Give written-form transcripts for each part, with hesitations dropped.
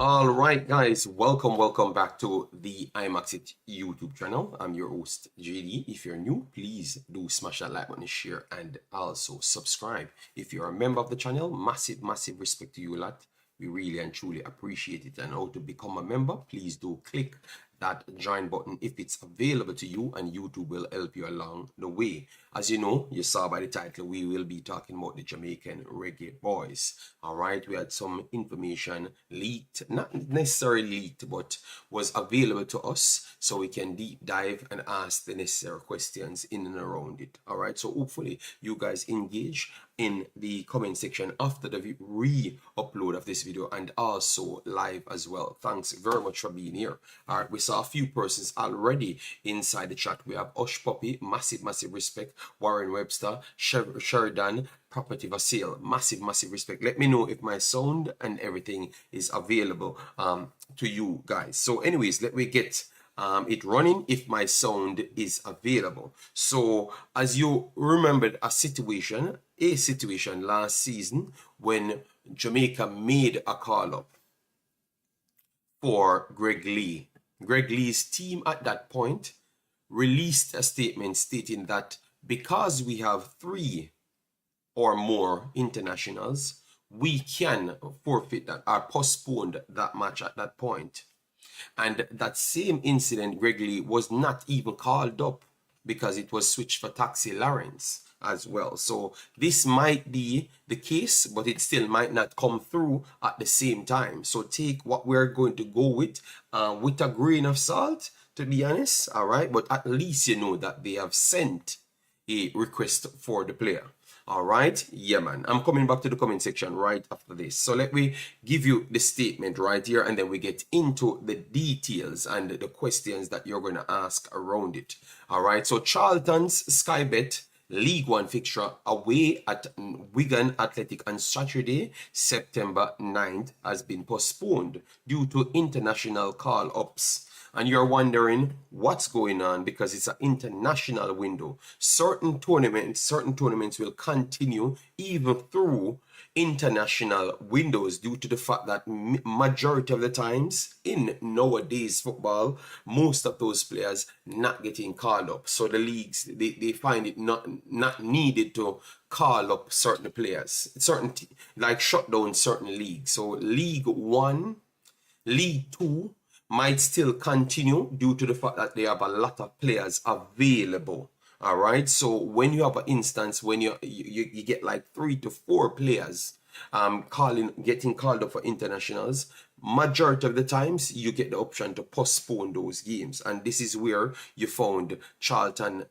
All right, guys, welcome back to the Imaxit YouTube channel. I'm your host, JD. If you're new, please do smash that like button, share, and also subscribe. If you're a member of the channel, massive respect to you lot. We really and truly appreciate it. And how to become a member, please do click that join button if it's available to you, and YouTube will help you along the way. As you know, you saw by the title, we will be talking about the Jamaican Reggae Boyz. All right, we had some information leaked, not necessarily leaked, but was available to us, so we can deep dive and ask the necessary questions in and around it. All right, so hopefully you guys engage in the comment section after the re-upload of this video, and also live as well. Thanks very much for being here. All right, we saw a few persons already inside the chat. We have Osh Puppy, massive respect. Warren Webster, Sheridan, Property for Sale, massive respect. Let me know if my sound and everything is available to you guys. So anyways, let me get it running if my sound is available. So as you remembered, a situation last season when Jamaica made a call up for Greg Lee. Greg Lee's team at that point released a statement stating that because we have 3 or more internationals, we can forfeit that or postpone that match at that point. And that same incident, Greg Lee was not even called up because it was switched for Taxi Lawrence as well. So this might be the case, but it still might not come through at the same time. So take what we're going to go with a grain of salt, to be honest. All right, but at least you know that they have sent a request for the player. All right, yeah, man. I'm coming back to the comment section right after this. So let me give you the statement right here, and then we get into the details and the questions that you're going to ask around it. All right, so Charlton's Sky Bet League One fixture away at Wigan Athletic on Saturday, September 9th has been postponed due to international call-ups. And you're wondering what's going on because it's an international window. Certain tournaments will continue even through international windows due to the fact that majority of the times in nowadays football, most of those players not getting called up. So the leagues, they find it not needed to call up certain players, like shut down certain leagues. So League One, League Two might still continue due to the fact that they have a lot of players available. All right, so when you have an instance when you get like 3 to 4 players getting called up for internationals, majority of the times you get the option to postpone those games, and this is where you found Charlton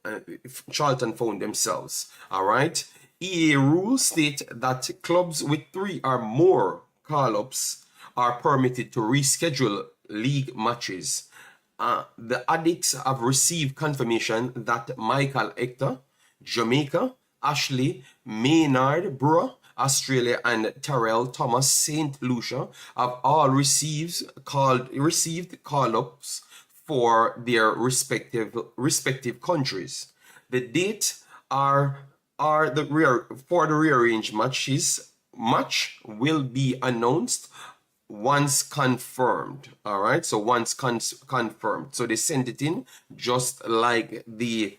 found themselves. All right, EA rules state that clubs with 3 or more call-ups are permitted to reschedule league matches. The Addicts have received confirmation that Michael Hector, Jamaica, Ashley, Maynard, Brewer, Australia, and Terrell Thomas, St. Lucia have all received call-ups for their respective countries. The date for the rearranged match will be announced once confirmed. All right, so once confirmed, so they sent it in just like the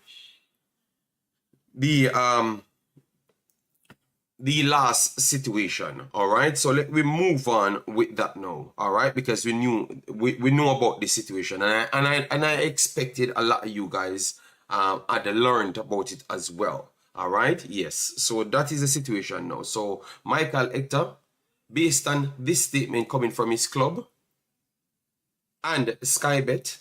last situation. All right, so let me move on with that now. All right, because we know about the situation, and I expected a lot of you guys had learned about it as well. All right, yes, so that is the situation now. So Michael Hector, based on this statement coming from his club and Skybet,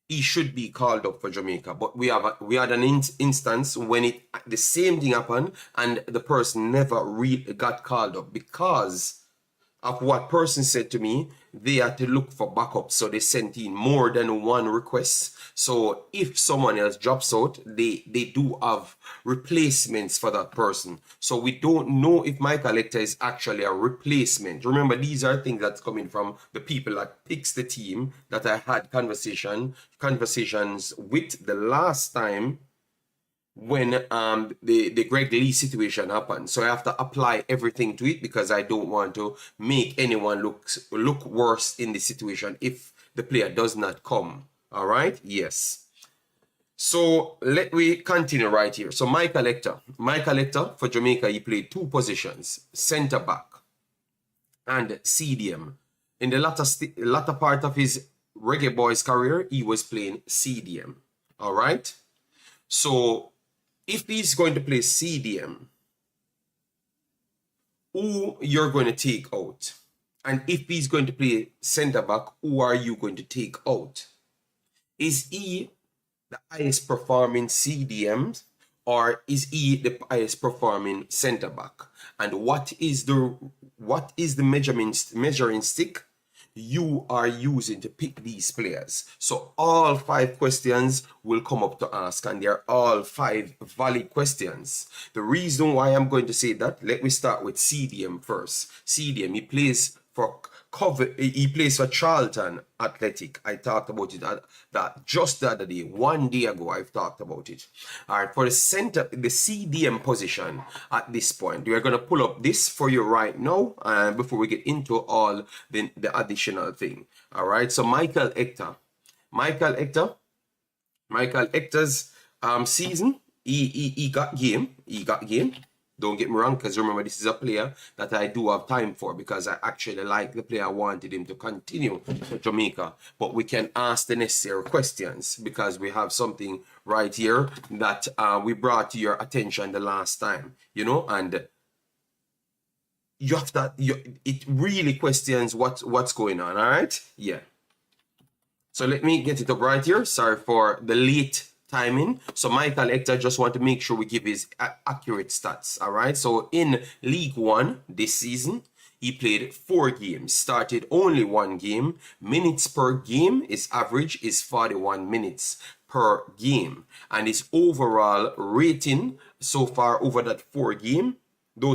he should be called up for Jamaica. But we had an instance when the same thing happened and the person never really got called up because of what person said to me. They had to look for backup, so they sent in more than one request. So if someone else drops out, they do have replacements for that person. So we don't know if Michael Hector is actually a replacement. Remember, these are things that's coming from the people that picks the team that I had conversations with the last time when the Greg Lee situation happened. So I have to apply everything to it because I don't want to make anyone look worse in the situation if the player does not come. All right? Yes. So let we continue right here. So Michael Hector. Michael Hector for Jamaica, he played 2 positions, center back and CDM. In the latter part of his Reggae Boyz career, he was playing CDM. All right? So if he's going to play CDM, who you're going to take out? And if he's going to play center back, who are you going to take out? Is he the highest performing CDM, or is he the highest performing center back? And what is the measuring stick you are using to pick these players? So all 5 questions will come up to ask, and they're all 5 valid questions. The reason why I'm going to say that, let me start with CDM first. CDM, he plays for Charlton Athletic. I talked about it that just the other day, 1 day ago. I've talked about it. All right, for the CDM position at this point, we are going to pull up this for you right now before we get into all the additional thing. All right, so Michael Hector's season, he got game. Don't get me wrong, because remember, this is a player that I do have time for because I actually like the player. I wanted him to continue for Jamaica. But we can ask the necessary questions because we have something right here that we brought to your attention the last time, you know, and you have that. It really questions what's going on. All right, yeah. So let me get it up right here. Sorry for the late timing. So Michael Hector, just want to make sure we give his accurate stats. All right. So in League One this season, he played 4 games, started only 1 game. Minutes per game, his average is 41 minutes per game. And his overall rating so far over those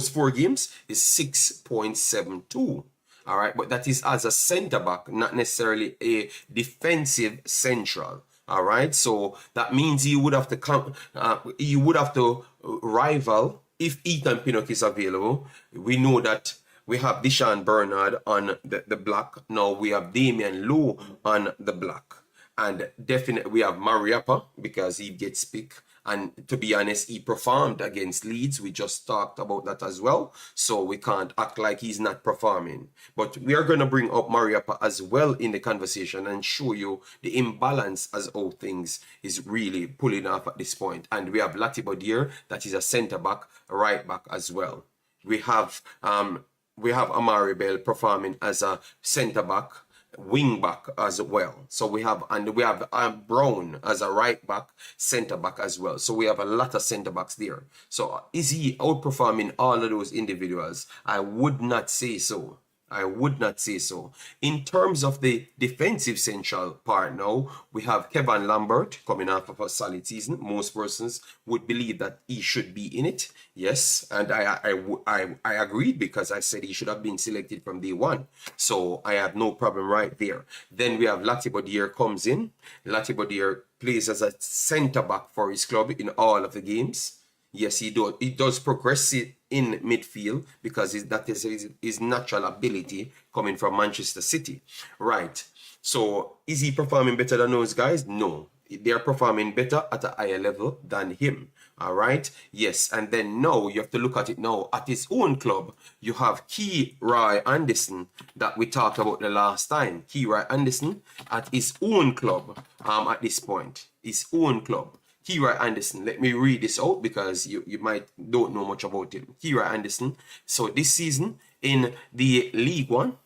4 games is 6.72. All right. But that is as a center back, not necessarily a defensive central. All right, so that means you would have to come. You would have to rival if Ethan Pinnock is available. We know that we have Deshaun Bernard on the block. Now we have Damian Lowe on the block, and definitely we have Mariappa because he gets picked. And to be honest, he performed against Leeds. We just talked about that as well. So we can't act like he's not performing. But we are going to bring up Mariappa as well in the conversation and show you the imbalance as how things is really pulling off at this point. And we have Latibodir, that is a centre back, a right back as well. We have Amari Bell performing as a centre back, wing back as well. So we have Brown as a right back, center back as well. So we have a lot of center backs there. So is he outperforming all of those individuals? I would not say so. In terms of the defensive central part now, we have Kevin Lambert coming off of a solid season. Most persons would believe that he should be in it. Yes, and I agreed because I said he should have been selected from day one. So I have no problem right there. Then we have Latibodir comes in. Latibodir plays as a center back for his club in all of the games. Yes, he does progress it in midfield because that is his natural ability coming from Manchester City. Right. So is he performing better than those guys? No. They are performing better at a higher level than him. All right. Yes. And then now you have to look at it now. At his own club, you have Keroy Anderson that we talked about the last time. Keroy Anderson at his own club at this point. His own club. Keroy Anderson, let me read this out because you might don't know much about him. Keroy Anderson. So this season in the League One,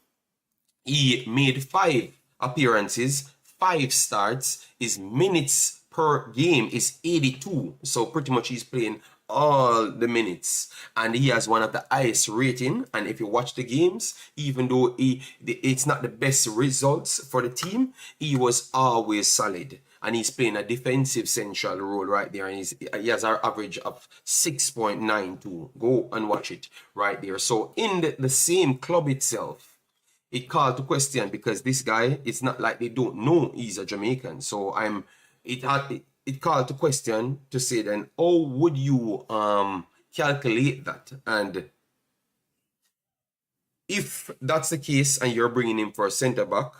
he made 5 appearances, 5 starts. His minutes per game is 82. So pretty much he's playing all the minutes, and he has one of the highest rating. And if you watch the games, even though it's not the best results for the team, he was always solid. And he's playing a defensive central role right there. And he has our average of 6.92. Go and watch it right there. So in the same club itself, it called to question because this guy, it's not like they don't know he's a Jamaican. So it called to question to say then, how would you calculate that? And if that's the case and you're bringing him for a centre back,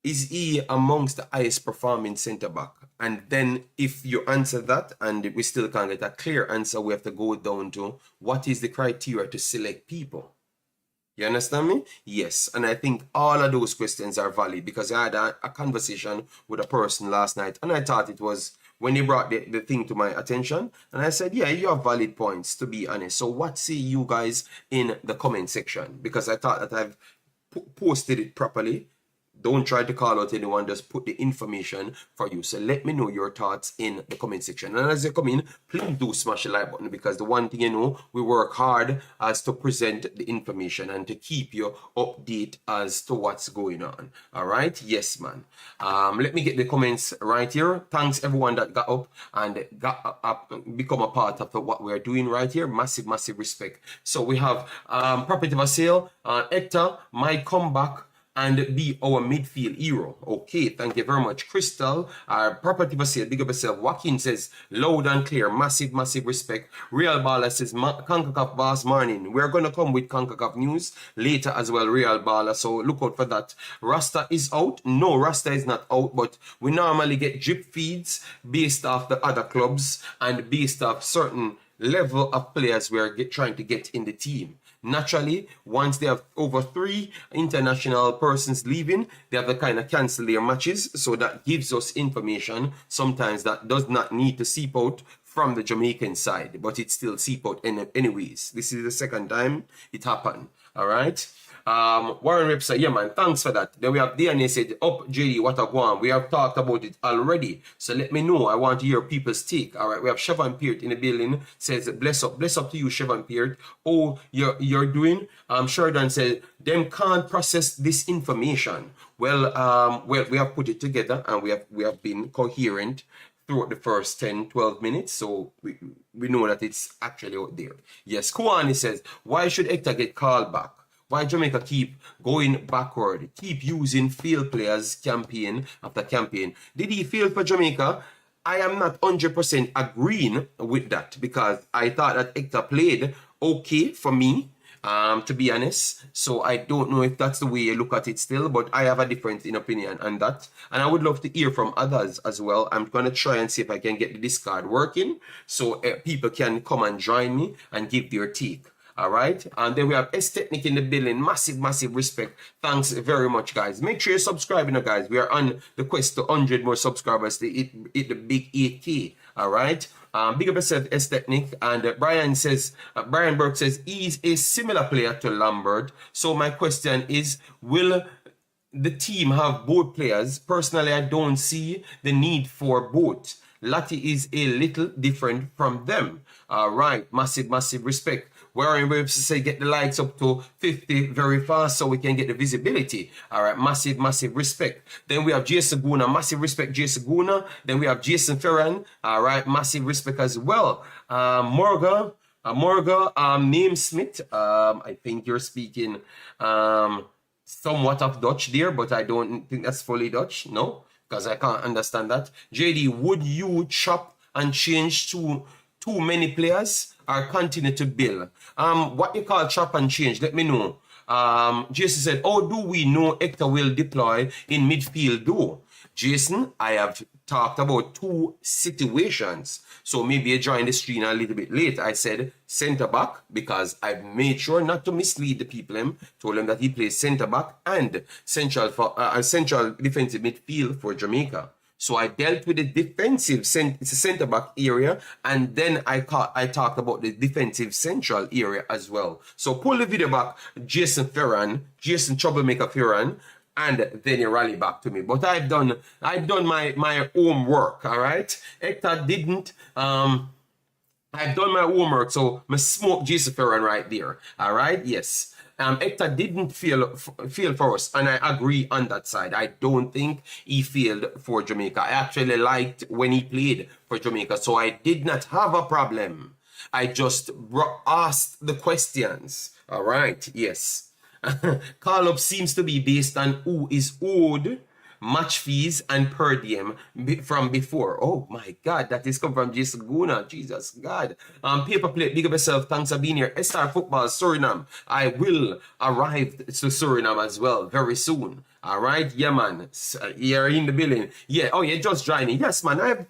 is he amongst the highest performing centre back? And then if you answer that and we still can't get a clear answer, we have to go down to what is the criteria to select people. You understand me? Yes. And I think all of those questions are valid, because I had a conversation with a person last night and I thought it was when they brought the thing to my attention, and I said, yeah, you have valid points, to be honest. So what say you guys in the comment section? Because I thought that I've posted it properly. Don't try to call out anyone, just put the information for you. So let me know your thoughts in the comment section. And as you come in, please do smash the like button, because the one thing you know, we work hard as to present the information and to keep you update as to what's going on. All right? Yes, man. Let me get the comments right here. Thanks everyone that got up and got up, become a part of what we're doing right here. Massive, massive respect. So we have property for sale, Hector, my comeback, and be our midfield hero. Okay, thank you very much. Crystal, property for sale, big up yourself. Joaquin says, loud and clear, massive, massive respect. Real Baller says, Concacaf boss morning. We're going to come with Concacaf news later as well, Real Baller, so look out for that. Rasta is out? No, Rasta is not out, but we normally get drip feeds based off the other clubs and based off certain level of players we're trying to get in the team. Naturally, once they have over 3 international persons leaving, they have to kind of cancel their matches. So that gives us information sometimes that does not need to seep out from the Jamaican side, but it still seep out anyways. This is the second time it happened. All right. Warren Rip said, yeah, man, thanks for that. Then we have DNA said, up JD, what a go on. We have talked about it already. So let me know. I want to hear people's take. All right. We have Chevron Peart in the building. Says, bless up to you, Chevron Peart. Oh, you're doing. Sheridan said, them can't process this information. Well, we have put it together and we have been coherent throughout the first 10-12 minutes, so we know that it's actually out there. Yes, Kouani says, why should Hector get called back? Why Jamaica keep going backward, keep using field players campaign after campaign? Did he fail for Jamaica? I am not 100% agreeing with that, because I thought that Hector played okay for me, to be honest. So I don't know if that's the way you look at it still, but I have a difference in opinion on that. And I would love to hear from others as well. I'm going to try and see if I can get the Discord working so people can come and join me and give their take. All right, and then we have S Technic in the building. Massive, massive respect. Thanks very much, guys. Make sure you're subscribing, guys. We are on the quest to 100 more subscribers to hit the big 8K. All right. Big up yourself, S Technic. And Brian Burke says he's a similar player to Lambert. So my question is, will the team have both players? Personally, I don't see the need for both. Lati is a little different from them. All right. Massive, massive respect. Warren Webster say get the likes up to 50 very fast so we can get the visibility. All right, massive, massive respect. Then we have Jason Guna, massive respect, Jason Guna. Then we have Jason Ferran, all right, massive respect as well. Morga, Name Smith, I think you're speaking somewhat of Dutch there, but I don't think that's fully Dutch, no, because I can't understand that. JD, would you chop and change to too many players or continue to build? What you call chop and change, let me know. Jason said, oh, do we know Hector will deploy in midfield though? Jason, I have talked about 2 situations. So maybe you joined the stream a little bit late. I said center back because I made sure not to mislead the people. Told them that he plays center back and central defensive midfield for Jamaica. So I dealt with the defensive center back area, and then I talked about the defensive central area as well. So pull the video back, Jason Troublemaker Ferran, and then you rally back to me. But I've done my homework, all right? Hector didn't. I've done my homework, so I smoke Jason Ferran right there, all right? Yes. Hector didn't fail for us, and I agree on that side. I don't think he failed for Jamaica. I actually liked when he played for Jamaica, so I did not have a problem. I just asked the questions. All right, yes. Call-up seems to be based on who is owed match fees and per diem from before. Oh my God, that is come from Jason Guna. Jesus God. Paper plate, big up yourself. Thanks for being here. Star Football, Suriname. I will arrive to Suriname as well very soon. All right, yeah, man. You're in the building. Yeah, oh, you're just joining. Yes, man.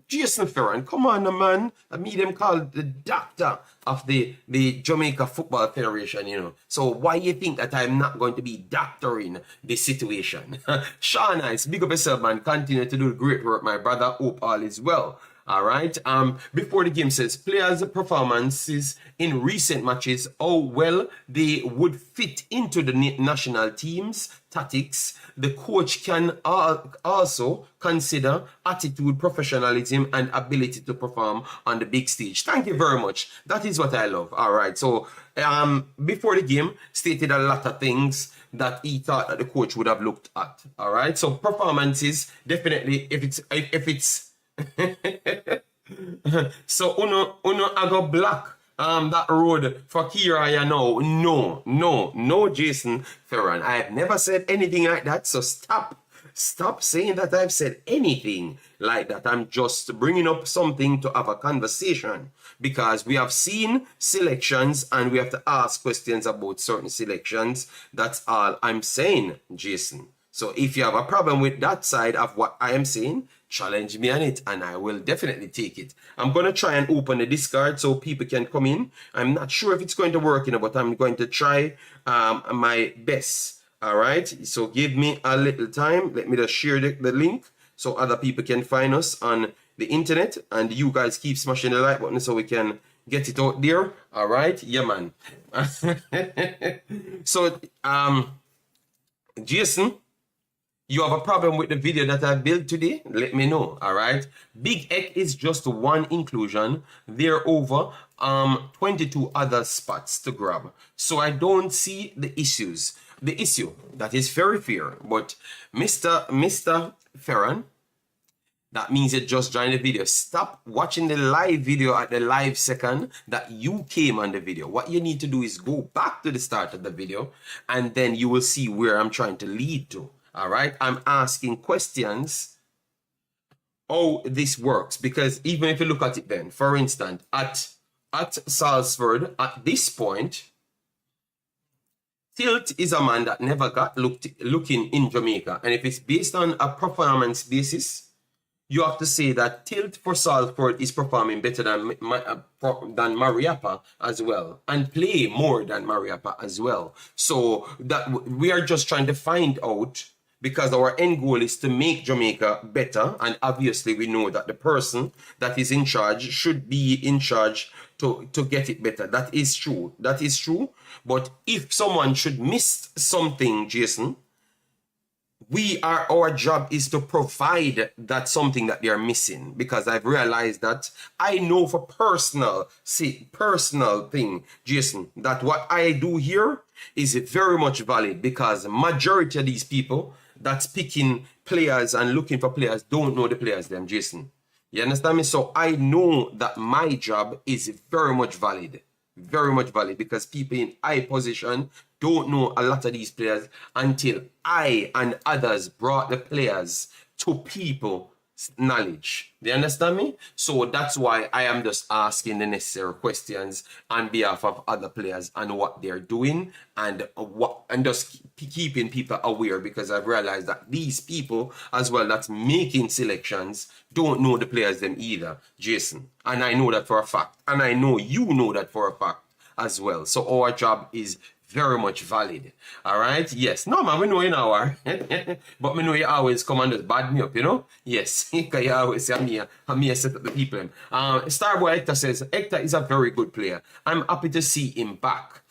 Jason Ferran, come on, man. I meet him called the doctor of the Jamaica Football Federation, So why you think that I'm not going to be doctoring the situation? Sean, nice. Big up yourself, man. Continue to do great work, my brother. Hope all is well. All right. Before the game says players' performances in recent matches, how well they would fit into the national team's tactics. The coach can also consider attitude, professionalism, and ability to perform on the big stage. Thank you very much. That is what I love. All right. So before the game, stated a lot of things that he thought that the coach would have looked at. All right. So performances, definitely, if it's so uno I go block that road for Keroy, no, Jason Ferran. I have never said anything like that, so stop saying that I've said anything like that. I'm just bringing up something to have a conversation, because we have seen selections and we have to ask questions about certain selections. That's all I'm saying, Jason. So if you have a problem with that side of what I am saying, challenge me on it and I will definitely take it. I'm going to try and open the Discord so people can come in. I'm not sure if it's going to work, but I'm going to try my best. All right. So give me a little time. Let me just share the link so other people can find us on the internet, and you guys keep smashing the like button so we can get it out there. All right. Yeah, man. So, Jason, you have a problem with the video that I built today? Let me know, all right? Big Ek is just one inclusion. There are over 22 other spots to grab. So I don't see the issues. The issue, that is very fair. But Mr. Ferran, that means you just joined the video. Stop watching the live video at the live second that you came on the video. What you need to do is go back to the start of the video, and then you will see where I'm trying to lead to. All right, I'm asking questions how this works, because even if you look at it then, for instance, at Salford, at this point, Tilt is a man that never got looking in Jamaica. And if it's based on a performance basis, you have to say that Tilt for Salford is performing better than Mariappa as well, and play more than Mariappa as well. So that we are just trying to find out, because our end goal is to make Jamaica better. And obviously we know that the person that is in charge should be in charge to get it better. That is true. That is true. But if someone should miss something, Jason, our job is to provide that something that they are missing, because I've realized that I know for personal thing, Jason, that what I do here is very much valid, because majority of these people that's picking players and looking for players don't know the players them, Jason. You understand me? So I know that my job is very much valid, because people in high position don't know a lot of these players until I and others brought the players to people's knowledge. Do you understand me? So that's why I am just asking the necessary questions on behalf of other players and what they're doing, and just keeping people aware, because I've realized that these people as well that's making selections don't know the players them either, Jason. And I know that for a fact. And I know you know that for a fact as well. So our job is very much valid. All right. Yes. No, man, we know you are. But we know you always come and just bad me up, Yes. Because you always say, I'm here set up the people. Starboy Hector says, Hector is a very good player. I'm happy to see him back.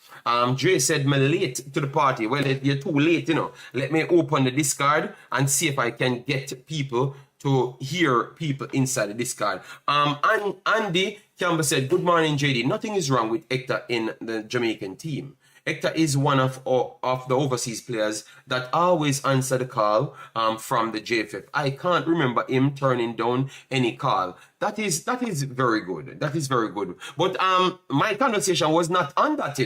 Dre said, me late to the party. Well, you're too late, Let me open the Discord and see if I can get people to hear people inside the Discord. And Andy Campbell said, good morning, JD. Nothing is wrong with Hector in the Jamaican team. Hector is one of the overseas players that always answer the call from the JFF. I can't remember him turning down any call. That is very good. That is very good. But my conversation was not on that,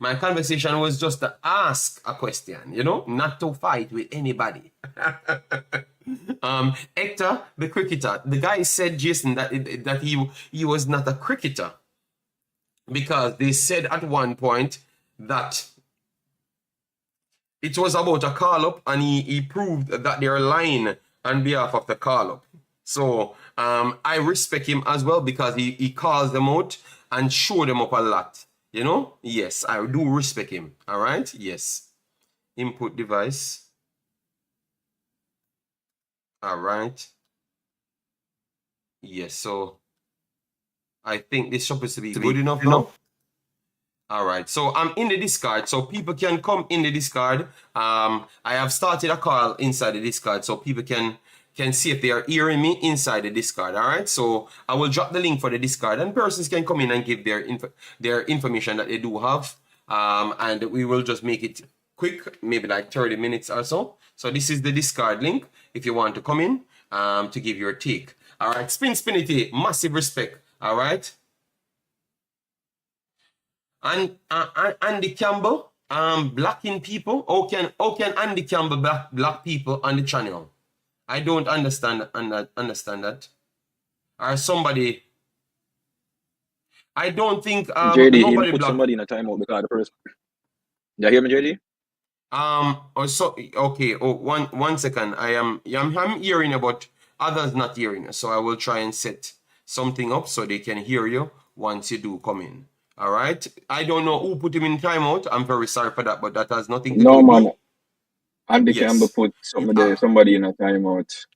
My conversation was just to ask a question, you know, not to fight with anybody. Hector, the cricketer, the guy said, Jason, that he was not a cricketer because they said at one point that it was about a call-up, and he proved that they're lying on behalf of the call-up. So I respect him as well because he calls them out and show them up a lot. You know? Yes, I do respect him. All right? Yes. Input device. All right. Yes, so I think this is supposed to be good enough now. All right, so I'm in the Discord, so people can come in the Discord. I have started a call inside the Discord, so people can see if they are hearing me inside the Discord. All right, so I will drop the link for the Discord, and persons can come in and give their information that they do have, and we will just make it quick, maybe like 30 minutes or so. So this is the Discord link if you want to come in to give your take. All right, Spinity, massive respect. All right. And Andy Campbell, blacking people. How can Andy Campbell black people on the channel? I don't understand that. Or somebody. I don't think JD, he put somebody in a timeout because the person. You hear me, JD? Okay. Oh, one second. I'm hearing you, but others not hearing you. So I will try and set something up so they can hear you once you do come in. All right. I don't know who put him in timeout. I'm very sorry for that, but that has nothing to do with me. Andy Campbell put somebody in a timeout.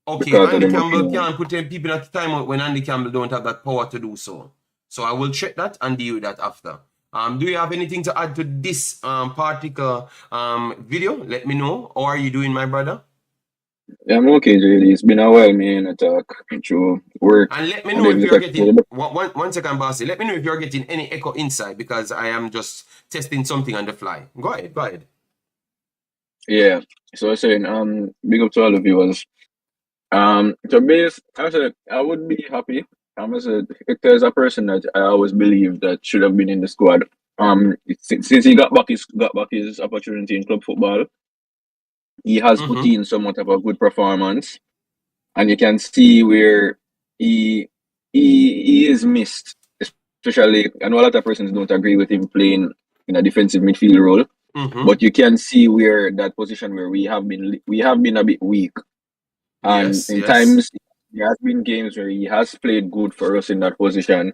Okay, Andy Campbell can't put people in a timeout when Andy Campbell don't have that power to do so. So I will check that and deal with that after. Do you have anything to add to this particular video? Let me know. How are you doing, my brother? Yeah, I'm okay, JD. It's been a while, man. I talk through work. And let me know if you're getting one second, bossy. Let me know if you're getting any echo inside because I am just testing something on the fly. Go ahead. Yeah. So I was saying, big up to all the viewers. So base, I said I would be happy. I said Hector is a person that I always believe that should have been in the squad. Since he got back his opportunity in club football, he has put in somewhat of a good performance, and you can see where he is missed. Especially, I know a lot of persons don't agree with him playing in a defensive midfield role, but you can see where that position where we have been a bit weak. And times there has been games where he has played good for us in that position.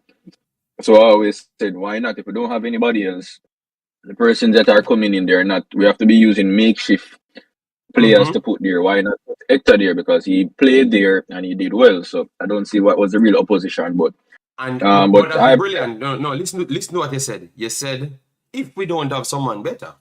So I always said, why not? If we don't have anybody else, the persons that are coming in there, we have to be using makeshift players to put there. Why not put Hector there? Because he played there and he did well. So I don't see what was the real opposition. But that's brilliant. No, listen to what you said. You said if we don't have someone better.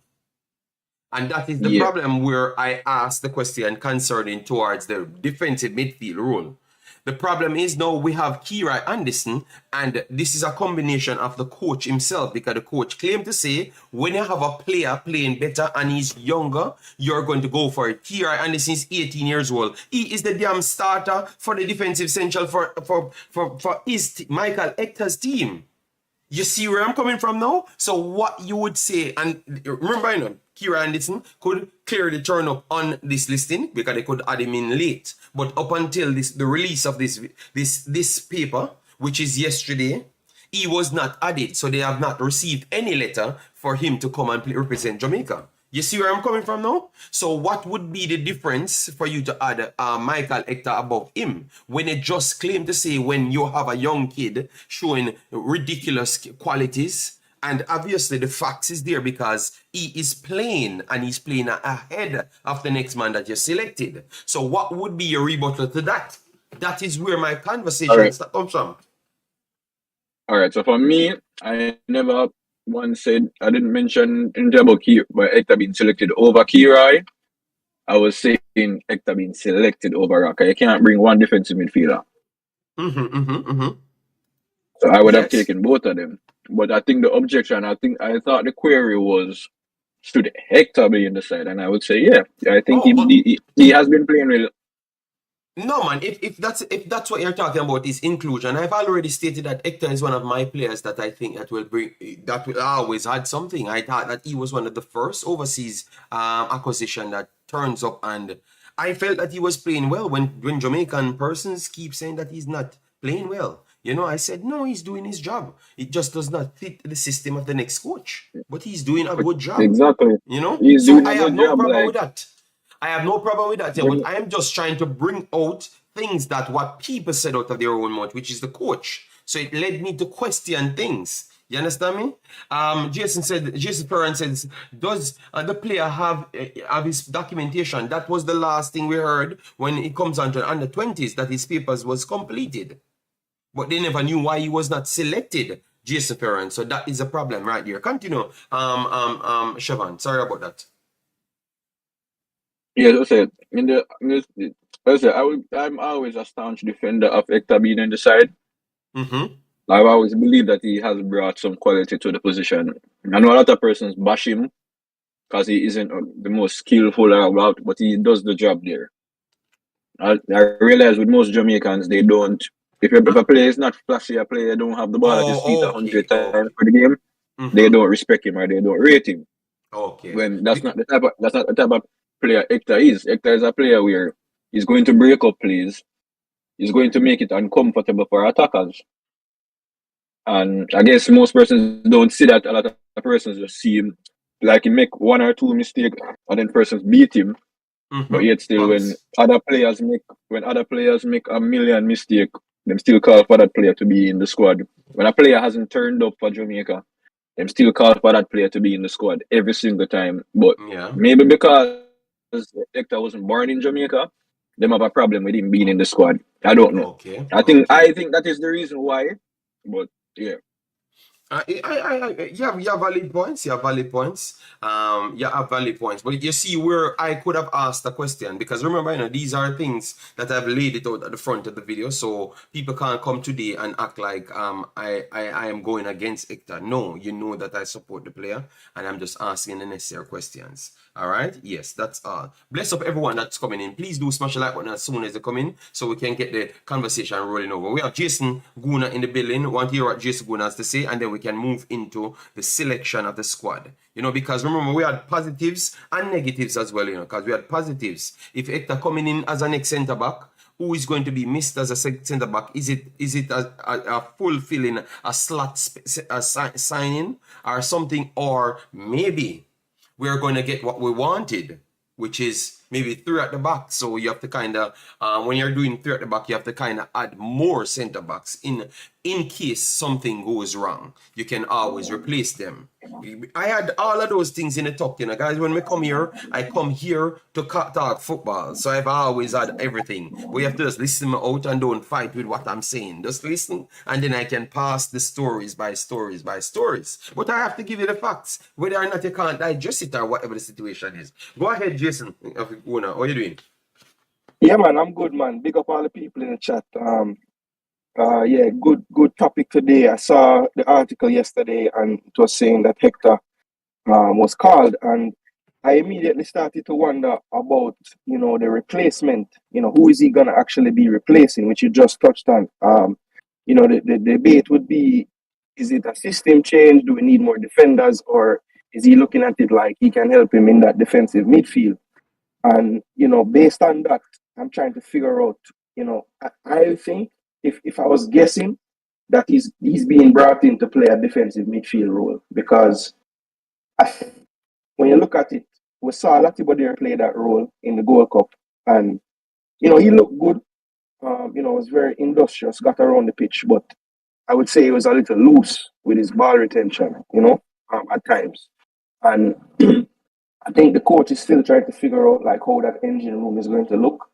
And that is the problem where I asked the question concerning towards the defensive midfield role. The problem is now we have Keroy Anderson, and this is a combination of the coach himself, because the coach claimed to say when you have a player playing better and he's younger, you're going to go for it. Keroy Anderson is 18 years old. He is the damn starter for the defensive central for Michael Hector's team. You see where I'm coming from now? So what you would say, and remember, Keroy Anderson could clearly turn up on this listing because they could add him in late. But up until the release of this paper, which is yesterday, he was not added. So they have not received any letter for him to come and represent Jamaica. You see where I'm coming from now? So what would be the difference for you to add Michael Hector above him when it just claimed to say when you have a young kid showing ridiculous qualities, and obviously the facts is there because he is playing and he's playing ahead of the next man that you selected. So what would be your rebuttal to that? That is where my conversation comes from. All right. So for me, I never once said, I didn't mention anything about Hector being selected over Keroy. I was saying Hector being selected over Raka. You can't bring one defensive midfielder. So I would have taken both of them. But I think the objection, I thought the query was, should Hector be in the side? And I would say, yeah. I think he has been playing well. No, man. If that's what you're talking about is inclusion, I've already stated that Hector is one of my players that I think that will always add something. I thought that he was one of the first overseas acquisition that turns up, and I felt that he was playing well. When Jamaican persons keep saying that he's not playing well, I said no, he's doing his job. It just does not fit the system of the next coach, but he's doing a But good job. exactly, he's So doing I a have good no job. problem Like, with that. I have no problem with that, yeah, but I am just trying to bring out things that what people said out of their own mouth, which is the coach. So it led me to question things. You understand me? Jason Ferran says, does the player have his documentation? That was the last thing we heard when it comes on to under 20s, that his papers was completed. But they never knew why he was not selected, Jason Ferran. So that is a problem right there. Continue, Siobhan. Sorry about that. yeah, as I said, as I said, I'm always a staunch defender of Hector being in the side. Mm-hmm. I've always believed that he has brought some quality to the position. I know a lot of persons bash him because he isn't the most skillful about, but he does the job there. I realize with most Jamaicans, they don't. If a player is not flashy, a player don't have the ball at his feet Oh, a hundred okay, times okay. for the game, they Mm-hmm. don't respect him or they don't rate him. Okay. When that's not the type of player Hector is. Hector is a player where he's going to break up plays, he's going to make it uncomfortable for attackers. And I guess most persons don't see that. A lot of persons just see him like he make one or two mistakes and then persons beat him. But Mm-hmm. yet still Bounce. when other players make a million mistake, them still call for that player to be in the squad. When a player hasn't turned up for Jamaica, them still call for that player to be in the squad every single time. But Yeah. maybe because Hector wasn't born in Jamaica, them have a problem with him being in the squad. I don't know. Okay. I Okay. think that is the reason why. But yeah. You have valid points. You have valid points. You have valid points. But you see where I could have asked a question, because remember, these are things that I've laid it out at the front of the video, so people can't come today and act like I am going against Hector. No, you know that I support the player, and I'm just asking the necessary questions. All right. Yes, that's all. Bless up everyone that's coming in. Please do smash the like button as soon as they come in, so we can get the conversation rolling over. We have Jason Guna in the building. Want to hear what Jason Guna has to say, and then we can move into the selection of the squad. Because remember, we had positives and negatives as well, because we had positives. If Hector coming in as an ex centre back, who is going to be missed as a centre back? Is it a fulfilling a slot signing or something, or maybe we're going to get what we wanted, which is maybe three at the back. So you have to kind of, when you're doing three at the back, you have to kind of add more centre backs in case something goes wrong. You can always replace them. I had all of those things in the talk, guys. When we come here, I come here to talk football. So I've always had everything. We have to just listen me out and don't fight with what I'm saying. Just listen, and then I can pass the stories by stories by stories. But I have to give you the facts, whether or not you can't digest it or whatever the situation is. Go ahead, Jason. How are you doing? Yeah, man, I'm good, man. Big up all the people in the chat. Yeah, good topic today. I saw the article yesterday, and it was saying that Hector was called, and I immediately started to wonder about, the replacement. Who is he gonna actually be replacing, which you just touched on. The debate would be: is it a system change? Do we need more defenders, or is he looking at it like he can help him in that defensive midfield? And based on that, I'm trying to figure out. I think if I was guessing, that he's being brought in to play a defensive midfield role, because I, when you look at it, we saw Latibodir play that role in the Gold Cup, and he looked good. Was very industrious, got around the pitch, but I would say he was a little loose with his ball retention. At times, and I think the coach is still trying to figure out like how that engine room is going to look.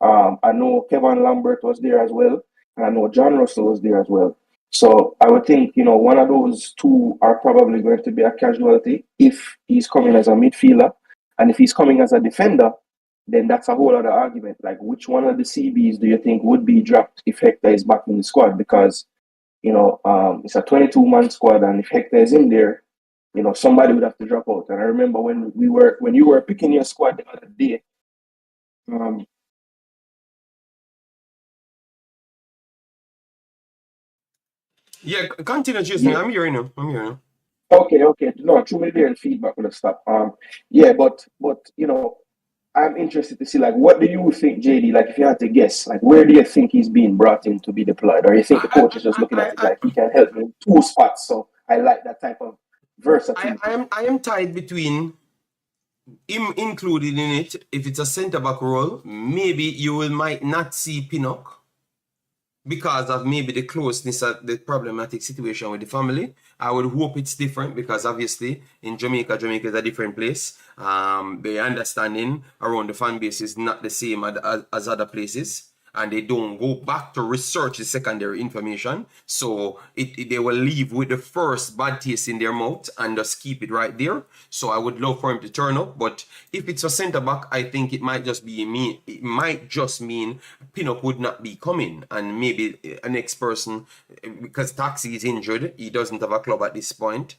I know Kevin Lambert was there as well, and I know John Russell was there as well. So I would think one of those two are probably going to be a casualty if he's coming as a midfielder, and if he's coming as a defender, then that's a whole other argument. Like, which one of the CBs do you think would be dropped if Hector is back in the squad? Because it's a 22-man squad, and if Hector is in there, somebody would have to drop out. And I remember when you were picking your squad the other day, um, Yeah, continue, Jason. Yeah. I'm hearing you. I'm hearing you. Okay. No, through me there, the feedback will stop. Yeah, but you know, I'm interested to see like what do you think, JD? Like if you had to guess, like where do you think he's being brought in to be deployed, or you think the coach is just looking at it like he can help me in two spots? So I like that type of versatility. I am tied between him included in it. If it's a centre back role, maybe you might not see Pinnock because of maybe the closeness of the problematic situation with the family. I would hope it's different because obviously in Jamaica is a different place. The understanding around the fan base is not the same as other places. And they don't go back to research the secondary information. So they will leave with the first bad taste in their mouth and just keep it right there. So I would love for him to turn up. But if it's a centre back, I think it might just mean Pinnock would not be coming. And maybe a next person, because Taxi is injured, he doesn't have a club at this point.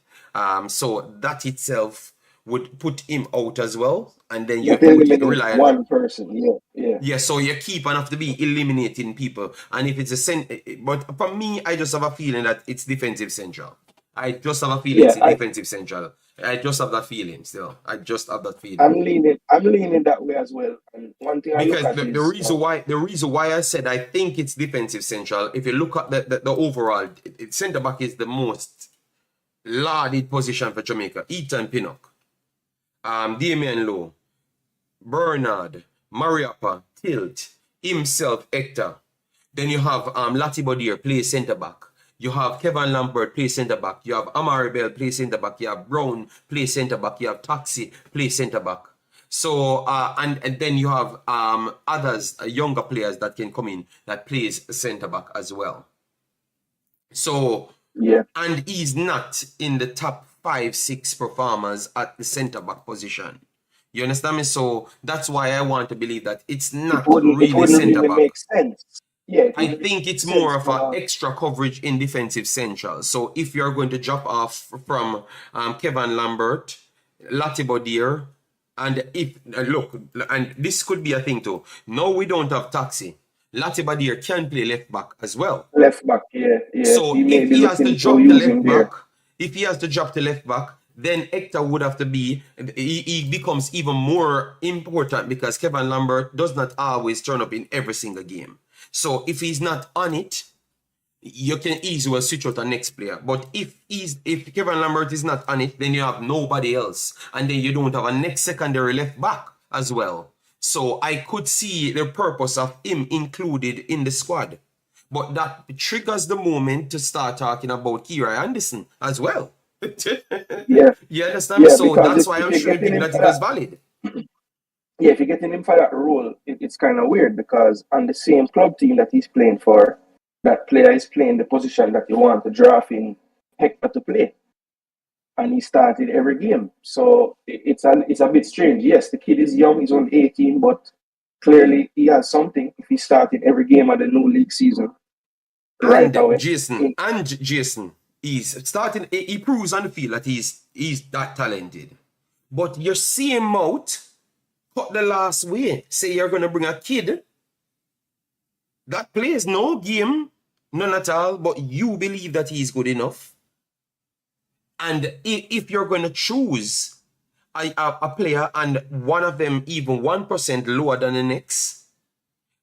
So that itself would put him out as well, and then you rely on one person. Yeah, so you keep on have to be eliminating people. And if it's but for me, I just have a feeling that it's defensive central. I just have a feeling it's defensive central. I just have that feeling still. I just have that feeling. I'm leaning that way as well. And one thing because the reason why I said I think it's defensive central, if you look at the overall, centre back is the most lauded position for Jamaica. Ethan Pinnock, Damian Lowe, Bernard, Mariappa, Tilt, himself, Hector. Then you have Latibodir play centre back. You have Kevin Lambert play centre back. You have Amari Bell play centre back. You have Brown play centre back. You have Taxi play centre back. So and then you have others, younger players that can come in that plays centre back as well. So yeah, and he's not in the top 5-6 performers at the centre back position. You understand me? So that's why I want to believe that it's not really centre back. Make sense. Yeah, I think it's more of an extra coverage in defensive central. So if you're going to drop off from Kevin Lambert, Latibodir, and if look, and this could be a thing too. No, we don't have Taxi. Latibodir can play left back as well. Left back, yeah. So if he has to drop the left back, then Hector would have to be, he becomes even more important because Kevin Lambert does not always turn up in every single game. So if he's not on it, you can easily switch out the next player. But if Kevin Lambert is not on it, then you have nobody else. And then you don't have a next secondary left back as well. So I could see the purpose of him included in the squad. But that triggers the moment to start talking about Keroy Anderson as well. Yeah. You understand? Yeah, so that's why I'm sure that it was valid. Yeah, if you're getting him for that role, it's kind of weird because on the same club team that he's playing for, that player is playing the position that you want to draft in Hector to play. And he started every game. So it's a bit strange. Yes, the kid is young, he's only 18, but clearly he has something if he started every game of the new league season. Right away. Jason, he's starting, he proves on the field that he's that talented. But your same mouth cut the last way. Say you're going to bring a kid that plays no game, none at all, but you believe that he's good enough. And if you're going to choose a player and one of them even 1% lower than the next,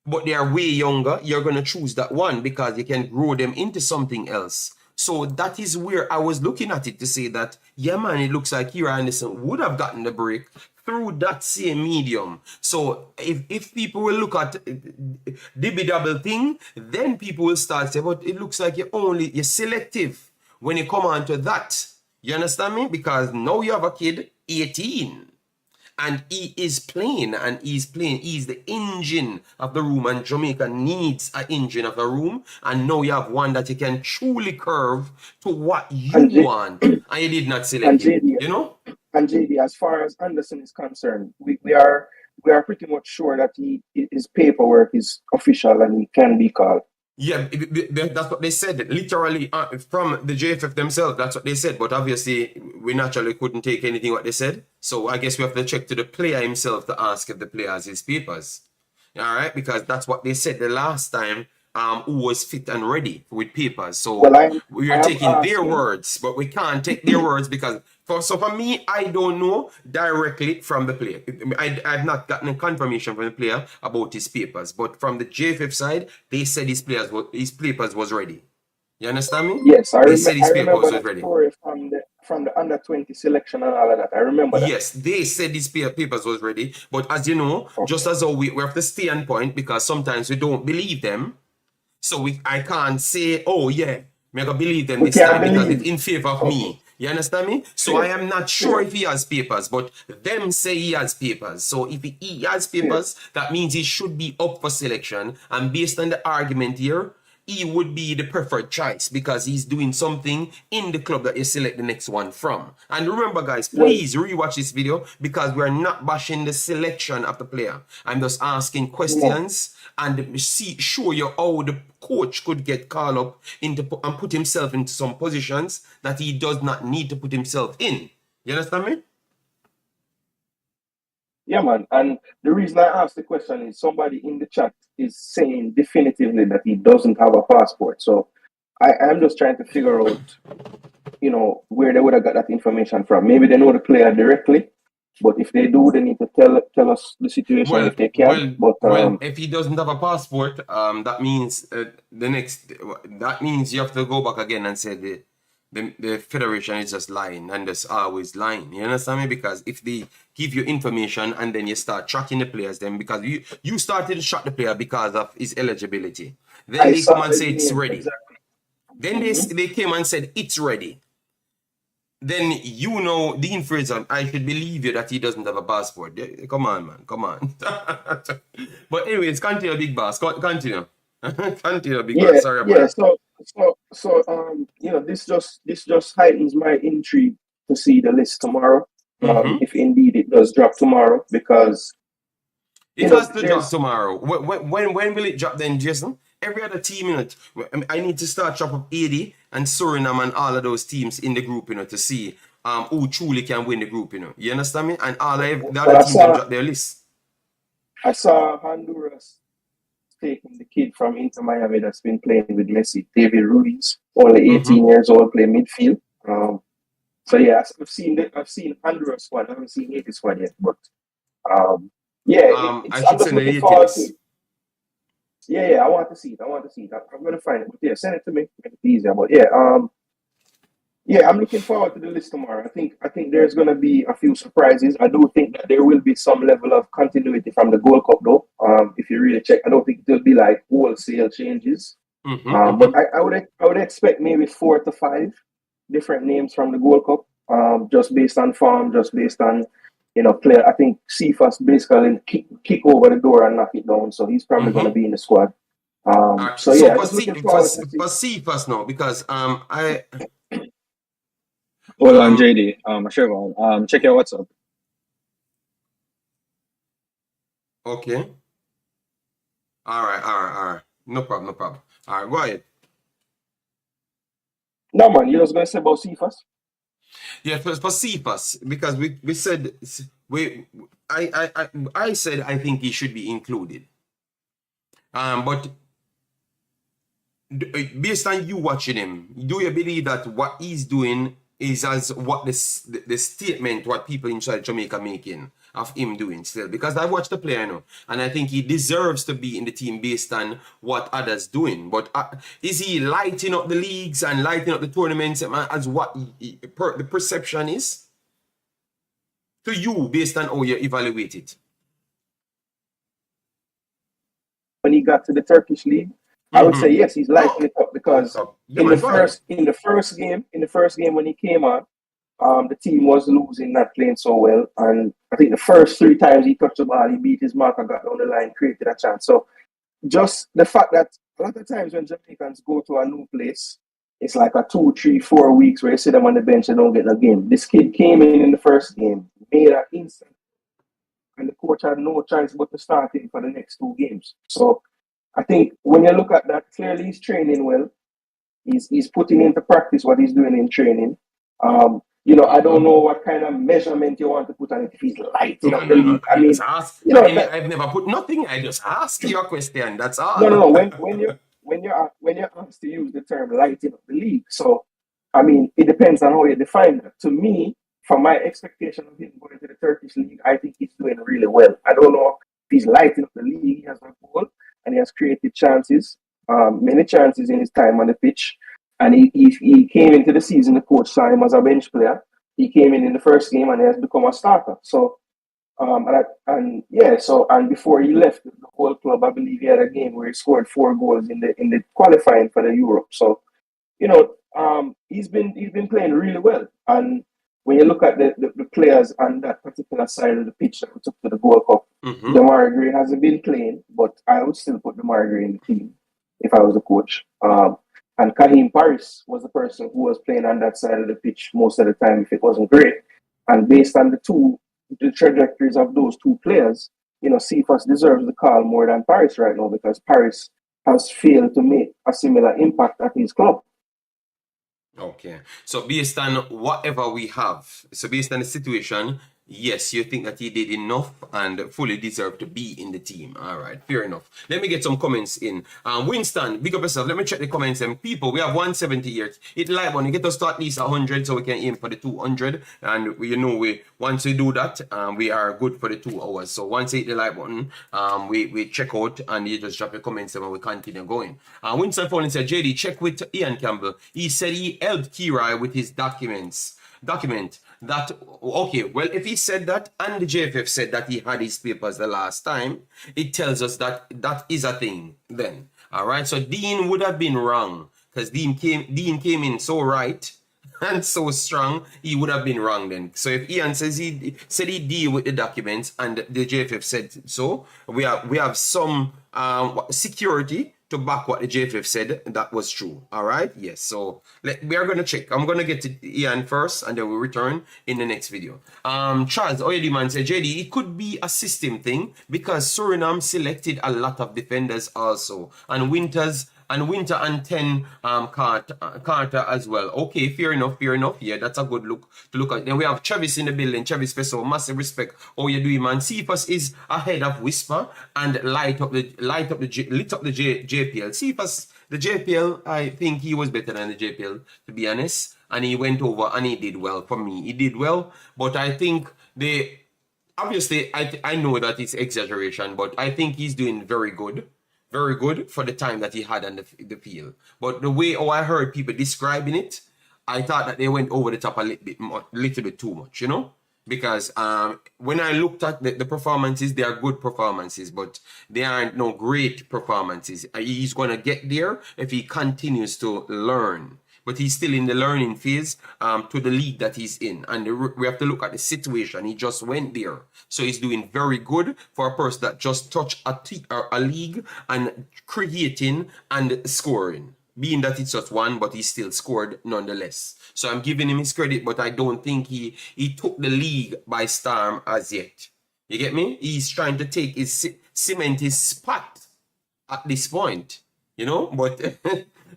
but they are way younger, you're going to choose that one because you can grow them into something else. So that is where I was looking at it to say that, yeah, man, it looks like Keroy Anderson would have gotten the break through that same medium. So if people will look at the double thing, then people will start saying, but it looks like you're selective when you come on to that. You understand me? Because now you have a kid, 18. And he is playing, he's the engine of the room, and Jamaica needs an engine of the room. And now you have one that you can truly curve to what you want, and you did not select him, you know? And JD, as far as Anderson is concerned, we are pretty much sure that his paperwork is official and he can be called. Yeah, that's what they said. Literally, from the JFF themselves, that's what they said. But obviously, we naturally couldn't take anything what they said. So I guess we have to check to the player himself to ask if the player has his papers. All right? Because that's what they said the last time who was fit and ready with papers. So Well, we I are am taking their asking. words, but we can't take their words because for me, I don't know directly from the player. I've not gotten a confirmation from the player about his papers, but from the JFF side, they said his papers was ready. You understand me? Yes, They said I his papers remember was that ready. story from the under 20 selection and all of that. I remember that. Yes, they said these papers was ready, but as you know, Okay. just as how we have to stay on point because sometimes we don't believe them. So I can't say, oh yeah, me gonna believe them We this can't time because believe. it's in favor of Okay. me. You understand me? So Fair. I am not sure Fair. if he has papers, but them say he has papers. So if he has Fair. papers, that means he should be up for selection. And based on the argument here, he would be the preferred choice because he's doing something in the club that you select the next one from. And remember, guys, Well, please rewatch this video because we're not bashing the selection of the player. I'm just asking no. questions and show you how the coach could get called up into and put himself into some positions that he does not need to put himself in. You understand me? Yeah, man. And the reason I asked the question is somebody in the chat is saying definitively that he doesn't have a passport. So I'm just trying to figure out, where they would have got that information from. Maybe they know the player directly, but if they do, they need to tell us the situation Well, if they can. well, But if he doesn't have a passport, that means that means you have to go back again and say the federation is just lying and just always lying. You understand me? Because if they give you information and then you start tracking the players, then because you started to track the player because of his eligibility, then I they come saw and the say it's name ready. exactly. Then they came and said it's ready. Then Dean Fraser, I should believe you that he doesn't have a passport. Yeah, come on, man, come on. But anyways, continue, big boss. Continue. Continue, big boss. Yeah, Sorry about yeah. that. This just heightens my intrigue to see the list tomorrow. If indeed it does drop tomorrow, because It has to drop there's tomorrow. When will it drop then, Jason? Every other team in it. I need to start chop up Haiti and Suriname and all of those teams in the group, to see who truly can win the group, You understand me? And the but other teams them drop their list. I saw Honduras taking the kid from Inter Miami that's been playing with Messi, David Ruiz, only 18 years old, play midfield. So yeah, I've seen Honduras squad. I haven't seen Haiti squad yet, but I I'm should just send the looking Haiti forward list. to it. Yeah, I want to see it. I'm gonna find it. But yeah, send it to me. Make it easier. But I'm looking forward to the list tomorrow. I think there's gonna be a few surprises. I do think that there will be some level of continuity from the Gold Cup though. If you really check, I don't think it'll be like wholesale changes. But I would expect maybe 4 to 5 different names from the Gold Cup. Just based on form, just based on player. I think Cephas basically kick over the door and knock it down. So he's probably going to be in the squad. So yeah, I'm just looking forward to see. For Cephas now, because I Hold on, JD. Sure. Check your WhatsApp. okay. All right. No problem. All right, go ahead. No man, you was going to say about Cephas? Yeah, for Cephas, because we said I said I think he should be included. But based on you watching him, do you believe that what he's doing is as what the statement what people inside Jamaica making of him doing still? Because I watched the player now, and I think he deserves to be in the team based on what others doing. But is he lighting up the leagues and lighting up the tournaments as what the perception is to you based on how you evaluate it? When he got to the Turkish league, I would say yes, he's lighting it up because in the first game when he came on, the team was losing, not playing so well, and I think the first 3 times he touched the ball, he beat his marker, got down the line, created a chance. So just the fact that a lot of times when Jamaicans go to a new place, it's like a 2, 3, 4 weeks where you sit them on the bench and don't get a game. This kid came in the first game, made an instant, and the coach had no choice but to start him for the next 2 games. So I think when you look at that, clearly he's training well. He's putting into practice what he's doing in training. I don't know what kind of measurement you want to put on it. If he's lighting up the league, I mean, I've never put nothing. I just ask you a question. That's all. No. when you're asked to use the term lighting up the league, so I mean, it depends on how you define that. To me, from my expectation of him going to the Turkish league, I think he's doing really well. I don't know if he's lighting up the league. He has a goal and he has created chances, many chances in his time on the pitch. And he came into the season, the coach saw him as a bench player. He came in the first game and he has become a starter. So, and before he left the whole club, I believe he had a game where he scored 4 goals in the qualifying for the Europe. So, he's been playing really well. And when you look at the players on that particular side of the pitch that we took to the Gold Cup, Jamaica Reggae hasn't been playing, but I would still put Jamaica Reggae in the team if I was a coach. And Kahim Paris was the person who was playing on that side of the pitch most of the time if it wasn't great. And based on the trajectories of those 2 players, Cephas deserves the call more than Paris right now because Paris has failed to make a similar impact at his club. Okay. So based on whatever we have, so based on the situation, yes, you think that he did enough and fully deserved to be in the team. All right, fair enough. Let me get some comments in. Winston, big up yourself. Let me check the comments. And people, we have 170 here. Hit like one. You get us to at least 100 so we can aim for the 200. And once we do that, we are good for the 2 hours. So once you hit the like button, we check out and you just drop your comments and we continue going. Winston Fowling said, JD, check with Ian Campbell. He said he helped Keroy with his document that, okay, well, if he said that and the JFF said that he had his papers the last time, it tells us that that is a thing then. All right, so Dean would have been wrong because Dean came in so right and so strong, he would have been wrong then. So if Ian says he deal with the documents and the JFF said so, we have some security to back what the JFF said that was true. All right, yes. So we are gonna check. I'm gonna get to Ian first, and then we'll return in the next video. Charles Oyediman said, JD, it could be a system thing because Suriname selected a lot of defenders also, and Winter and 10 Carter as well. Okay, fair enough. Yeah, that's a good look to look at. Then we have Travis in the building. Travis Peso, massive respect. Oh, you doing, man? Cephas is ahead of Whisper and lit up the JPL. Cephas, the JPL, I think he was better than the JPL, to be honest. And he went over and he did well for me. He did well, but I think obviously I know that it's exaggeration, but I think he's doing very good. Very good for the time that he had on the field. But the way I heard people describing it, I thought that they went over the top a little bit too much, Because when I looked at the performances, they are good performances, but they aren't no great performances. He's going to get there if he continues to learn. But he's still in the learning phase to the league that he's in. And we have to look at the situation. He just went there. So he's doing very good for a person that just touched a league and creating and scoring. Being that it's just one, but he still scored nonetheless. So I'm giving him his credit, but I don't think he took the league by storm as yet. You get me? He's trying to cement his spot at this point, but...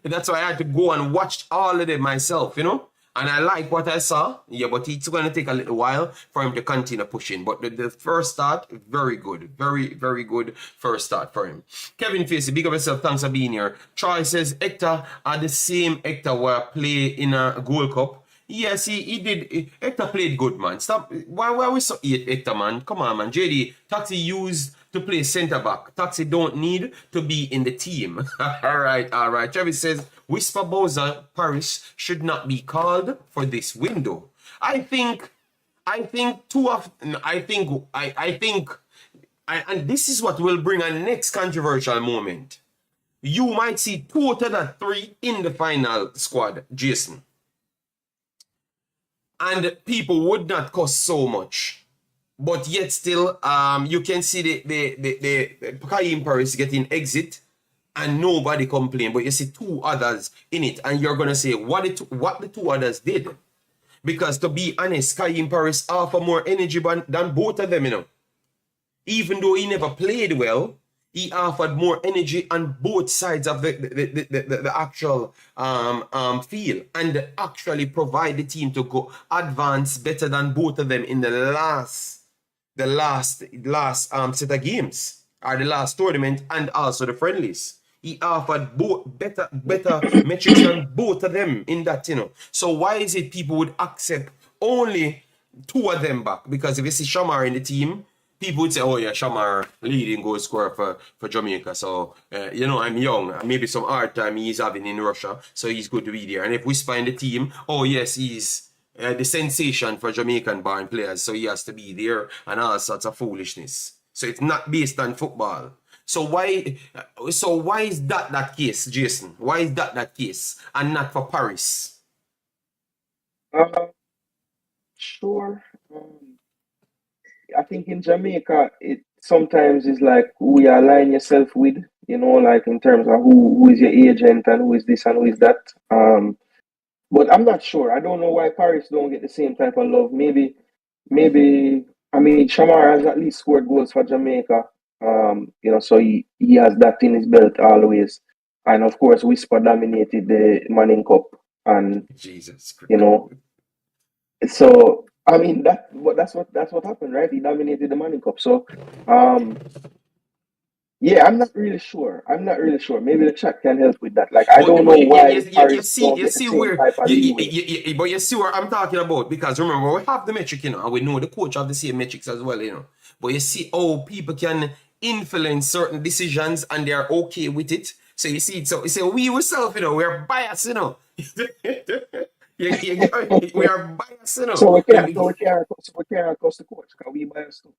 That's why I had to go and watch all of them myself, And I like what I saw. Yeah, but it's going to take a little while for him to continue pushing. But the first start, very good. Very, very good first start for him. Kevin Facey, big up yourself. Thanks for being here. Troy says, Hector are the same Hector where play in a Gold Cup. Yes, he did. Hector played good, man. Stop. Why we so hate Hector, man? Come on, man. JD, Taxi used to play center back. Taxi don't need to be in the team. All right. Travis says, Whisper Bowser Paris should not be called for this window. I think, and this is what will bring a next controversial moment. You might see 2 out of the 3 in the final squad, Jason. And people would not cost so much. But yet still, you can see the Kahim Paris getting exit and nobody complain. But you see 2 others in it. And you're going to say what the 2 others did. Because to be honest, Kahim Paris offer more energy than both of them, Even though he never played well, he offered more energy on both sides of the actual field and actually provide the team to go advance better than both of them in the last set of games or the last tournament and also the friendlies. He offered both better metrics than both of them in that, So why is it people would accept only two of them back? Because if you see Shamar in the team, people would say, oh yeah, Shamar leading goal scorer for Jamaica. So, I'm young. Maybe some hard time he's having in Russia. So he's good to be there. And if Whisper in the team, oh yes, he's the sensation for Jamaican born players. So he has to be there and all sorts of foolishness. So it's not based on football. So why is that case, Jason? Why is that case and not for Paris? Sure. I think in Jamaica, it sometimes is like who you align yourself with, like in terms of who is your agent and who is this and who is that. But I'm not sure. I don't know why Paris don't get the same type of love. Maybe, I mean, Shamar has at least scored goals for Jamaica. So he has that in his belt always. And of course, Whisper dominated the Manning Cup. And, Jesus Christ. So I mean that's what happened, right? He dominated the Manning Cup. So yeah, I'm not really sure. Maybe the chat can help with that. Like I don't know why you see where but you see what I'm talking about, because remember we have the metric, and we know the coach have the same metrics as well, But you see how people can influence certain decisions and they are okay with it. So you see, we ourselves, we're biased, We are biased, So we can't cost the coach. Can we biased too?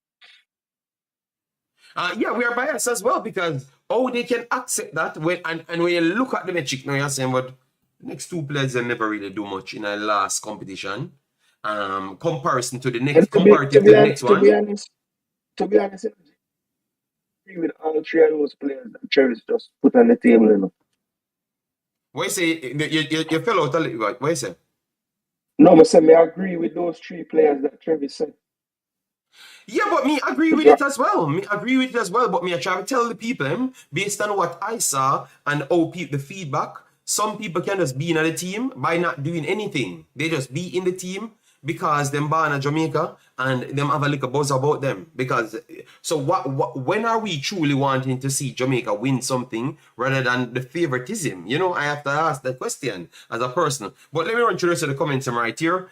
Yeah, we are biased as well, because they can accept that when you look at the metric now, you're saying, but the next two players they never really do much in a last competition. Comparison to the next comparative to the next one. To be honest, I agree with all three of those players that Cherry's just put on the table, What you say? You fell out a little bit. What you say? No, I agree with those three players that Travis said. Yeah, but me agree with it as well. But me I try to tell the people, based on what I saw and the feedback, some people can just be in the team by not doing anything. They just be in the team because them born in Jamaica and them have a little buzz about them. Because so when are we truly wanting to see Jamaica win something rather than the favoritism? I have to ask that question as a person. But let me run through the rest of the comments right here.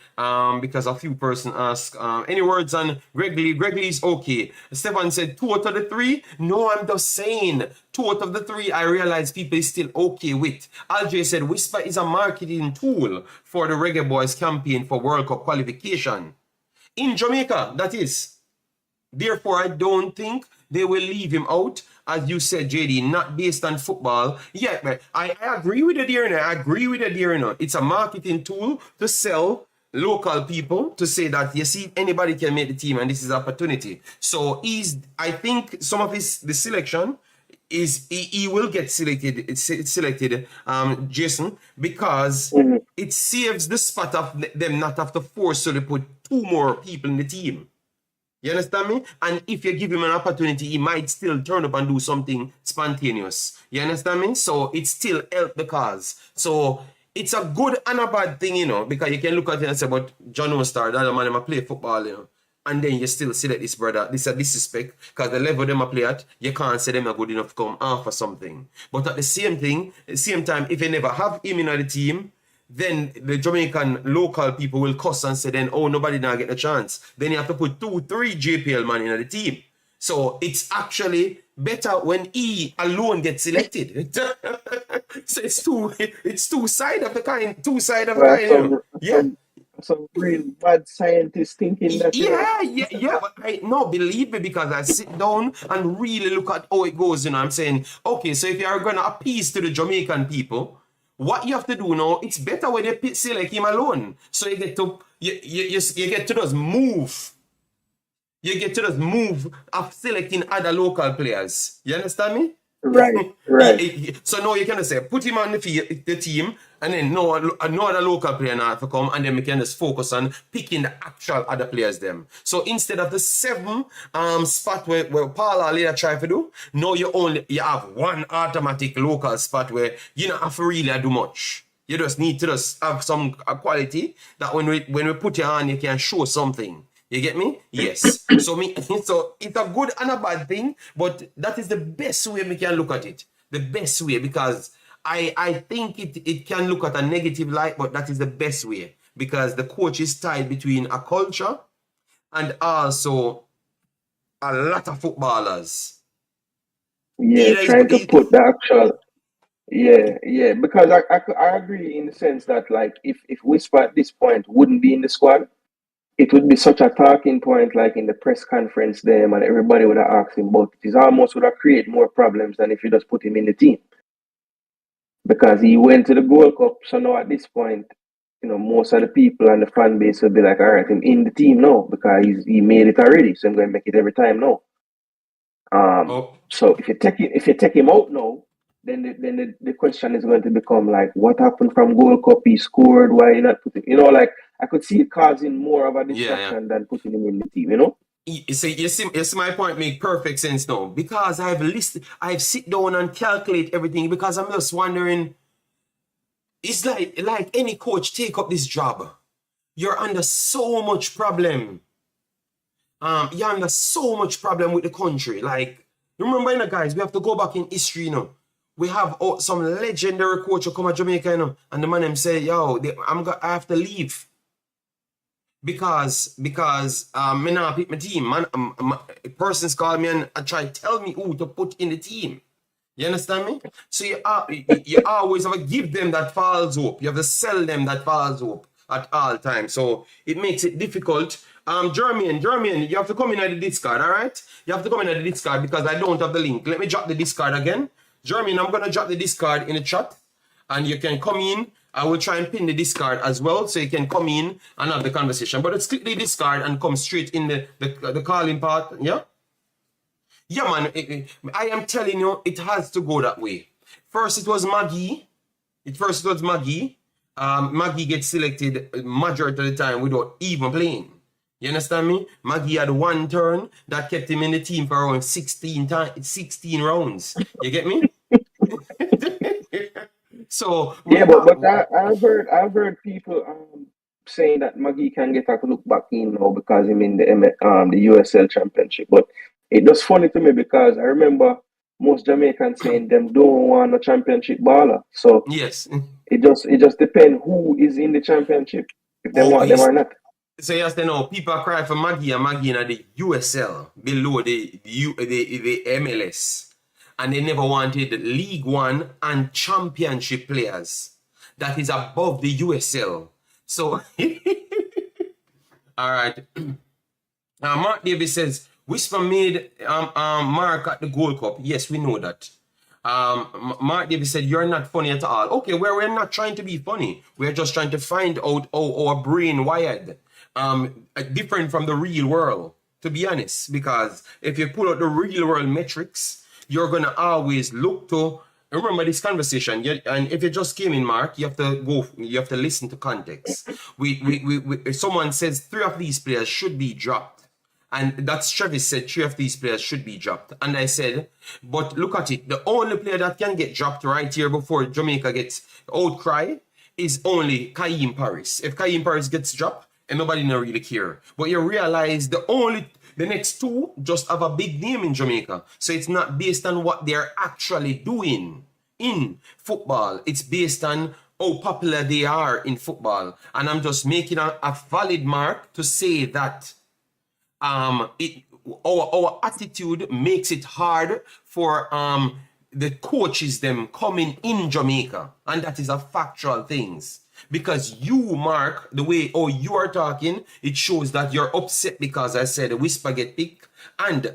Because a few person ask any words on Greg Lee. Greg Lee is okay. Stefan said 2 out of the 3. No, I'm just saying 2 out of the 3 I realize people is still okay with. Alj said Whisper is a marketing tool for the Reggae Boyz campaign for World Cup qualification. In Jamaica, that is. Therefore, I don't think they will leave him out, as you said, JD, not based on football. Yeah, but I agree with it here. It's a marketing tool to sell local people, to say that, you see, anybody can make the team and this is opportunity. So I think some of the selection is he will get selected, Jason, because it saves the spot of them not have to force to put 2 more people in the team. You understand me? And if you give him an opportunity, he might still turn up and do something spontaneous. You understand me? So it still helps the cause. So it's a good and a bad thing, because you can look at it and say, but John O'Star, that man, I play football, And then you still see that this brother, this is a disrespect, because the level them I play at, you can't say them are good enough to come off for something. But at the same time, if you never have him in the team, then the Jamaican local people will cuss and say, then, nobody now get a chance. Then you have to put 2-3 JPL man in the team. So it's actually better when he alone gets selected. So it's two sides of the kind. Yeah. Some real bad scientist thinking that. Yeah. But believe me, because I sit down and really look at how it goes. I'm saying, okay, so if you are gonna appease to the Jamaican people, what you have to do now, it's better when you select him alone. So you get to just move. You get to just move of selecting other local players. You understand me? Right. So now you can say, put him on the team, and then no other local player now to come, and then we can just focus on picking the actual other players them. So instead of the 7 spot where Paula later try to do, now you have 1 automatic local spot where you don't have to really do much. You just need to just have some quality that when we put you on, you can show something. You get me? Yes. So it's a good and a bad thing, but that is the best way we can look at it. the best way, because I think it can look at a negative light, but that is the best way, because the coach is tied between a culture and also a lot of footballers. Yeah, trying to put the actual. Yeah, because I agree in the sense that, like, if Whisper at this point wouldn't be in the squad, it would be such a talking point, like in the press conference them, and everybody would have asked him, but it almost would have created more problems than if you just put him in the team. Because he went to the Gold Cup, so now at this point, most of the people and the fan base will be like, all right, I'm in the team now because he made it already, so I'm going to make it every time now. So if you take him out now, then the question is going to become like, what happened from Gold Cup? He scored. Why you not putting? Like, I could see it causing more of a distraction than putting him in the team. You see, my point make perfect sense now, because I've sit down and calculate everything, because I'm just wondering. It's like any coach take up this job, you're under so much problem. You're under so much problem with the country. Like, remember, guys, we have to go back in history, We have some legendary coach who come to Jamaica, and the man them say, yo, I have to leave. Because me not pick my team. Man, persons call me and try to tell me who to put in the team. You understand me? So you always have to give them that false hope. You have to sell them that false hope at all times. So it makes it difficult. Jermaine, you have to come in at the Discord, all right? You have to come in at the Discord because I don't have the link. Let me drop the Discord again. Jermaine, I'm going to drop the Discord in the chat, and you can come in. I will try and pin the Discord as well, so you can come in and have the conversation. But let's click the Discord and come straight in the calling part, yeah? Yeah, man, I am telling you, it has to go that way. First, it was Maggie. Maggie gets selected majority of the time without even playing. You understand me? Maggie had one turn that kept him in the team for around 16 rounds. You get me? So yeah, but I've heard people saying that Maggie can get a look back in now because he's in the USL Championship. But it was funny to me because I remember most Jamaicans saying them don't want a championship baller. So yes, it just depends who is in the championship, if they want them or not. So yes, they know people cry for Maggie and Maggie in the USL below the MLS, and they never wanted League One and Championship players that is above the USL. So, all right. Mark Davis says Whisper made Mark at the Gold Cup. Yes, we know that. Mark Davis said, you're not funny at all. Okay, we're not trying to be funny. We're just trying to find out how our brain wired. Different from the real world, to be honest. Because if you pull out the real world metrics, you're going to always look to, remember this conversation, and if you just came in, Mark, you have to listen to context. Someone says 3 of these players should be dropped. And that's Travis said 3 of these players should be dropped. And I said, but look at it. The only player that can get dropped right here before Jamaica gets outcry is only Kaim Paris. If Kaim Paris gets dropped, and nobody don't really care. But you realize the next 2 just have a big name in Jamaica. So it's not based on what they're actually doing in football. It's based on how popular they are in football. And I'm just making a valid mark to say that our attitude makes it hard for the coaches them coming in Jamaica. And that is a factual things. Because you, Mark, the way you are talking, it shows that you're upset because I said Whisper get picked. And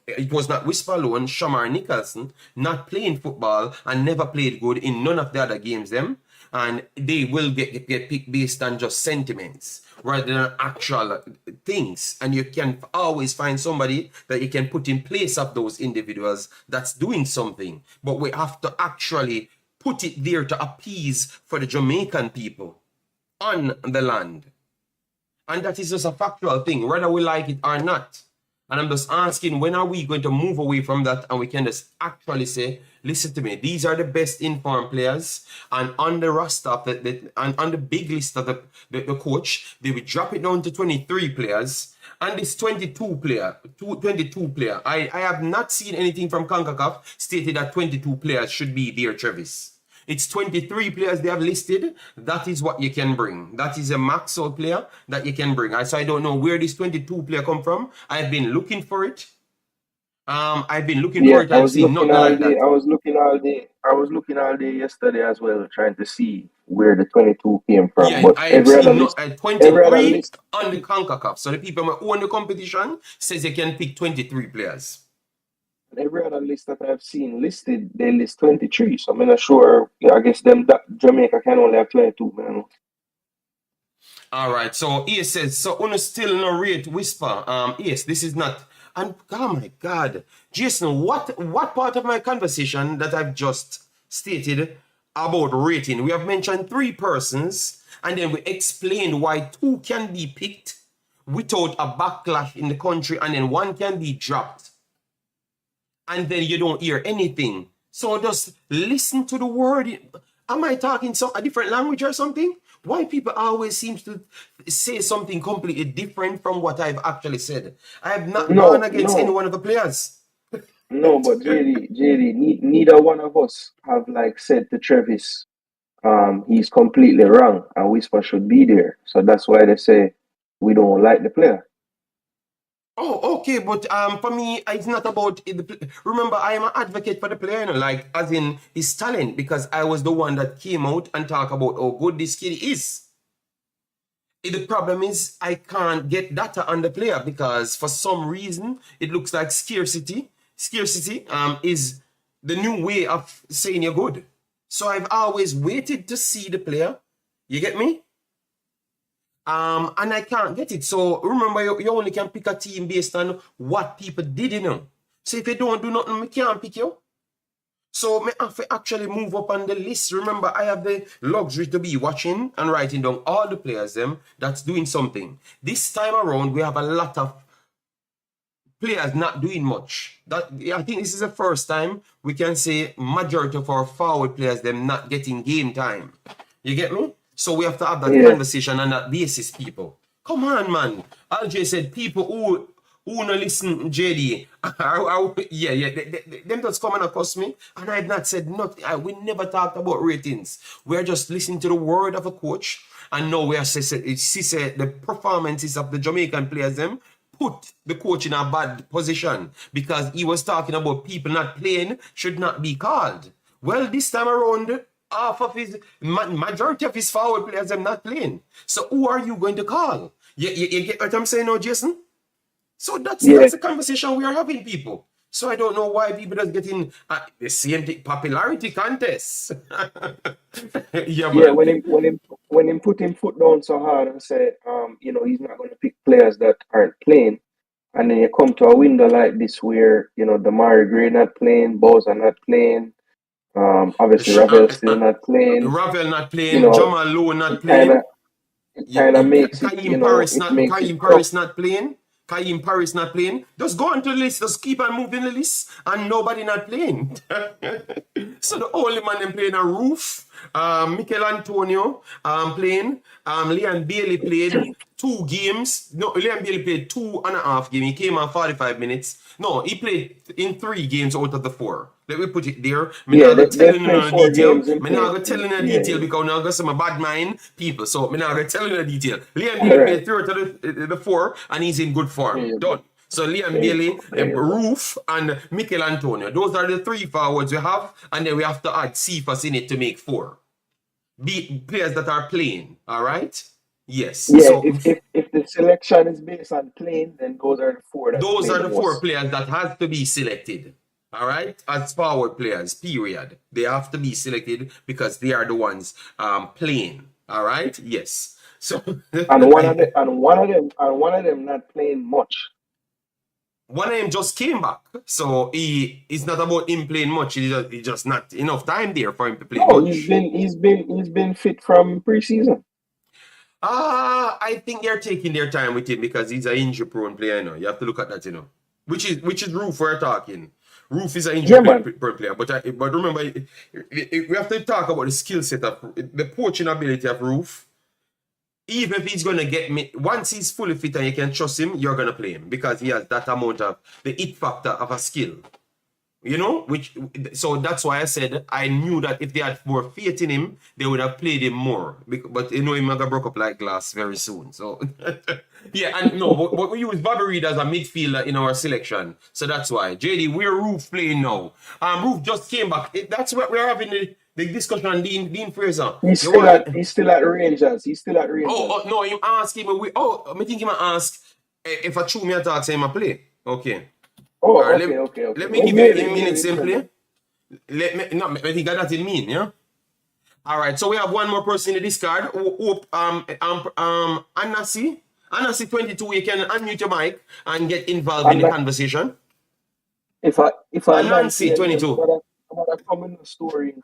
it was not Whisper alone, Shamar Nicholson, not playing football and never played good in none of the other games them. And they will get picked based on just sentiments rather than actual things. And you can always find somebody that you can put in place of those individuals that's doing something. But we have to actually put it there to appease for the Jamaican people on the land. And that is just a factual thing, whether we like it or not. And I'm just asking, when are we going to move away from that and we can just actually say, listen to me, these are the best informed players, and on the roster, and on the big list of the coach, they will drop it down to 23 players, And this 22 player, I have not seen anything from CONCACAF stated that 22 players should be there, Travis. It's 23 players they have listed. That is what you can bring. That is a max out player that you can bring. So I don't know where this 22 player come from. I've been looking for it. I've been looking for it. I've seen nothing like that. I was looking all day yesterday as well, trying to see where the 22 came from. Yeah, But I have every other seen list, 23 list, on the CONCACAF. So the people who own the competition says they can pick 23 players. every other list that I've seen listed, they list 23. So I'm not sure. Yeah, I guess them that Jamaica can only have 22, man. All right. So he says, so on still no rate whisper. Yes, this is not. And oh my God, Jason, what part of my conversation that I've just stated about rating? We have mentioned 3 persons, and then we explained why 2 can be picked without a backlash in the country, and then 1 can be dropped. And then you don't hear anything. So just listen to the word. Am I talking a different language or something? Why people always seem to say something completely different from what I've actually said? I have not gone against any one of the players. No, but JD, neither one of us have said to Travis, he's completely wrong and Whisper should be there. So that's why they say we don't like the player. Oh, okay, but for me, it's not about remember, I am an advocate for the player, as in his talent, because I was the one that came out and talked about how good this kid is. The problem is I can't get data on the player because for some reason it looks like scarcity is the new way of saying you're good. So I've always waited to see the player. You get me? And I can't get it. So remember, you only can pick a team based on what people did, So if you don't do nothing, I can't pick you. So I have to actually move up on the list. Remember, I have the luxury to be watching and writing down all the players that's doing something. This time around, we have a lot of players not doing much. I think this is the first time we can say majority of our forward players, them not getting game time. You get me? So we have to have that conversation on that basis, people. Come on, man. RJ said people who no listen, JD. Them just come and accost me. And I have not said nothing. We never talked about ratings. We're just listening to the word of a coach. And now we are saying the performances of the Jamaican players, them put the coach in a bad position. Because he was talking about people not playing should not be called. Well, this time around, half of his majority of his forward players are not playing. So who are you going to call? You get what I'm saying now, Jason? So that's the conversation we are having, people. So I don't know why people are getting the same popularity contests. When him put him foot down so hard and say, he's not going to pick players that aren't playing, and then you come to a window like this where Damari Gray not playing, Boz are not playing. Obviously, Ravel still not playing. Ravel not playing. Jamal Lowe not playing. It kind of makes it. Kaim Paris not playing. Kaim Paris not playing. Just go on to the list. Just keep on moving the list, and nobody not playing. So the only man them playing a Roof. Mikel Antonio playing. Liam Bailey played 2 games. No, Liam Bailey played 2.5 games. He came on 45 minutes. No, he played in 3 games out of the 4. Let me put it there. I'm not going to tell you the detail. I'm not going to tell you the detail because now I've got some bad mind people. So I'm not going to tell you the detail. Liam Bailey played 3 out of the 4 and he's in good form. Done. So Liam Bailey, Roof, and Mikel Antonio. Those are the 3 forwards we have. And then we have to add Cephas in it to make 4. Players that are playing. All right? Yes. Yeah, so, if the selection is based on playing, then those are the 4. Those are the 4 players that have to be selected. All right, as forward players, period. They have to be selected because they are the ones playing. All right, yes. So and one of them not playing much. One of them just came back, so it's not about him playing much. It's just not enough time there for him to play much. He's been fit from preseason. I think they're taking their time with him because he's an injury-prone player. You have to look at that, which is Roof we're talking. Roof is an injury player, but remember, we have to talk about the skill set of the poaching ability of Roof. even if he's gonna get me, once he's fully fit and you can trust him, you're gonna play him because he has that amount of the it factor of a skill. You know, so that's why I said I knew that if they had more faith in him, they would have played him more. But you know, him gonna broke up like glass very soon. So yeah, and no, but we use Bobby Reed as a midfielder in our selection. So that's why. JD, we're Roof playing now. Roof just came back. That's what we're having the discussion on Dean Fraser. He's still at Rangers. He's still at Rangers. Oh no, you ask him. I think him ask if I chew me a talk, say him a play. Okay. Oh, right, okay. Let me give you 8 minutes simply. I think that it mean, yeah? All right, so we have one more person in the discard. Anasi 22, you can unmute your mic and get involved in the conversation. If I Anansi 22. About a common story.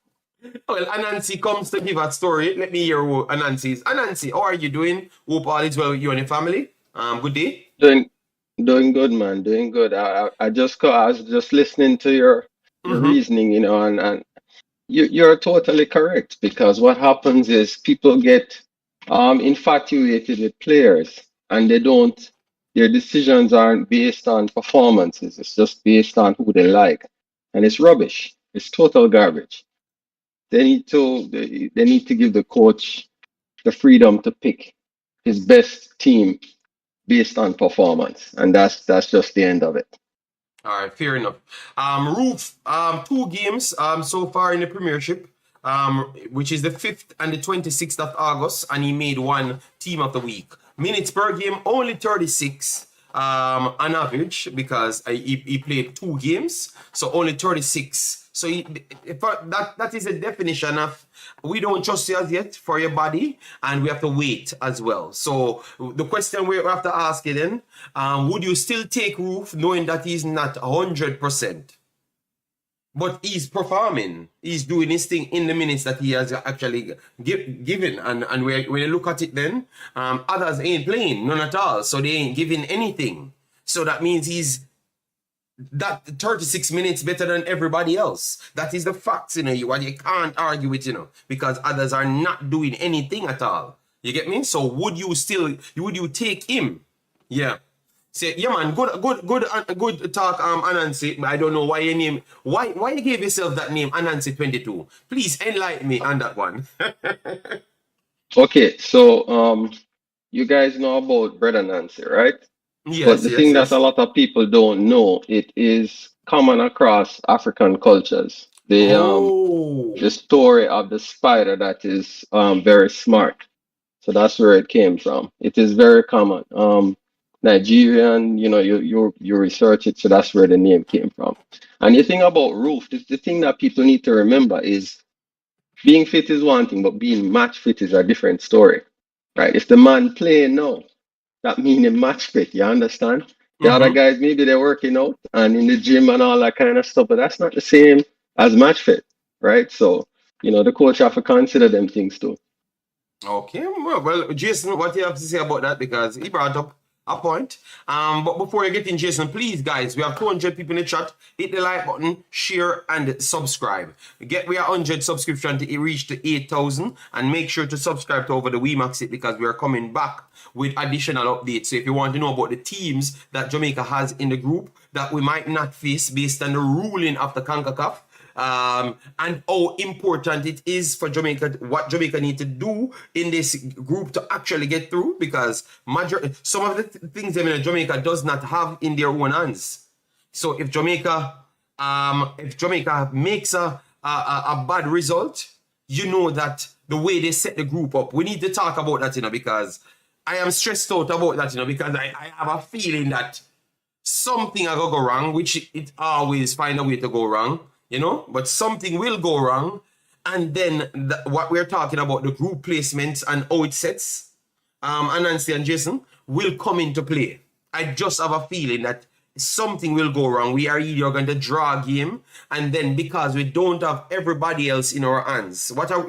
Well, Anansi comes to give a story. Let me hear who Anansi is. Anansi, how are you doing? Hope all is well with you and your family. Good day. Doing good, man. Doing good. I was just listening to your reasoning, you know, and you're totally correct because what happens is people get infatuated with players and their decisions aren't based on performances. It's just based on who they like, and it's rubbish. It's total garbage. They need to give the coach the freedom to pick his best team based on performance, and that's just the end of it. All right, fair enough. Roof, 2 games so far in the Premiership, which is the 5th and the 26th of August, and he made 1 Team of the Week. Minutes per game, only 36 on average, because he played 2 games, so only 36. So that is a definition of we don't trust you as yet for your body, and we have to wait as well. So the question we have to ask you then, would you still take Roof knowing that he's not 100%? But he's performing. He's doing his thing in the minutes that he has actually given. And when you look at it then, others ain't playing, none at all. So they ain't giving anything. So that means he's that 36 minutes better than everybody else. That is the facts, you know, you can't argue with, you know, because others are not doing anything at all. You get me? So would you take him? Yeah. Say, yeah, man, good talk, Anansi. I don't know why you gave yourself that name, Anansi 22. Please enlighten me on that one. Okay, so you guys know about Brother Nancy, right? Yes, but the thing that a lot of people don't know, it is common across African cultures. The story of the spider that is very smart. So that's where it came from. It is very common. Nigerian, you know, you research it, so that's where the name came from. And the thing about Roof, the thing that people need to remember is being fit is one thing, but being match fit is a different story, right? If the man playing now, that means a match fit, you understand? The other guys, maybe they're working out and in the gym and all that kind of stuff, but that's not the same as match fit, right? So, you know, the coach have to consider them things too. Okay, well, Jason, what do you have to say about that? Because he brought up a point. But before you get in, Jason, please, guys, we have 200 people in the chat. Hit the like button, share, and subscribe. We are 100 subscription to reach the 8,000, and make sure to subscribe to over the Wemaxit because we are coming back with additional updates. So if you want to know about the teams that Jamaica has in the group that we might not face based on the ruling of the Concacaf, and how important it is for Jamaica, what Jamaica need to do in this group to actually get through, because some of the things Jamaica does not have in their own hands. So if Jamaica makes a bad result, you know that the way they set the group up, we need to talk about that, you know, because I am stressed out about that, you know, because I have a feeling that something will go wrong, which it always find a way to go wrong. You know, but something will go wrong, and then what we're talking about, the group placements and how it sets, Anansi and Jason, will come into play. I just have a feeling that something will go wrong. We are either going to draw a game, and then because we don't have everybody else in our hands, what are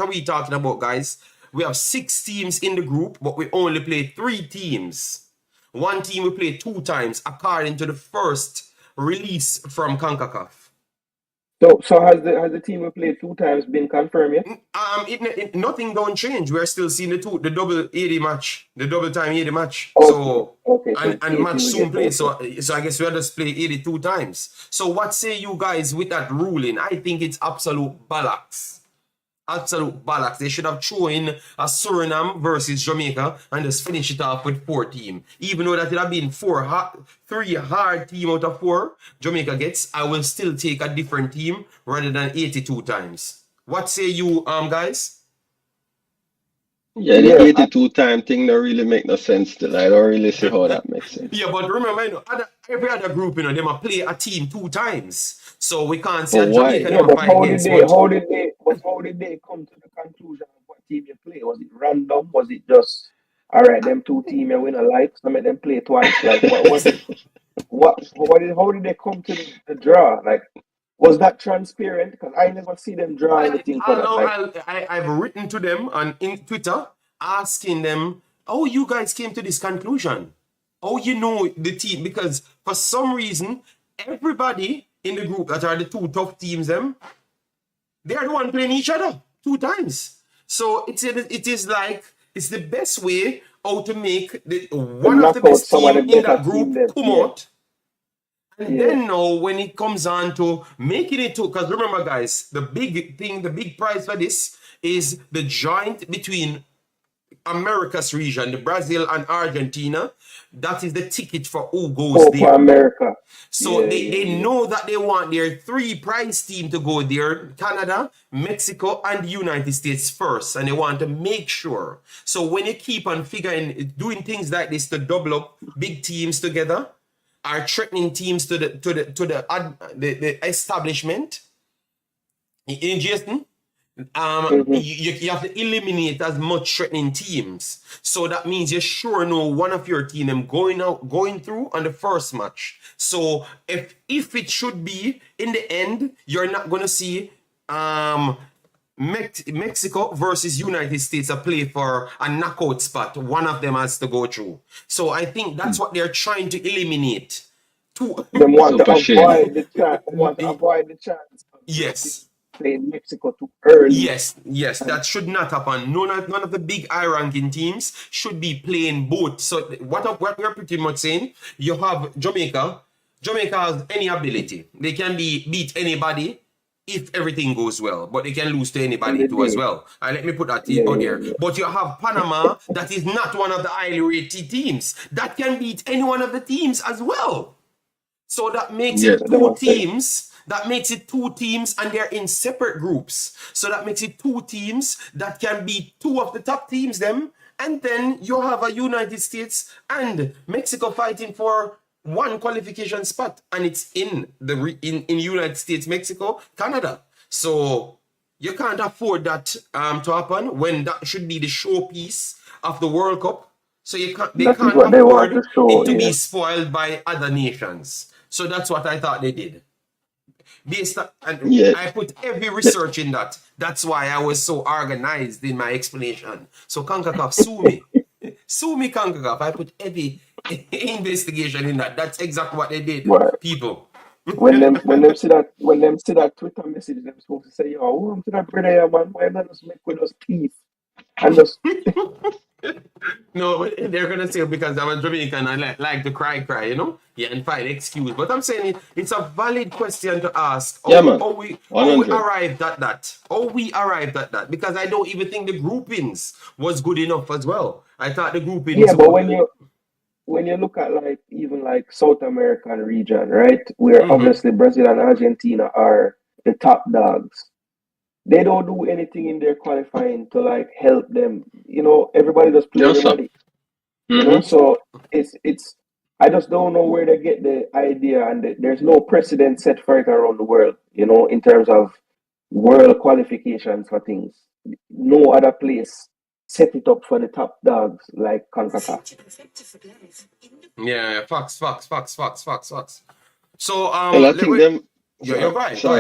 we talking about, guys? We have 6 teams in the group, but we only play 3 teams. One team we play 2 times according to the first release from Concacaf. So has the team we played 2 times been confirmed yet? Nothing don't change. We're still seeing the double 80 match, the double time 80 match. Okay. So Okay. So and match 80 we soon get play. okay. So I guess we'll just play 82 times. So what say you guys with that ruling? I think it's absolute bollocks. Absolute bollocks. They should have thrown in a Suriname versus Jamaica and just finish it off with 4 teams. Even though that it have been 3 hard team out of 4 Jamaica gets, I will still take a different team rather than 82 times. What say you, guys? Yeah, the 82 time thing don't really make no sense still. I don't really see how that makes sense. Yeah, but remember, every other group, they might play a team 2 times. So we can't say But why? Jamaica Yeah, never but fight how did against they much. how did they come to the conclusion of what team you play? Was it random? Was it just all right, them 2 teams you win alike, so make them play twice? Like how did they come to the draw? Like, was that transparent? Because I never see them draw anything for that. Like, I've written to them in Twitter asking them, oh, you guys came to this conclusion. Oh, you know the team. Because for some reason, everybody in the group that are the 2 tough teams, they are the one playing each other 2 times. So it is like, it's the best way how to make one of the best team in that group come out. And then now, when it comes on to making it to, because remember, guys, the big prize for this is the joint between America's region, the Brazil and Argentina. That is the ticket for who goes there. For America. So they know that they want their 3 prize team to go there: Canada, Mexico, and the United States first, and they want to make sure. So when you keep on doing things like this to double up big teams together, are threatening teams to the establishment in Jason. You have to eliminate as much threatening teams. So that means you sure know one of your team them going through on the first match. So if it should be in the end, you're not gonna see Mexico versus United States a play for a knockout spot. One of them has to go through. So I think that's what they're trying to eliminate. They want to avoid the chance. Yes. Playing Mexico too early. Yes, that should not happen. None of the big high ranking teams should be playing both. So what we're pretty much saying, you have Jamaica. Jamaica has any ability. They can beat anybody if everything goes well, but they can lose to anybody too as well. And let me put that out there. But you have Panama, that is not one of the highly rated teams, that can beat any one of the teams as well. So that makes it 2 teams. That makes it 2 teams, and they're in separate groups. So that makes it 2 teams that can beat 2 of the top teams them. And then you have a United States and Mexico fighting for 1 qualification spot. And it's in United States, Mexico, Canada. So you can't afford that to happen when that should be the showpiece of the World Cup. So they can't afford it to be spoiled by other nations. So that's what I thought they did. I put heavy research in that. That's why I was so organized in my explanation. So Concacaf, sue me. Sue me, Concacaf. I put heavy investigation in that. That's exactly what they did, people. When them see that Twitter message, they're supposed to say, "Yo, I'm to that brother here, man. Why not just make with us peace?" And just no, they're gonna say because I'm a Jamaican and I like to cry, yeah, and find excuse. But I'm saying it's a valid question to ask. How we arrived at that? How we arrived at that? Because I don't even think the groupings was good enough as well. I thought the groupings. Yeah, but when you look at even South American region, right, where obviously Brazil and Argentina are the top dogs. They don't do anything in their qualifying to help them. Everybody just play everybody. So it's I just don't know where they get the idea, and there's no precedent set for it around the world, in terms of world qualifications for things. No other place set it up for the top dogs like Concacaf. Yeah, facts. So well, I think them. Go ahead. Go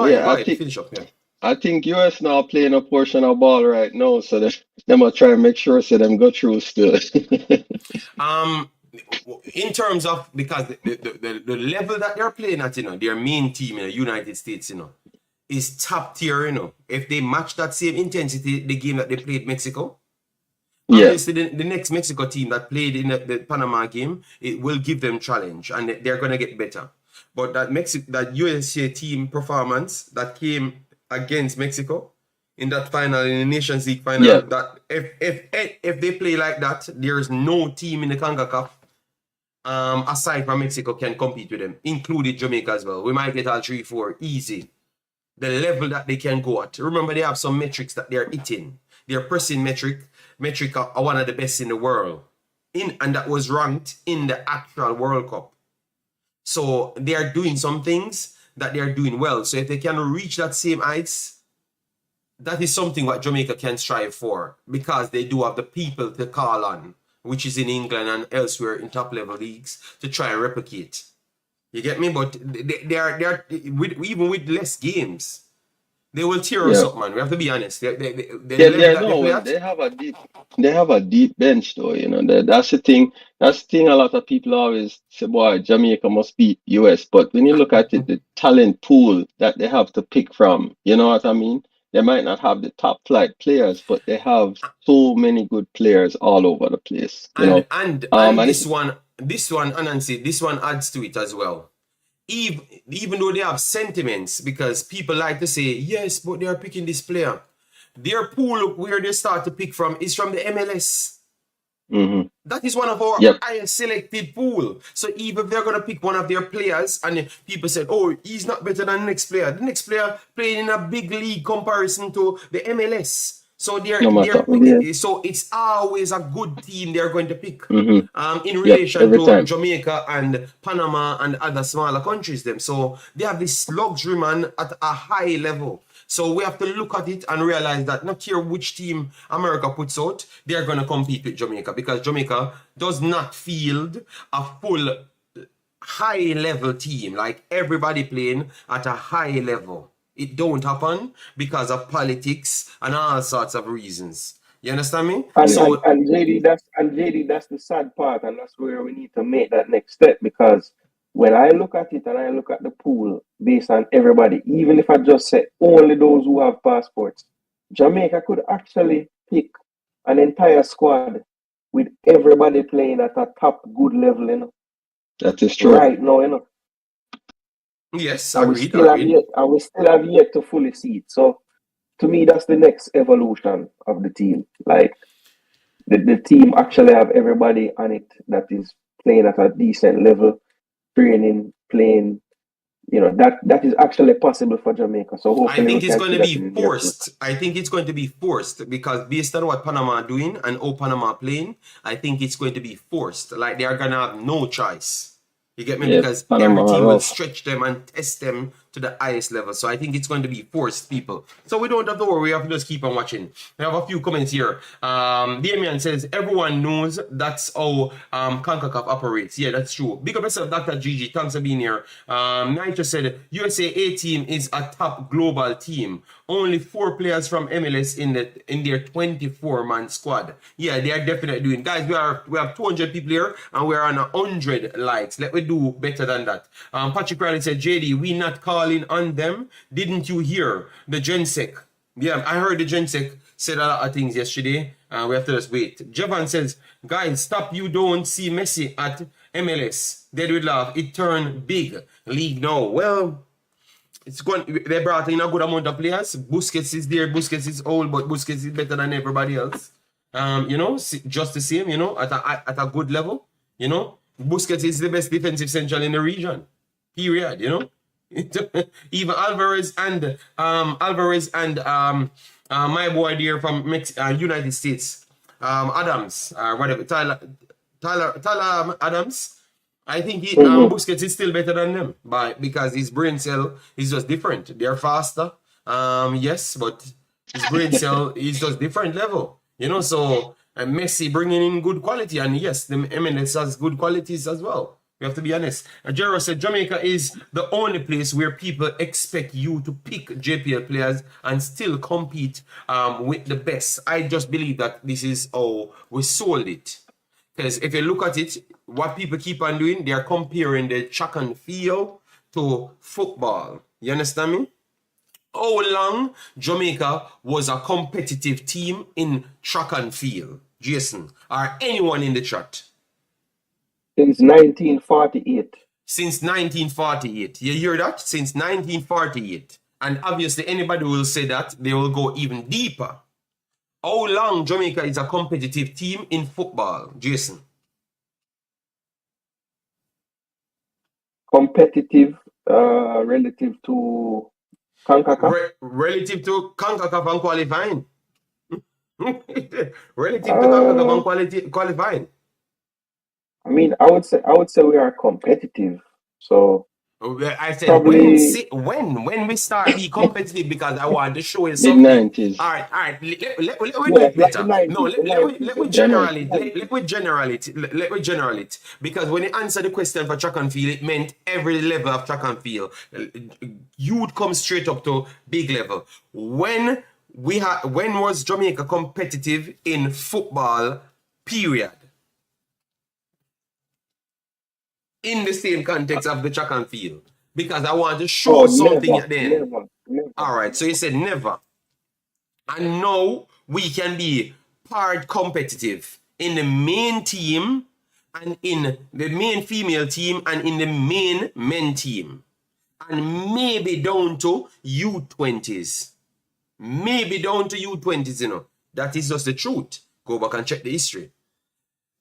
ahead. Finish up. Yeah. I think US now playing a portion of ball right now, so them will try and make sure so them go through still. in terms of, because the level that they're playing at, their main team in the United States, is top tier, If they match that same intensity, the game that they played Mexico, obviously the next Mexico team that played in the Panama game, it will give them challenge and they're going to get better. But that USA team performance that came against Mexico in that final, in the Nations League final, that if they play like that, there is no team in the Concacaf aside from Mexico can compete with them, including Jamaica as well. We might get all 3-4 easy. The level that they can go at. Remember, they have some metrics that they're hitting. Their pressing metric are one of the best in the world. And that was ranked in the actual World Cup. So they are doing some things that they are doing well. So if they can reach that same heights, that is something what Jamaica can strive for, because they do have the people to call on, which is in England and elsewhere in top level leagues, to try and replicate. You get me? But they are even with less games, they will tear us up, man. We have to be honest. They have a deep bench though. That's the thing. That's the thing. A lot of people always say, "Boy, Jamaica must beat US." But when you look at it, the talent pool that they have to pick from, you know what I mean? They might not have the top flight players, but they have so many good players all over the place. And this one, Anansi, this one adds to it as well. Even though they have sentiments, because people like to say, yes, but they are picking this player. Their pool where they start to pick from is from the MLS. Mm-hmm. That is one of our highest selected pool. So even if they're going to pick one of their players and people said, oh, he's not better than the next player playing in a big league comparison to the MLS. So so it's always a good team they're going to pick in relation to Jamaica and Panama and other smaller countries. So they have this luxury, man, at a high level. So we have to look at it and realize that not care which team America puts out, they're going to compete with Jamaica, because Jamaica does not field a full high-level team, like everybody playing at a high level. It don't happen because of politics and all sorts of reasons. You understand me? And JD, that's the sad part, and that's where we need to make that next step, because when I look at it and I look at the pool based on everybody, even if I just say only those who have passports, Jamaica could actually pick an entire squad with everybody playing at a top good level, That is true. Right now, Yes, I will still have yet to fully see it. So to me, that's the next evolution of the team. Like the team actually have everybody on it that is playing at a decent level, training, playing. That is actually possible for Jamaica. So hopefully I think it's going to be forced. I think it's going to be forced because based on what Panama are doing and how Panama are playing, I think it's going to be forced. Like they are going to have no choice. You get me? Yeah, because every team will stretch them and test them to the highest level. So I think it's going to be forced, people. So we don't have to worry. We have to just keep on watching. We have a few comments here. Damian says, everyone knows that's how Concacaf operates. Yeah, that's true. Big up yourself, Dr. Gigi. Thanks for being here. Nitro said, USA A team is a top global team. Only 4 players from MLS in their 24-man squad. Yeah, they are definitely doing. Guys, we have 200 people here and we're on 100 likes. Let me do better than that. Patrick Riley said, JD, we not calling on them. Didn't you hear the Gensec? Yeah, I heard the Gensec said a lot of things yesterday. We have to just wait. Javan says, guys, stop. You don't see Messi at MLS. Dead with laugh. It turned big league now. Well, it's going. They brought in a good amount of players. Busquets is there. Busquets is old, but Busquets is better than everybody else. Just the same. At a good level. Busquets is the best defensive central in the region. Period. Even Alvarez and my boy there from United States, Adams, whatever, Tyler Adams. I think Busquets is still better than them, because his brain cell is just different. They're faster, yes, but his brain cell is just different level. So Messi bringing in good quality, and yes, the MLS has good qualities as well. We have to be honest. Jero said Jamaica is the only place where people expect you to pick JPL players and still compete with the best. I just believe that this is how we sold it. Because if you look at it, what people keep on doing, they're comparing the track and field to football. You understand me? How long Jamaica was a competitive team in track and field? Jason, or anyone in the chat? Since 1948. Since 1948. You hear that? Since 1948. And obviously anybody will say that, they will go even deeper. How long Jamaica is a competitive team in football? Jason? Competitive relative to Concacaf? Relative to Concacaf and qualifying. Relative to Concacaf and qualifying. I mean, I would say we are competitive. So I said probably when we start be competitive, because I want to show you Mid something. 90s. All right. Let me do it better. No, let me general it. Let me general it. Because when you answer the question for track and field, it meant every level of track and field. You would come straight up to big level. When was Jamaica competitive in football? Period. In the same context of the track and field, because I want to show something at the end. Never. All right, so you said never. And now we can be part competitive in the main team and in the main female team and in the main men team. And maybe down to U20s. Maybe down to U20s, you know. That is just the truth. Go back and check the history.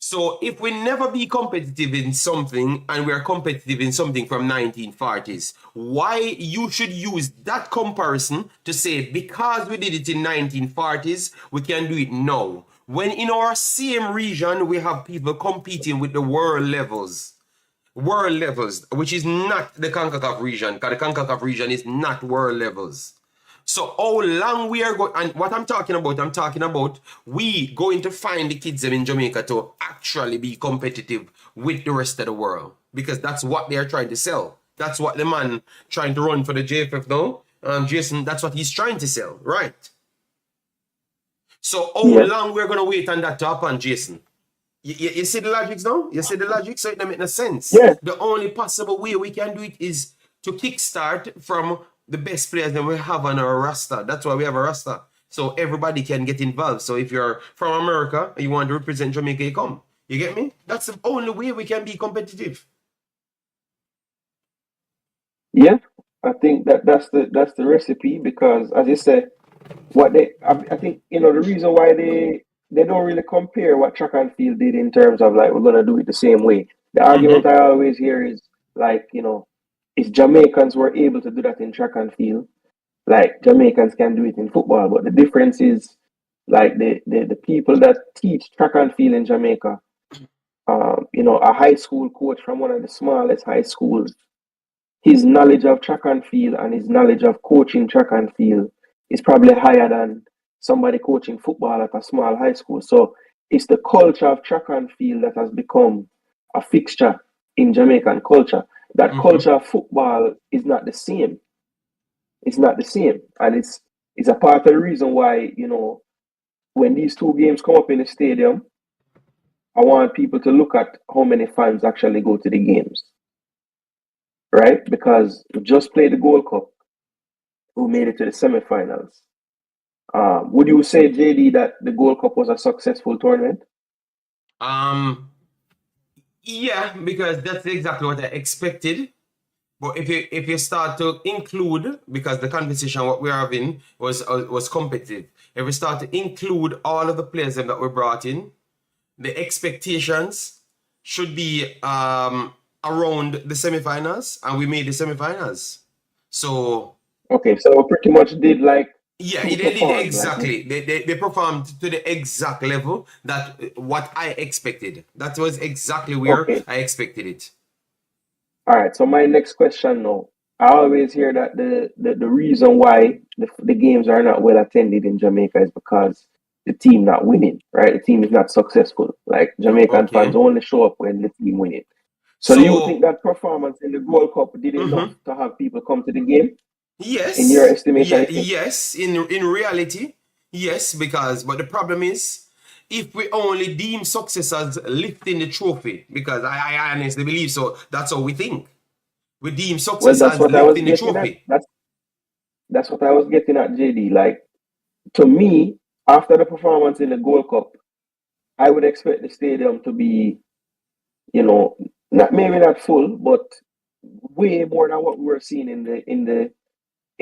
So if we never be competitive in something and we are competitive in something from 1940s, why you should use that comparison to say because we did it in 1940s, we can do it now. When in our same region, we have people competing with the world levels, which is not the Concacaf region, because the Concacaf region is not world levels. So how long we are going, and what I'm talking about we going to find the kids in Jamaica to actually be competitive with the rest of the world, because that's what they are trying to sell. That's what the man trying to run for the JFF now, Jason, that's what he's trying to sell, right? So how long we're going to wait on that to happen, Jason? You see the logics now? You see the logic? So it doesn't make no sense. Yeah. The only possible way we can do it is to kickstart from the best players that we have on our roster. That's why we have a roster. So everybody can get involved. So if you're from America and you want to represent Jamaica, you come. You get me? That's the only way we can be competitive. Yeah, I think that's the recipe, because as you said, I think, you know, the reason why they don't really compare what track and field did in terms of like we're gonna do it the same way. The argument I always hear is like, you know, if Jamaicans were able to do that in track and field, like Jamaicans can do it in football. But the difference is like the people that teach track and field in Jamaica, you know, a high school coach from one of the smallest high schools, his knowledge of track and field and his knowledge of coaching track and field is probably higher than somebody coaching football at a small high school. So it's the culture of track and field that has become a fixture in Jamaican culture. That culture of football is not the same. It's not the same. And it's a part of the reason why, you know, when these two games come up in the stadium, I want people to look at how many fans actually go to the games. Right? Because we just played the Gold Cup. We made it to the semifinals. Would you say, JD, that the Gold Cup was a successful tournament? Yeah, because that's exactly what I expected. But if you start to include, because the conversation what we're having was competitive, if we start to include all of the players that we brought in, the expectations should be around the semifinals, and we made the semifinals. So okay, so we pretty much did like they did exactly. Like they performed to the exact level that what I expected. That was exactly where I expected it. All right. So my next question now. I always hear that the reason why the games are not well attended in Jamaica is because the team not winning, right? The team is not successful. Like Jamaican fans only show up when the team winning. So do you think that performance in the Gold Cup did enough to have people come to the game? Yes. In your estimation? Yes. In reality, yes. But the problem is, if we only deem success as lifting the trophy, because I honestly believe so, that's how we think. We deem Well, success that's as what I was lifting the getting at. trophy. That's what I was getting at, JD. Like, to me, after the performance in the Gold Cup, I would expect the stadium to be, maybe not full, but way more than what we were seeing in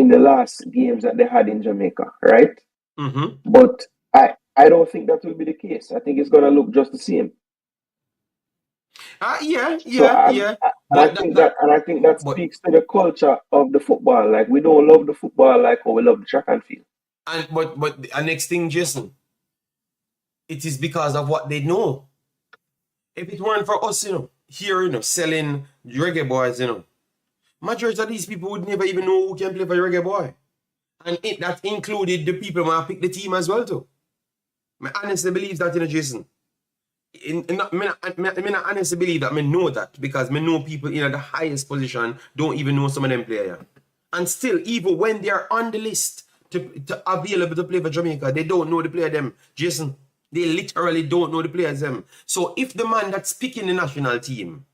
the last games that they had in Jamaica, right? Mm-hmm. But I don't think that will be the case. I think it's gonna look just the same. Yeah. I think that But speaks to the culture of the football. Like, we don't love the football like how we love the track and field. but the next thing, Jason, it is because of what they know. If it weren't for us, here, selling Reggae Boyz, majority of these people would never even know who can play for Reggae Boy. And that included the people who pick the team as well, too. I honestly believe that, Jason. I honestly believe that I know that because I know people in the highest position don't even know some of them players. And still, even when they are on the list to available to play for Jamaica, they don't know the player them. Jason, they literally don't know the players them. So if the man that's picking the national team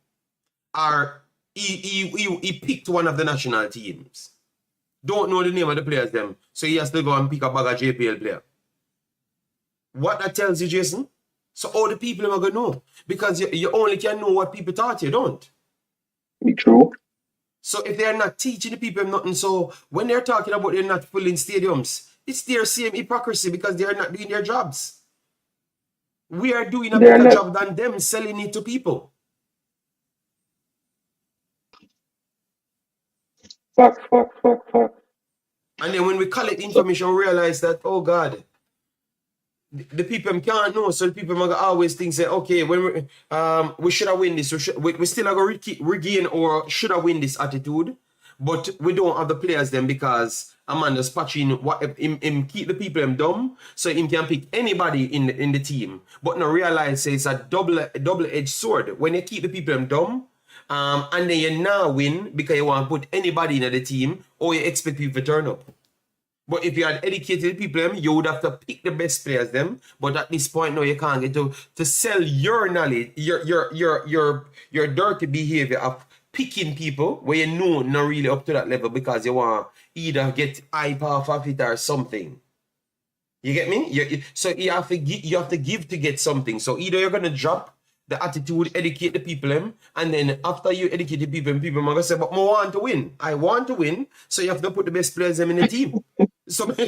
he picked one of the national teams, don't know the name of the players them, so he has to go and pick a bag of JPL player. What that tells you, Jason? So all the people are going to know. Because you only can know what people taught you, don't? True. So if they're not teaching the people nothing, so when they're talking about they're not filling stadiums, it's their same hypocrisy because they're not doing their jobs. We are doing a better job than them selling it to people. Fuck. And then when we collect information, we realize that, oh God, the people can't know, so the people always think, say, okay, when we should have win this, we still have to regain or should have win this attitude, but we don't have the players then because Amanda's patching him keep the people dumb, so him can pick anybody in the team, but now realize it's a double-edged sword. When you keep the people dumb, and then you now win because you want to put anybody in the team, or you expect people to turn up. But if you had educated people, you would have to pick the best players them. But at this point, no, you can't get to sell your knowledge, your dirty behavior of picking people where you know not really up to that level because you want either get hype off of it or something. You get me? So you have to give to get something. So either you're gonna drop the attitude, educate the people, and then after you educate the people are gonna say, but I want to win. I want to win, so you have to put the best players in the team. So the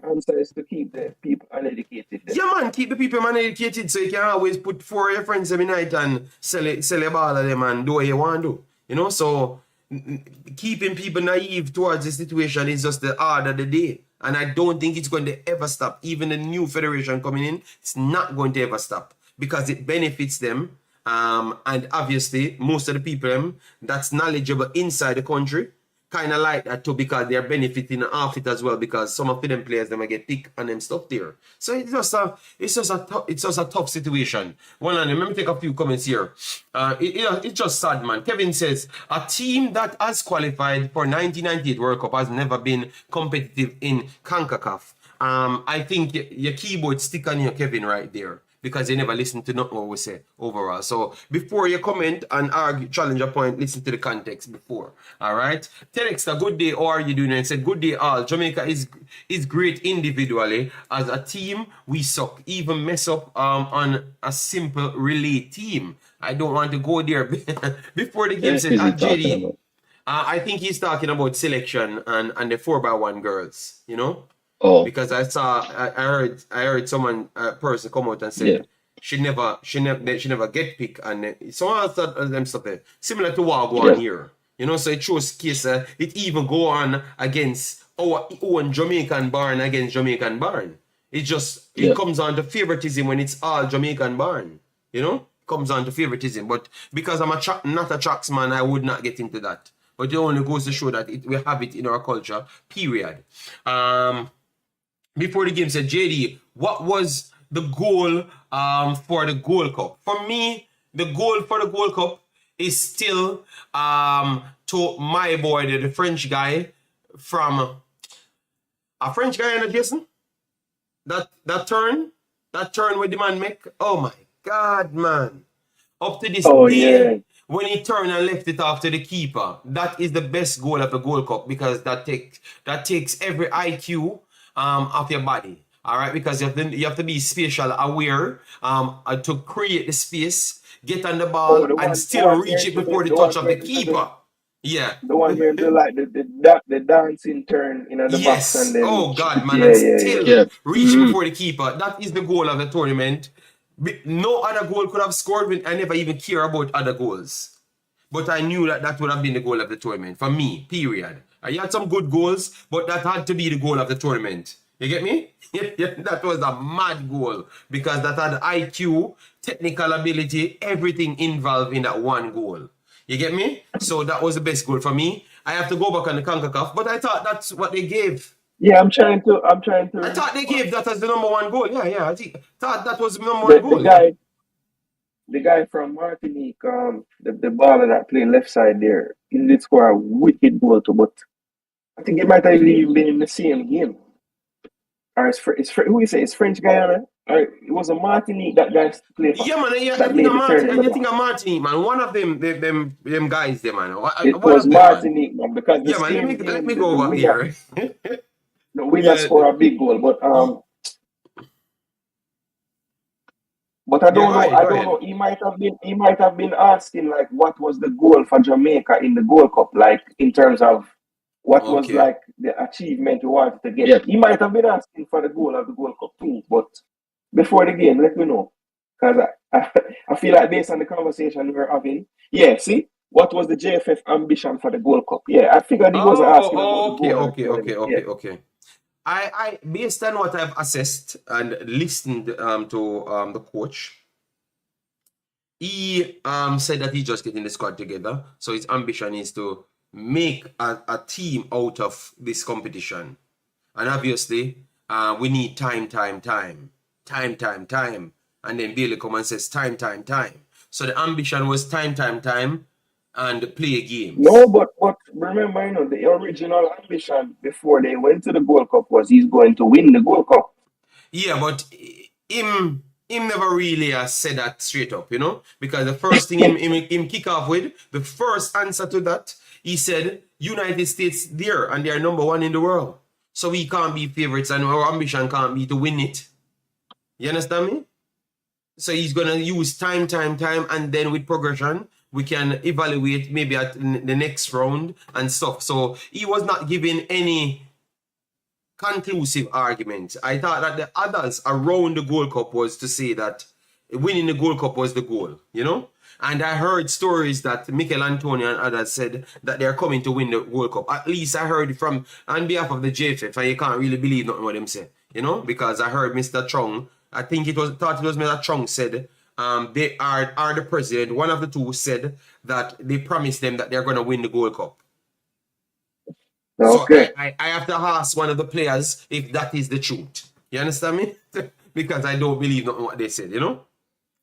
answer is to keep the people uneducated. Yeah, man, keep the people uneducated so you can always put 4 of your friends every night and sell a ball of them and do what you want to do. So keeping people naive towards the situation is just the order of the day. And I don't think it's going to ever stop. Even the new federation coming in, it's not going to ever stop because it benefits them. And obviously, most of the people that's knowledgeable inside the country kind of like that too because they're benefiting off it as well because some of them players they might get picked and them stuff there. So it's just a tough situation. Let me take a few comments here. It's just sad, man. Kevin says a team that has qualified for 1998 World Cup has never been competitive in Concacaf. I think your keyboard stick on your Kevin right there because you never listen to nothing what we say overall. So before you comment and argue, challenge a point, listen to the context before. All right. Telex, a good day. How are you doing? And said, good day all. Jamaica is great individually. As a team, we suck. Even mess up on a simple relay team. I don't want to go there. Before the game said, JD, I think he's talking about selection and the 4x1 girls, Oh, because I heard someone person come out and said she never get picked and someone else said them stuff there. Similar to what go on here. So it shows case it even go on against our own Jamaican barn against Jamaican barn. It comes on to favoritism when it's all Jamaican barn. Comes on to favoritism. But because I'm not a tracks man, I would not get into that. But it only goes to show that we have it in our culture, period. Before the game said, JD, what was the goal for the Gold Cup? For me, the goal for the Gold Cup is still to my boy, the French guy from... A French guy, Jason? that turn with the man make. Oh my God, man! Up to this Oh day, yeah. when he turned and left it off to the keeper, that is the best goal of the Gold Cup because that takes every IQ of your body. All right, because you have to be spatial aware to create the space, get on the Oh, ball, the and one still where reach it him do before the the one touch of where the him do keeper. Yeah. the one where him do like the dancing turn in the box and Yes. then Oh God, man, yeah, and yeah, yeah. still Yeah. reach before the keeper. That is the goal of the tournament. No other goal could have scored. I never even care about other goals. But I knew that would have been the goal of the tournament for me, period. I had some good goals, but that had to be the goal of the tournament. You get me? Yeah, that was a mad goal because that had IQ, technical ability, everything involved in that one goal. You get me? So that was the best goal for me. I have to go back on the CONCACAF, but I thought that's what they gave. Yeah, I'm trying to I thought they remember gave that as the number one goal. Yeah. I thought that was the number one the goal. Yeah. guy from Martinique, the baller that played left side there, he did score a wicked goal too, but I think it might have even been in the same game. Or who you say? It's French Guyana? Or it was a Martinique that guy played for Yeah, man. Yeah, that made the turn in the you box. think of Martinique, man. One of them guys, there, man. It One was of them, man. Martinique, man, because the Yeah, man. same Let me game go over here. the winger Yeah. scored a big goal, but I Yeah, don't know. I go don't ahead. know. He might have been asking like what was the goal for Jamaica in the Gold Cup, like in terms of what was Okay. like the achievement we wanted to get. Yeah. He might have been asking for the goal of the Gold Cup too, but before the game, let me know. Because I feel like based on the conversation we were having, yeah, see, what was the JFF ambition for the Gold Cup? Yeah, I figured he wasn't asking about the goal of the tournament. Yeah. Okay. I based on what I've assessed and listened to the coach, he said that he's just getting the squad together. So his ambition is to make a team out of this competition. And obviously, we need time. And then Bailey come and says time. So the ambition was time, and play games. No, but remember, the original ambition before they went to the Gold Cup was he's going to win the Gold Cup. Yeah, but him never really said that straight up, because the first thing him kick off with, the first answer to that, he said United States there and they are number one in the world. So we can't be favorites and our ambition can't be to win it. You understand me? So he's going to use time, and then with progression, we can evaluate maybe at the next round and stuff. So he was not giving any conclusive argument. I thought that the others around the Gold Cup was to say that winning the Gold Cup was the goal, And I heard stories that Mikel Antonio and others said that they're coming to win the World Cup. At least I heard it from on behalf of the JFF, and you can't really believe nothing what them say, because I heard Mr. Chung, thought it was Mr. Chung said they are the president. One of the two said that they promised them that they're going to win the Gold Cup. Okay. So I have to ask one of the players if that is the truth. You understand me? Because I don't believe nothing what they said,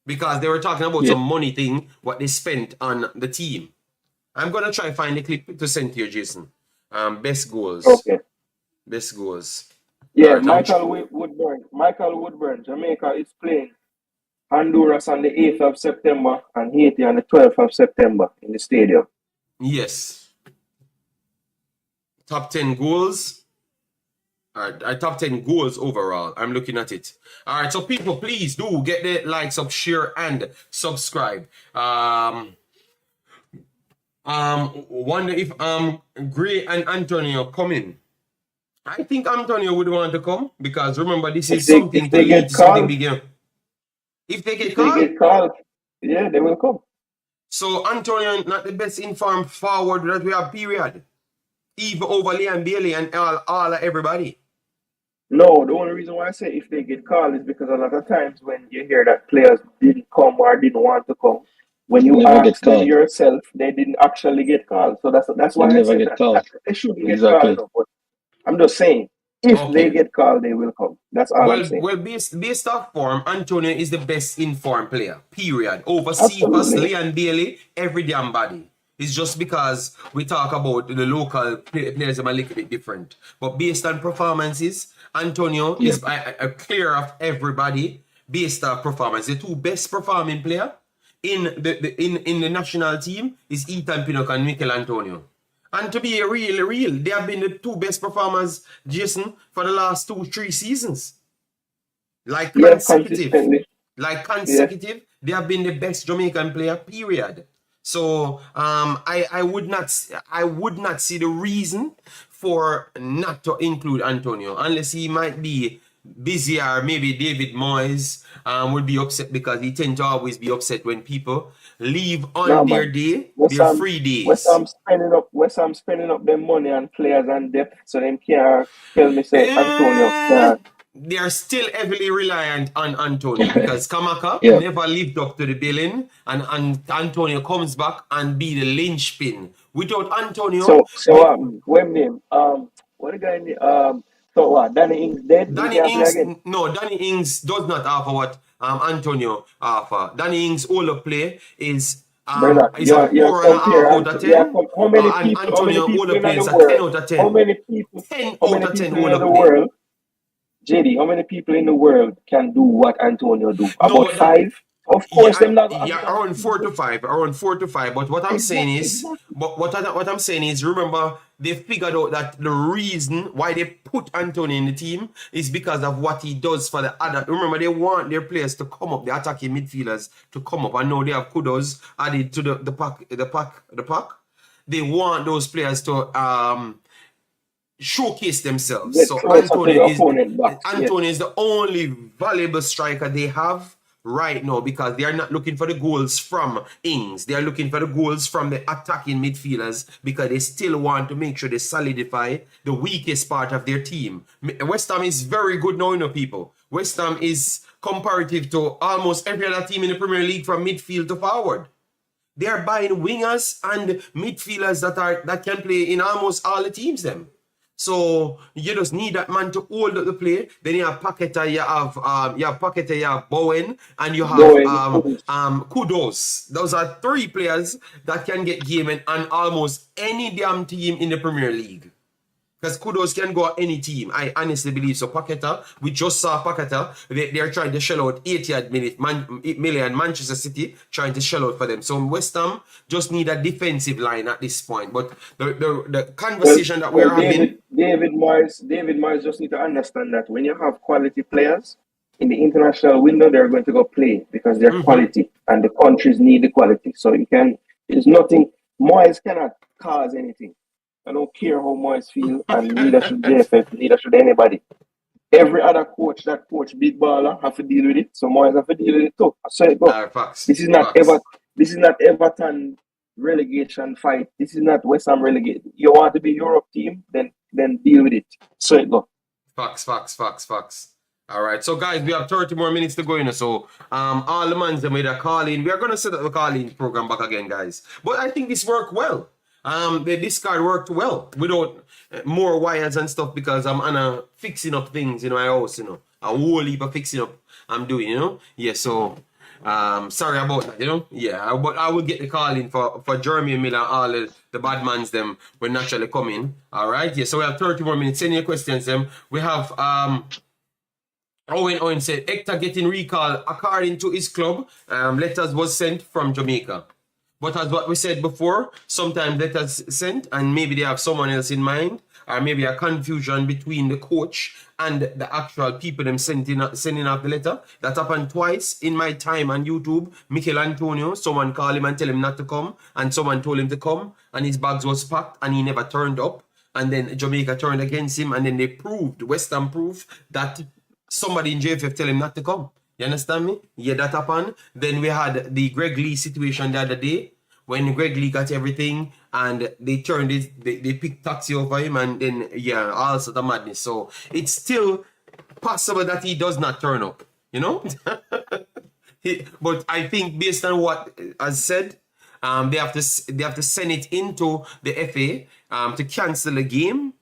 Because they were talking about some money thing, what they spent on the team. I'm going to try find the clip to send to you, Jason. Best goals. Okay. Best goals. Yeah, Right, Michael Woodburn. Jamaica is playing Honduras on the 8th of September and Haiti on the 12th of September in the stadium. Yes. Top 10 goals. All right, top 10 goals overall. I'm looking at it. All right, so people, please do get the likes up, share, and subscribe. Wonder if Gray and Antonio come in. I think Antonio would want to come because remember this is something to lead to something bigger. If they get called, yeah, they will come. So Antonio not the best informed forward that we have, period. Even over Liam Bailey and all everybody. No, the only reason why I say if they get called is because a lot of times when you hear that players didn't come or didn't want to come, when you ask them yourself, they didn't actually get called. So that's why I say that they shouldn't get called. But I'm just saying, if they get called, they will come. That's all I'm saying. Well, based off form, Antonio is the best informed player, period. Over Cephas, Liam Bailey, every damn body. It's just because we talk about the local players are a little bit different. But based on performances Antonio is clear of everybody based on performance. The two best performing player in the national team is Ethan Pinnock and Mikel Antonio. And to be real, they have been the two best performers, Jason, for the last 2-3 seasons. Like consecutive. They have been the best Jamaican player, period. So I would not see the reason for not to include Antonio, unless he might be busy, or maybe David Moyes would be upset, because he tends to always be upset when people leave on their day, their free days. West Ham spending up their money on players and depth, so them can't tell me say Antonio. They are still heavily reliant on Antonio, because Kamaka never lived up to the billing, and Antonio comes back and be the linchpin. Without Antonio, what name? What the guy name? So what? Danny Ings dead? Danny Ings does not offer what Antonio offer. Danny Ings' older play is Brother, a 4.5 out of 10. How many people, Antonio older play is a 10 out of 10. How many people 10 how out many of 10 people in older the play. world, JD, how many people in the world can do what Antonio do? About 5? Of course, them not. Around 4 to 5. But what I'm saying is, what I'm saying is, remember, they figured out that the reason why they put Antonio in the team is because of what he does for the other. Remember, they want their players to come up, the attacking midfielders to come up. And now they have Kudos added to the pack. They want those players to showcase themselves. So Antonio is the only valuable striker they have right now, because they are not looking for the goals from Ings. They are looking for the goals from the attacking midfielders, because they still want to make sure they solidify the weakest part of their team. West Ham is very good now, people. West Ham is comparative to almost every other team in the Premier League from midfield to forward. They are buying wingers and midfielders that can play in almost all the teams them. So you just need that man to hold up the play. Then you have Paqueta, you have Bowen, and you have Kudos. Those are 3 players that can get game in on almost any damn team in the Premier League. Because Kudos can go at any team. I honestly believe so. Paqueta, we just saw Paqueta. They're trying to shell out 80 million. Manchester City trying to shell out for them. So West Ham just need a defensive line at this point. But the conversation that we're having... David Moyes just need to understand that when you have quality players in the international window, they're going to go play because they're quality, and the countries need the quality. So there's nothing, Moyes cannot cause anything. I don't care how Moyes feel, and neither should JFF, neither should anybody. Every other coach that coach big baller have to deal with it, so Moyes have to deal with it too. So it go. This is not Everton relegation fight. This is not West Ham relegate. You want to be Europe team, then deal with it. So it go. Facts. All right, so guys, we have 30 more minutes to go, so all the mans that made a call in, we are going to set up the call-in program back again, guys. But I think this worked well. The discard worked well without more wires and stuff, because I'm fixing up things in my house, a whole heap of fixing up I'm doing, Yeah, so sorry about that, Yeah, but I will get the call in for Jeremy Miller and all the bad mans them will naturally come in. All right, yeah, so we have 30 more minutes. Send your questions them. We have Owen said Hector getting recalled according to his club. Letters was sent from Jamaica. But as what we said before, sometimes letters sent and maybe they have someone else in mind, or maybe a confusion between the coach and the actual people them sending out the letter. That happened twice in my time on YouTube. Mikel Antonio, someone called him and tell him not to come, and someone told him to come, and his bags was packed and he never turned up. And then Jamaica turned against him, and then they proved, West Ham proved that somebody in JFF tell him not to come. You understand me? Yeah, that happened. Then we had the Greg Lee situation the other day, when Greg Lee got everything and they turned it, they picked taxi over him, and then, yeah, all sorts of madness. So it's still possible that he does not turn up, But I think based on what I said, they have to send it into the FA to cancel the game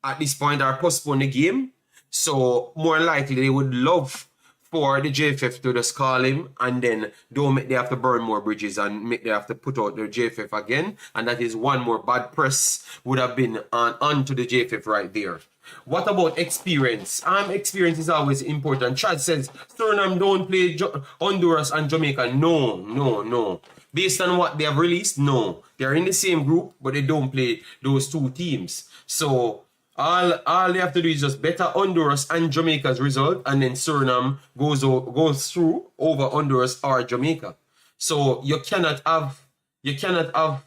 at this point, or postpone the game. So more likely they would love for the JFF to just call him, and then don't make they have to burn more bridges and make they have to put out the JFF again. And that is one more bad press would have been onto the JFF right there. What about experience? Experience is always important. Chad says Suriname don't play Honduras and Jamaica. No. Based on what they have released, no. They're in the same group, but they don't play those two teams. So all they have to do is just better Honduras and Jamaica's result, and then Suriname goes through over Honduras or Jamaica. So you cannot have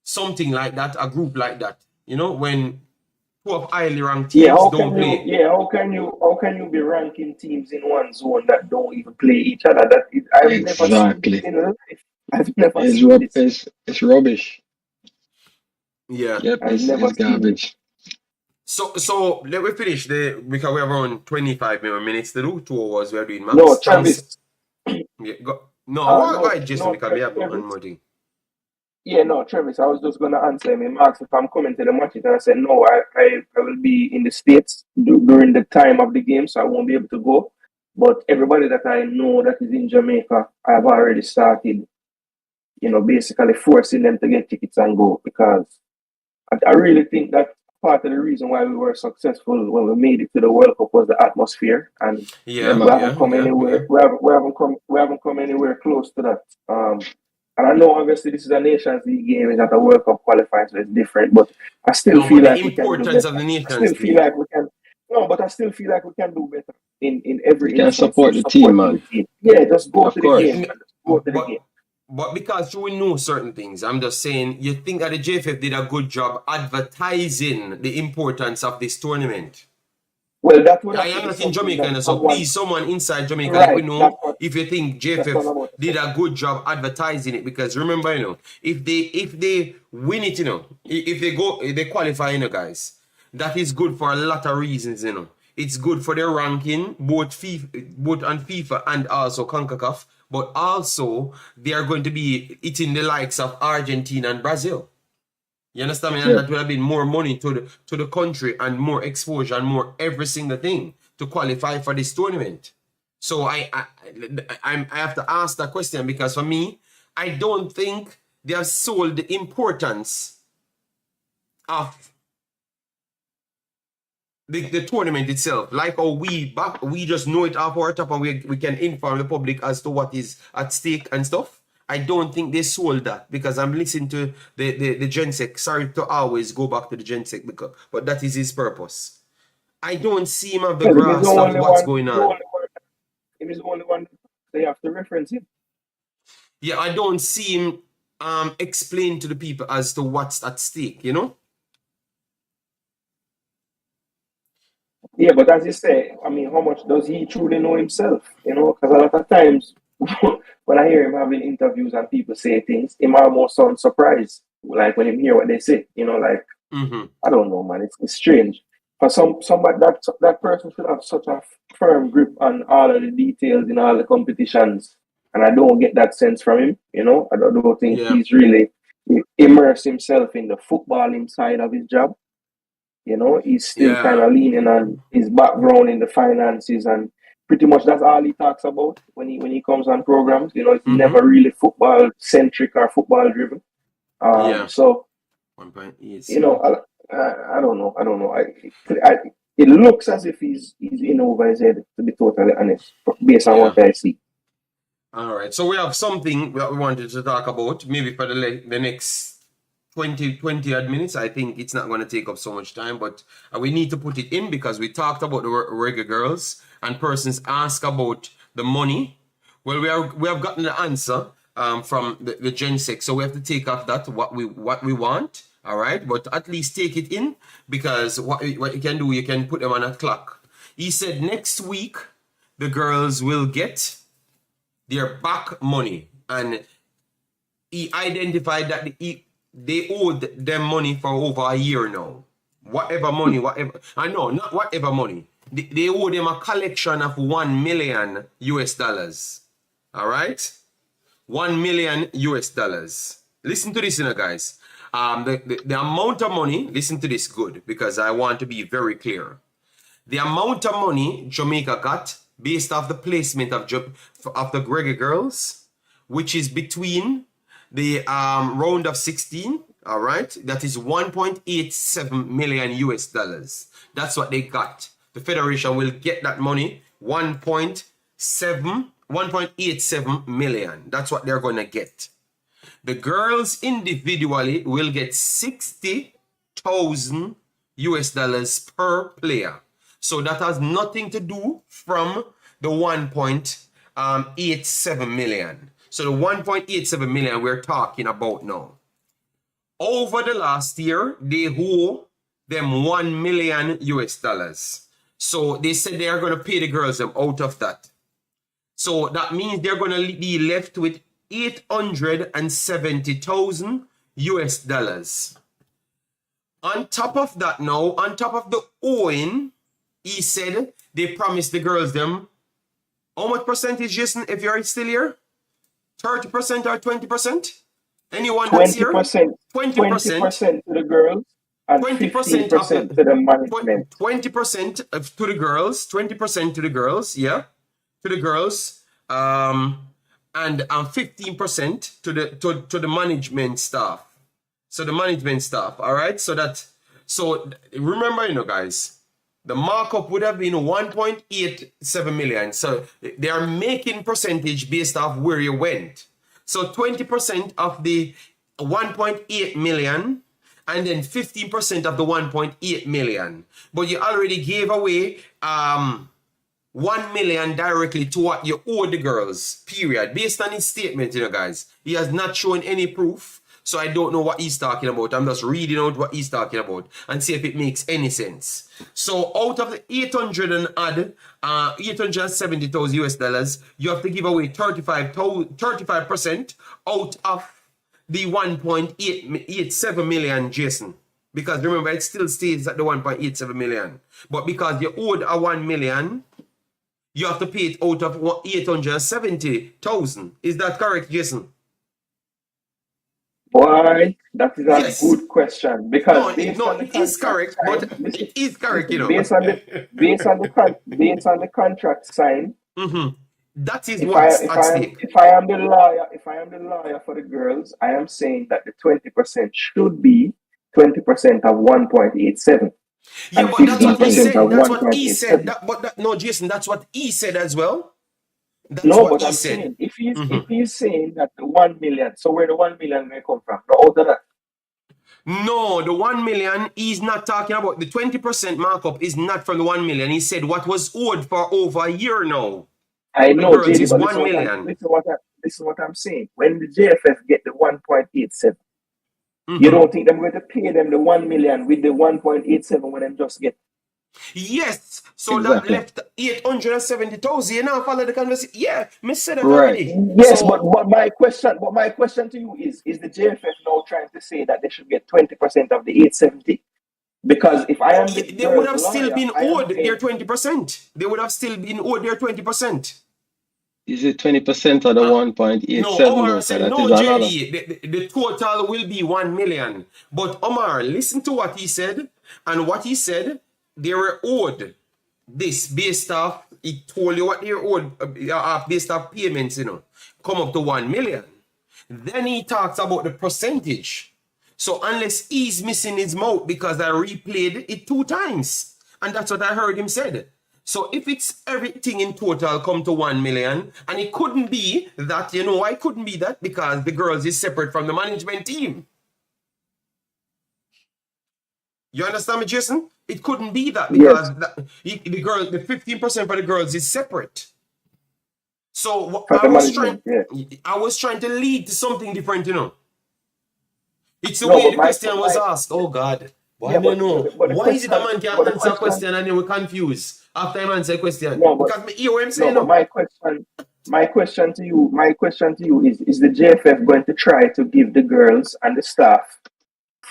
something like that, a group like that. You know, when two of highly ranked teams don't play. How can you be ranking teams in one zone that don't even play each other? I've never seen this in life. I've never seen this. It's rubbish. Yeah. Yep, it's garbage. So let me finish because we have around 25 minutes to do. 2 hours we are doing max. No, Travis. Yeah, go ahead, Jason, because we have one more thing. Yeah, no, Travis, I was just going to answer him. He asked if I'm coming to the matches, and I said, no, I will be in the States during the time of the game, so I won't be able to go. But everybody that I know that is in Jamaica, I've already started, basically forcing them to get tickets and go, because I really think that part of the reason why we were successful when we made it to the World Cup was the atmosphere, and we haven't come anywhere. We haven't come anywhere close to that. And I know obviously this is a Nations League game, it's not a World Cup qualifier, so it's different. But I still feel like we can do better. Of the Nations I still feel like we can. No, but I still feel like we can do better in every. You can support the team, man. Yeah, just go to the game. Go to the game. But because you know certain things, I'm just saying, you think that the JFF did a good job advertising the importance of this tournament. Well, that would I am not in Jamaica, so please, someone inside Jamaica, let me know if you think JFF did a good job advertising it. Because remember, if they win it, if they qualify, guys, that is good for a lot of reasons, It's good for their ranking, both on FIFA and also Concacaf. But also, they are going to be eating the likes of Argentina and Brazil. You understand me? And that would have been more money to the country and more exposure and more every single thing to qualify for this tournament. So I have to ask that question, because for me, I don't think they have sold the importance of the tournament itself. Like how we just know it off our top, and we can inform the public as to what is at stake and stuff. I don't think they sold that, because I'm listening to the Gensec. Sorry to always go back to the Gensec, but that is his purpose. I don't see him have the grasp of what's going on. If he's the only one, they have to reference him. Yeah, I don't see him explain to the people as to what's at stake, Yeah, but as you say, I mean, how much does he truly know himself? Because a lot of times when I hear him having interviews and people say things, he almost sounds surprised, like when he hear what they say. I don't know, man. It's strange. For somebody that person should have such a firm grip on all of the details in all the competitions, and I don't get that sense from him. I don't think he's really immersed himself in the footballing side of his job. He's still kind of leaning on his background in the finances, and pretty much that's all he talks about when he comes on programs. It's never really football centric or football driven. So, I don't know. It looks as if he's in over his head, to be totally honest, based on what I see. All right. So we have something that we wanted to talk about, maybe for the next 20 odd minutes. I think it's not going to take up so much time, but we need to put it in because we talked about the Reggae Girls and persons ask about the money. Well, we have gotten the answer from the Gensec, so we have to take off that what we want. All right, but at least take it in, because what you can do, you can put them on a clock. He said next week the girls will get their back money, and he identified that they owed them money for over a year now. Whatever money. I know, not whatever money. They owe them a collection of $1 million. All right, $1 million. Listen to this, guys. The amount of money, listen to this good, because I want to be very clear. The amount of money Jamaica got based off the placement of the Reggae Girls, which is between the round of 16 All right, that is 1.87 million US dollars. That's what they got. The federation will get that money, 1.87 million. That's what they're gonna get. The girls individually will get 60,000 US dollars per player. So that has nothing to do from the 1.87 million. So the 1.87 million we're talking about now. Over the last year, they owe them 1 million US dollars. So they said they are going to pay the girls them out of that. So that means they're going to be left with 870,000 US dollars. On top of that now, on top of the owing, he said they promised the girls them, how much percentage, Jason, if you're still here? 30% or 20%? Anyone that's here? 20%. 20% to the girls and 15% to the management. 20% to the girls, 20% to the girls, yeah, to the girls, and 15% to the management staff. So the management staff, all right. So remember, you know, guys, the markup would have been 1.87 million. So they are making percentage based off where you went. So 20% of the 1.8 million and then 15% of the 1.8 million. But you already gave away 1 million directly to what you owe the girls, period. Based on his statement, you know, guys. He has not shown any proof. So I don't know what he's talking about. I'm just reading out what he's talking about and see if it makes any sense. So out of the 870,000 US dollars, you have to give away 35% out of the 1.87 million, Jason. Because remember, it still stays at the 1.87 million. But because you owed a 1 million, you have to pay it out of 870,000. Is that correct, Jason? Why? That is a good question. Because it is correct, but it is correct, you know. Based on the contract signed. That is what's at stake. If I am the lawyer for the girls, I am saying that the 20% should be 20% of 1.87. Yeah, but that's what he said. That's what he said. No, Jason, that's what he said as well. That's what I'm saying. If he's saying that the 1 million, so where the 1 million may come from? No, out of that. No, the 1 million, he's not talking about. The 20% markup is not from the 1 million. He said what was owed for over a year now. I know, JD, is 1 million. This is what I'm saying. When the JFF get the 1.87, you don't think I'm going to pay them the 1 million with the 1.87 when them just get? Yes, so exactly. That left 870,000. You now follow the conversation. Yeah, me said that already. Yes, but my question to you is the JFF now trying to say that they should get 20% of the 870? Because if I am they would have still been owed their 20%. They would have still been owed their 20%. Is it 20% of the 1.87? No, Omar said, no, JD, the total will be 1 million. But Omar, listen to what he said. And what he said, they were owed this based off, he told you what they were owed based off payments, you know, come up to 1 million. Then he talks about the percentage. So unless he's missing his mouth because I replayed it 2 times. And that's what I heard him said. So if it's everything in total come to 1 million, and it couldn't be that, you know why it couldn't be that? Because the girls is separate from the management team. You understand me, Jason? It couldn't be that because the 15% for the girls is separate. So I was trying to lead to something different, you know. It's the way the question was asked. Oh God. Why don't know? Why is it a man can't answer a question and then we're confused after I answer a question? Because me hear what I'm saying. My question to you is the JFF going to try to give the girls and the staff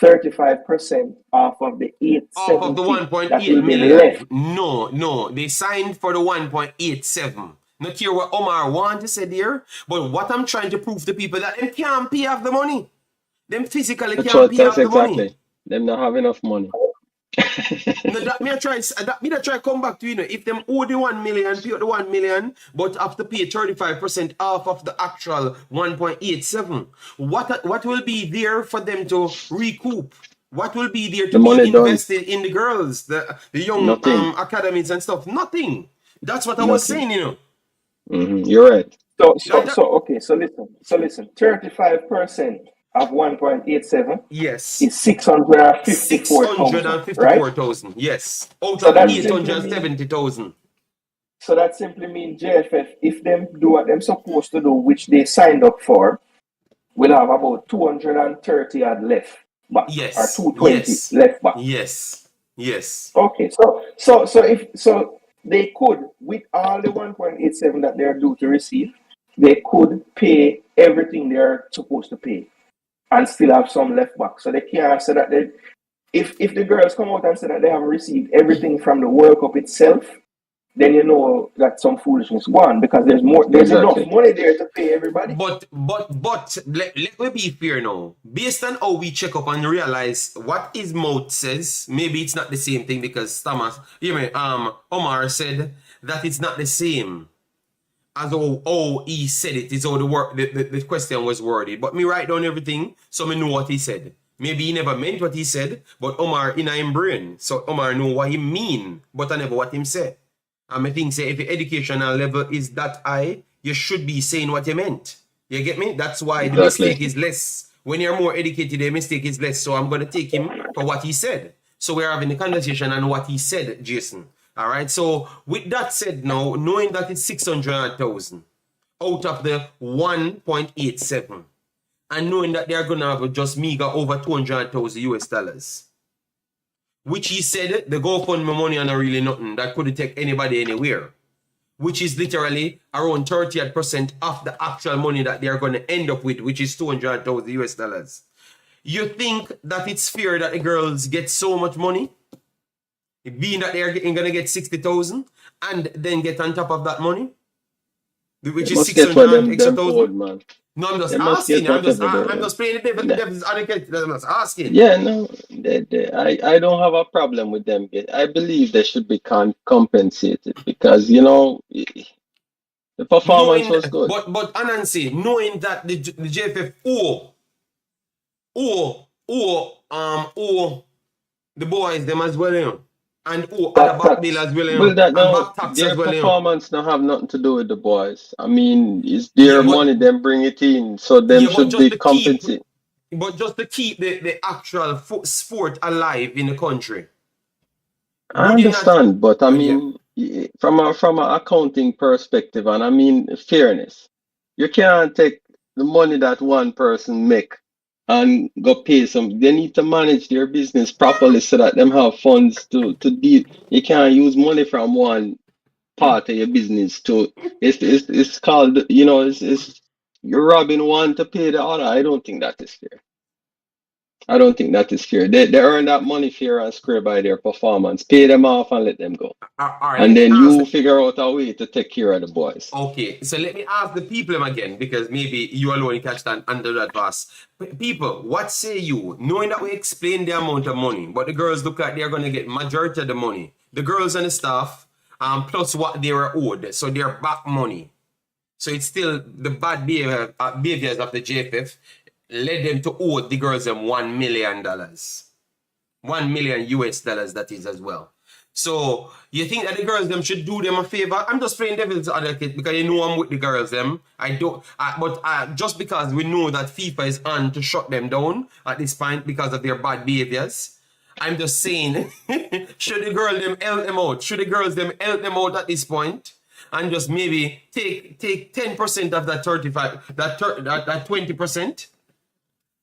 35% off of the 870? Off of the 1.8 million. No. They signed for the 1.87. Not hear what Omar want to say there, but what I'm trying to prove to people that they can't pay off the money. Them physically can't pay off the money. Them not have enough money. No, that me I try. That me I try come back to if them owe the 1 million, pay out the 1 million, but have to pay 35% off of the actual 1.87. What will be there for them to recoup? What will be there The to be money done. invested in the girls, the young Nothing. academies and stuff? Nothing. That's what I was Nothing. saying. You're right. Okay, so listen, 35% of 1.87 Yes. is 654,000, right? 654,000. Yes. Out So of that simply means 870,000. so that simply means JFF, if them do what they're supposed to do, which they signed up for, will have about 230 odd left back, or Yes. 220 Yes. left back. Yes. Yes. Okay, so they could, with all the 1.87 that they're due to receive, they could pay everything they're supposed to pay and still have some left back. So they can't say that if the girls come out and say that they have received everything from the World Cup itself, then you know that some foolishness gone, because there's Exactly. enough money there to pay everybody. But let me be fair now. Based on how we check up and realize what his mouth says, maybe it's not the same thing, because Omar said that it's not the same as how he said it. It's how the question was worded. But me write down everything so me know what he said. Maybe he never meant what he said, but Omar in him brain. So Omar know what he mean, but I never what him said. And I think say if your educational level is that high, you should be saying what you meant. You get me? That's why the mistake is less. When you're more educated, the mistake is less. So I'm going to take him for what he said. So we're having a conversation on what he said, Jason. All right. So with that said now, knowing that it's 600,000 out of the 1.87, and knowing that they're going to have just meager over 200,000 US dollars, which he said the GoFundMe money are not really nothing. That couldn't take anybody anywhere. Which is literally around 38% of the actual money that they're going to end up with, which is 200,000 US dollars. You think that it's fair that the girls get so much money? Being that they're going to get 60,000 and then get on top of that money? Which is 600 extra thousand? Man. No, I'm just asking. I'm just playing the devil's advocate. I'm just asking. Yeah, no, I don't have a problem with them. I believe they should be compensated, because the performance was good. But Anansi, knowing that the JFF owe the boys them as well, and other back bill as well, Well, that and now back tax their as well. performance don't have nothing to do with the boys. I mean, it's their money, them bring it in, so them should be compensated. But just to keep the actual sport alive in the country. I understand, but I mean, from an accounting perspective, and I mean fairness, you can't take the money that one person make and go pay some. They need to manage their business properly so that them have funds to deal. You can't use money from one part of your business to. It's called, it's you're robbing one to pay the other. I don't think that is fair. I don't think that is fair. They earn that money fair and square by their performance. Pay them off and let them go. And then you figure out a way to take care of the boys. Okay, so let me ask the people again, because maybe you alone catch that under that bus. People, what say you? Knowing that we explain the amount of money, but the girls look like they're going to get majority of the money. The girls and the staff, plus what they were owed. So they're back money. So it's still the bad behaviors of the JFF led them to owe the girls them $1 million. 1 million US dollars, that is, as well. So you think that the girls them should do them a favor? I'm just playing devil's advocate because you know I'm with the girls them. But just because we know that FIFA is on to shut them down at this point because of their bad behaviors, I'm just saying, should the girls them help them out? Should the girls them help them out at this point? And just maybe take 10% of that 35, that 20%.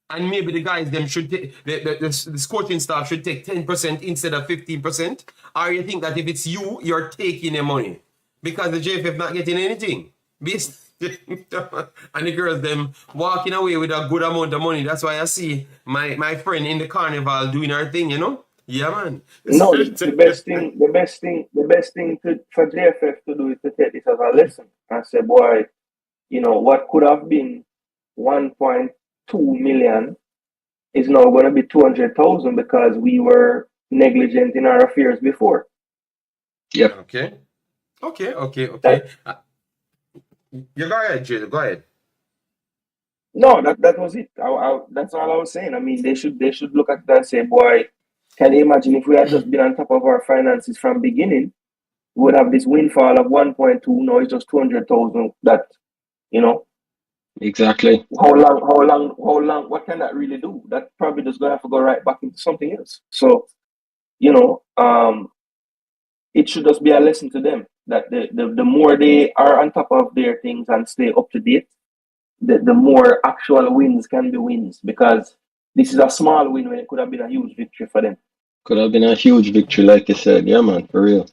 And maybe the guys them should take the coaching staff should take 10% instead of 15%. Or you think that if it's you're taking the money because the JFF not getting anything. And the girls them walking away with a good amount of money. That's why I see my friend in the carnival doing her thing, Yeah, man. No, the best thing for JFF to do is to take this as a lesson and say, boy, what could have been 1.2 million is now going to be 200,000 because we were negligent in our affairs before. Yep. Okay. That, You go ahead, Jay. Go ahead. no, that was it. That's all I was saying. I mean, they should look at that and say, boy, can you imagine if we had just been on top of our finances from beginning, we would have this windfall of 1.2. No, it's just 200,000. That, you know, Exactly. how long? What can that really do? That probably just gonna have to go right back into something else. So, you know, it should just be a lesson to them that the more they are on top of their things and stay up to date, the more actual wins can be wins, because this is a small win when it could have been a huge victory for them. Could have been a huge victory, like you said. Yeah, man, for real.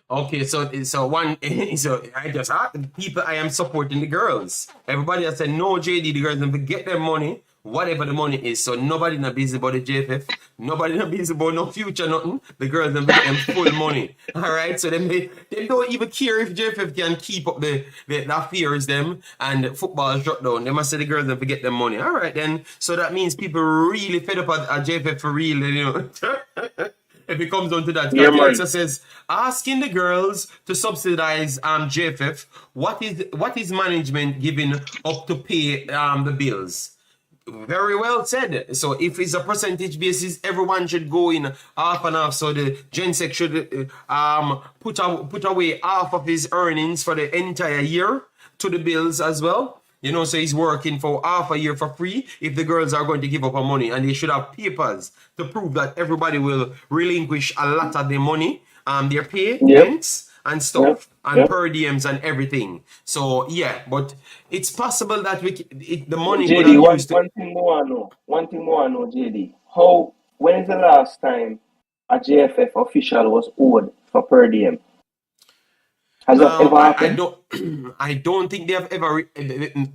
Okay, so I just people I am supporting the girls. Everybody has said no, JD, the girls don't get their money, whatever the money is. So nobody not busy about the JFF, nobody not busy about no future, nothing. The girls don't get them full money. All right, so they don't even care if JFF can keep up the affairs them and football shut down. They must say the girls don't get their money. All right then, so that means people really fed up at JFF for real, you know. If it comes down to that, Yeah, man. Alexa says, asking the girls to subsidize JFF, what is management giving up to pay the bills? Very well said. So if it's a percentage basis, everyone should go in half and half. So the Gensec should put away half of his earnings for the entire year to the bills as well. You know, so he's working for half a year for free if the girls are going to give up our money, and they should have papers to prove that everybody will relinquish a lot of their money, their payments and stuff, and per diems and everything. So yeah, but it's possible that the money would JD, have used one thing more I know, JD. When is the last time a JFF official was owed for per diem? Has that ever happened? I don't think they have ever.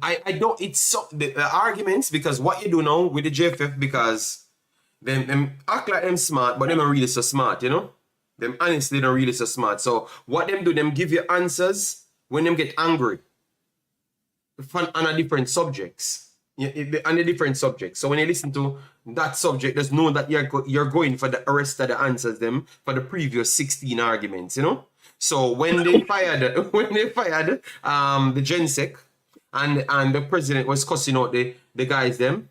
I don't. It's the arguments, because what you do now with the JFF, because them act like them smart, but them not really so smart, you know. Them honestly not really so smart. So what them do? Them give you answers when them get angry on a different subjects. On a different subject. So when you listen to that subject, just know that you're going for the rest of the answers them for the previous 16 arguments, you know. So when they fired the Gensec and the president was cussing out the guys them,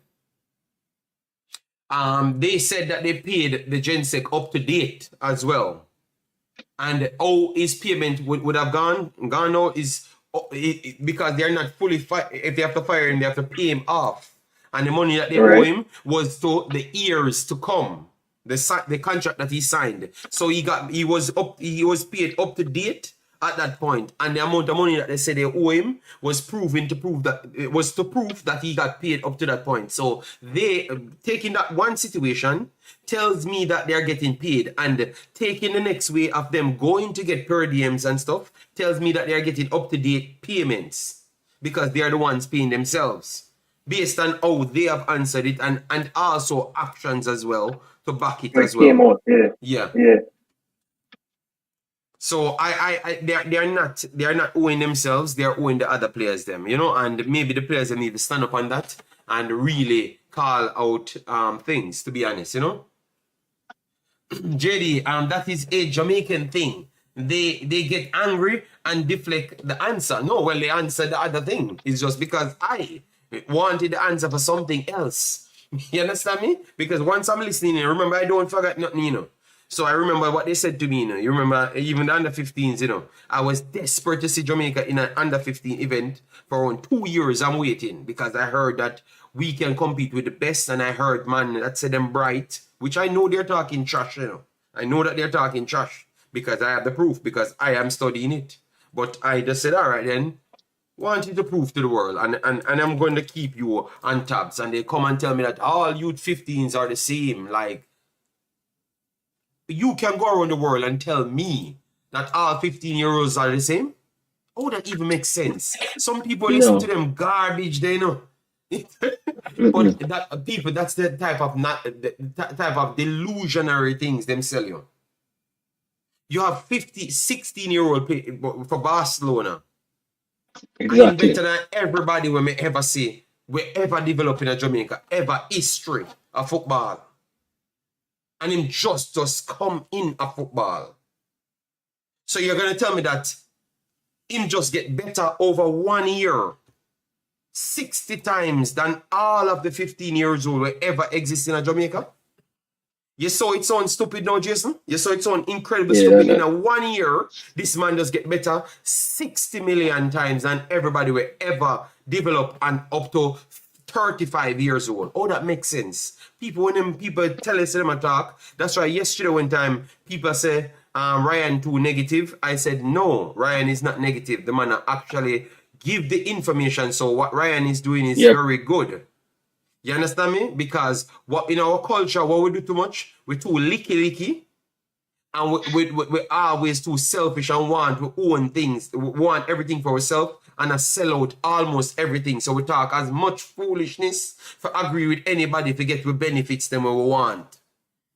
they said that they paid the Gensec up to date as well. And his payment would have gone now is because they're not fully if they have to fire him, they have to pay him off. And the money that they owe him was to the years to come. The contract that he signed, so he was paid up to date at that point, and the amount of money that they said they owe him was to prove that he got paid up to that point. So they taking that one situation tells me that they're getting paid, and taking the next way of them going to get per diems and stuff tells me that they're getting up to date payments, because they are the ones paying themselves based on how they have answered it, and also actions as well to back it as well. Yeah. So they're not owing themselves, they're owing the other players them, you know, and maybe the players need to stand up on that and really call out things, to be honest, you know. JD, that is a Jamaican thing. They get angry and deflect the answer. No, well, they answer the other thing. It's just because I wanted the answer for something else. You understand me? Because once I'm listening, remember, I don't forget nothing, you know. So I remember what they said to me, you know. You remember even the under 15s, you know. I was desperate to see Jamaica in an under 15 event for around 2 years. I'm waiting because I heard that we can compete with the best, and I heard man that said them bright, which I know they're talking trash, you know. I know that they're talking trash because I have the proof, because I am studying it. But I just said, all right then. Wanted to prove to the world, and I'm going to keep you on tabs, and they come and tell me that all youth 15s are the same. Like, you can go around the world and tell me that all 15-year-olds are the same? Oh, that even makes sense. Some people listen to them garbage, they know. But that's the type of delusionary things them sell you. You have 16-year-old for Barcelona. Exactly. I am better than everybody we may ever see, we ever develop in Jamaica, ever history of football. and him just come in a football. So you're gonna tell me that him just get better over 1 year 60 times than all of the 15 years old will ever exist in Jamaica? You saw it sound stupid now, Jason? You saw it sound incredibly stupid. In a 1 year, this man does get better 60 million times than everybody will ever develop and up to 35 years old. Oh, that makes sense. When people tell us them talk, that's why yesterday one time people say Ryan too negative. I said no, Ryan is not negative. The man actually give the information. So what Ryan is doing is very good. You understand me? Because what in our culture, what we do too much, we're too licky, and we're always too selfish and want to own things. We want everything for ourselves and sell out almost everything. So we talk as much foolishness for agree with anybody to get the benefits them we want.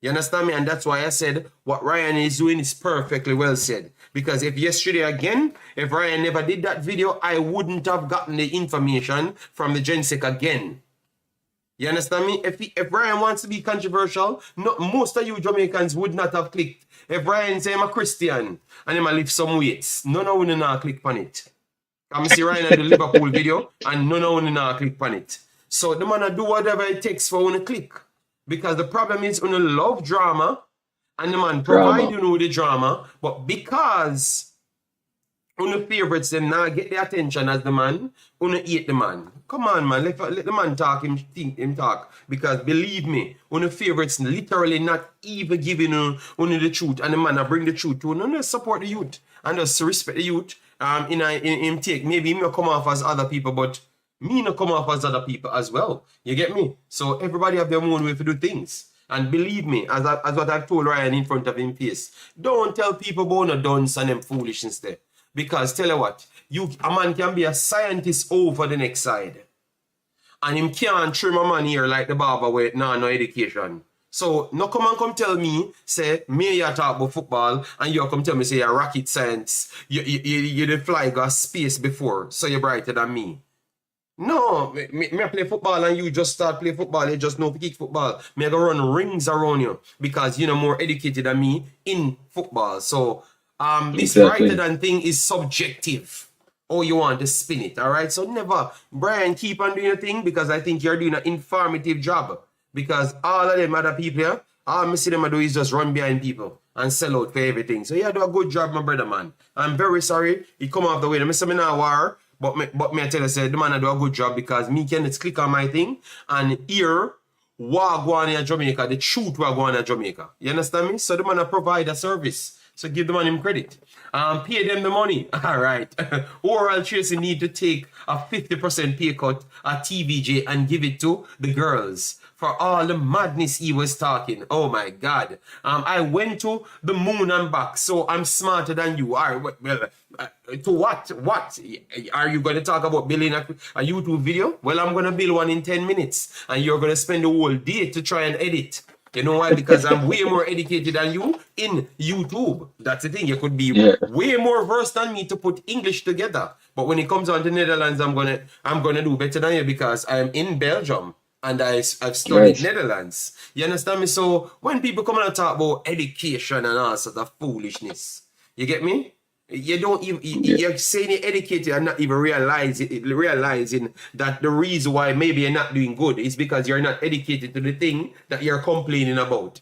You understand me? And that's why I said what Ryan is doing is perfectly well said. Because if yesterday again, if Ryan never did that video, I wouldn't have gotten the information from the Gensec again. You understand me? If Ryan wants to be controversial, most of you Jamaicans would not have clicked. If Ryan say I'm a Christian and him a lift some weights, none of you not click on it. I'm see Ryan at the Liverpool video and none of you not click on it. So the man do whatever it takes for you to click. Because the problem is you love drama and the man provide you with the drama, but because you favorites them now get the attention as the man, you hate the man. Come on, man, let the man talk, him talk. Because believe me, your favorites literally not even giving you the truth, and the man bring the truth to you. Support the youth and just respect the youth. In him take maybe him not come off as other people, but me not come off as other people as well. You get me? So everybody have their own way to do things. And believe me, as what I've told Ryan in front of him face, don't tell people about no dunce and them foolishness there. Because tell you what, a man can be a scientist over the next side. And him can't trim a man here like the barber with no education. So no come tell me, say, me you talk about football, and you come tell me, say, you're rocket science, you did fly go space before, so you're brighter than me. No, me play football and you just start play football, you just know to kick football. Me I go run rings around you because you're more educated than me in football. So this brighter than thing is subjective. Or you want to spin it, all right? So never, Brian, keep on doing your thing because I think you're doing an informative job. Because all of them other people here, all I see them do is just run behind people and sell out for everything. So you do a good job, my brother, man. I'm very sorry. He come off the way. I say me now war, but me I tell you, say, the man I do a good job because me can just click on my thing and hear what go on in Jamaica, the truth what go on in Jamaica. You understand me? So the man I provide a service. So give the man him credit. Pay them the money. All right. Oral Tracy need to take a 50% pay cut at TVJ and give it to the Girlz for all the madness he was talking. Oh my God. I went to the moon and back, so I'm smarter than you. All right. Well, to what? What? Are you going to talk about building a YouTube video? Well, I'm going to build one in 10 minutes and you're going to spend the whole day to try and edit. You know why? Because I'm way more educated than you in YouTube. That's the thing. You could be way more versed than me to put English together. But when it comes on to Netherlands, I'm gonna do better than you because I'm in Belgium and I've studied Netherlands. You understand me? So when people come and talk about education and all sort of foolishness, you get me? You don't even you're saying you're educated and not even realizing that the reason why maybe you're not doing good is because you're not educated to the thing that you're complaining about.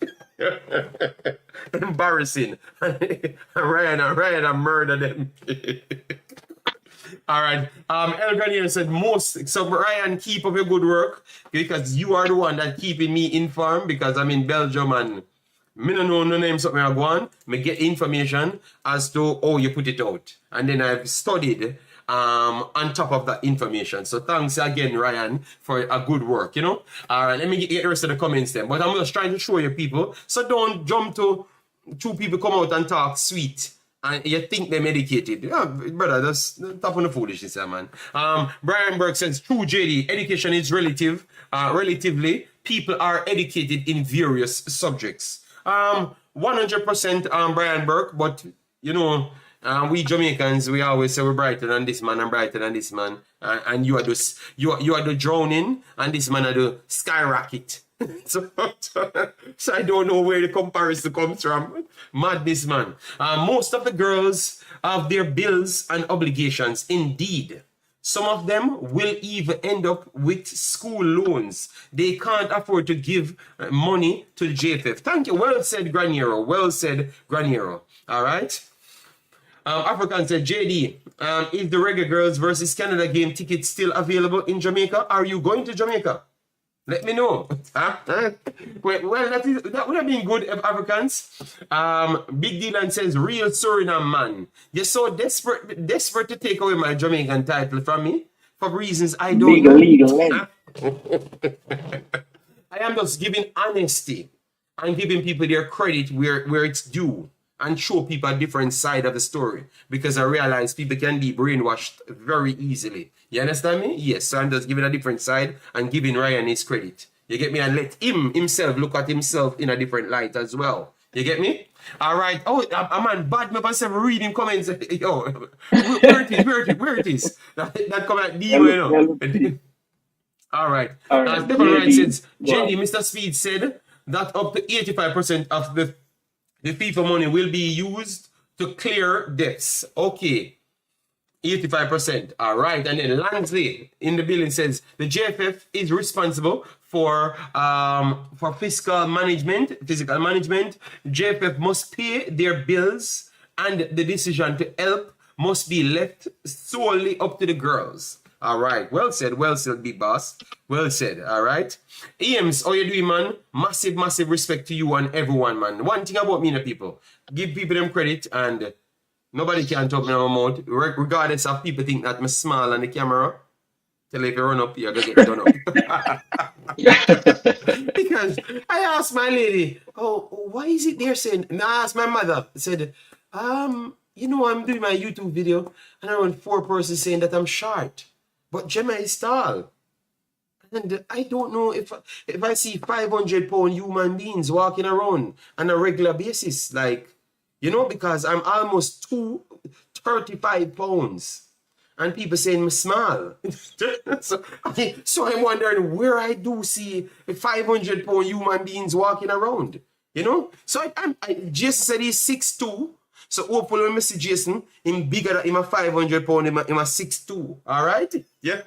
Embarrassing. Ryan, I murdered them. All right. Elganier said so Ryan, keep up your good work because you are the one that keeping me informed because I'm in Belgium and me don't know no name something I go on. Me get information as to how you put it out. And then I've studied on top of that information. So thanks again, Ryan, for a good work, you know. All right, let me get the rest of the comments then. But I'm just trying to show you people. So don't jump to two people come out and talk sweet and you think they're medicated. Yeah, brother, that's tough on the foolishness, man. Brian Burke says, true, JD, education is relative. Relatively, people are educated in various subjects. 100% Brian Burke, but you know, we Jamaicans, we always say we're brighter than this man and brighter than this man, and you are the drowning, and this man are the skyrocket. so I don't know where the comparison comes from. Madness, man. Most of the girls have their bills and obligations. Indeed. Some of them will even end up with school loans. They can't afford to give money to the JFF. Thank you. Well said, Graniero. Well said, Graniero. All right. African said, JD, is the Reggae Girls versus Canada game ticket still available in Jamaica? Are you going to Jamaica? Let me know. Well, that would have been good, Africans. Big Dylan says, real Suriname man. You're so desperate to take away my Jamaican title from me for reasons I don't know. Legal. I am just giving honesty and giving people their credit where it's due and show people a different side of the story, because I realize people can be brainwashed very easily. You understand me? Yes, so I'm just giving a different side and giving Ryan his credit. You get me? And let himself look at himself in a different light as well. You get me? All right. Oh, man, bad me myself reading comments. Yo, where it is? That comment, you know. All right. Stephen Wright says, JD, Mr. Speed said that up to 85% of the FIFA money will be used to clear debts. Okay. 85%. All right. And then Lansley in the building says the JFF is responsible for physical management. JFF must pay their bills, and the decision to help must be left solely up to the girls. All right. Well said, big boss. Well said. All right. Eames, how you doing, man? Massive respect to you and everyone, man. One thing about me and the people, give people them credit, and nobody can talk me on my mouth, regardless of people think that I'm small on the camera. Tell if you run up, you're going to get done up. Because I asked my lady, oh, why is it there saying, and I asked my mother, I said, you know, I'm doing my YouTube video, and I want 4 persons saying that I'm short, but Gemma is tall. And I don't know if I see 500-pound human beings walking around on a regular basis, like, you know, because I'm almost 235 pounds. And people saying I'm small. so I'm wondering where I do see 500-pound human beings walking around. You know? So Jason said he's 6'2". So hopefully when I see Jason, him bigger than him a 500 pound, him a 6'2". All right? Yeah.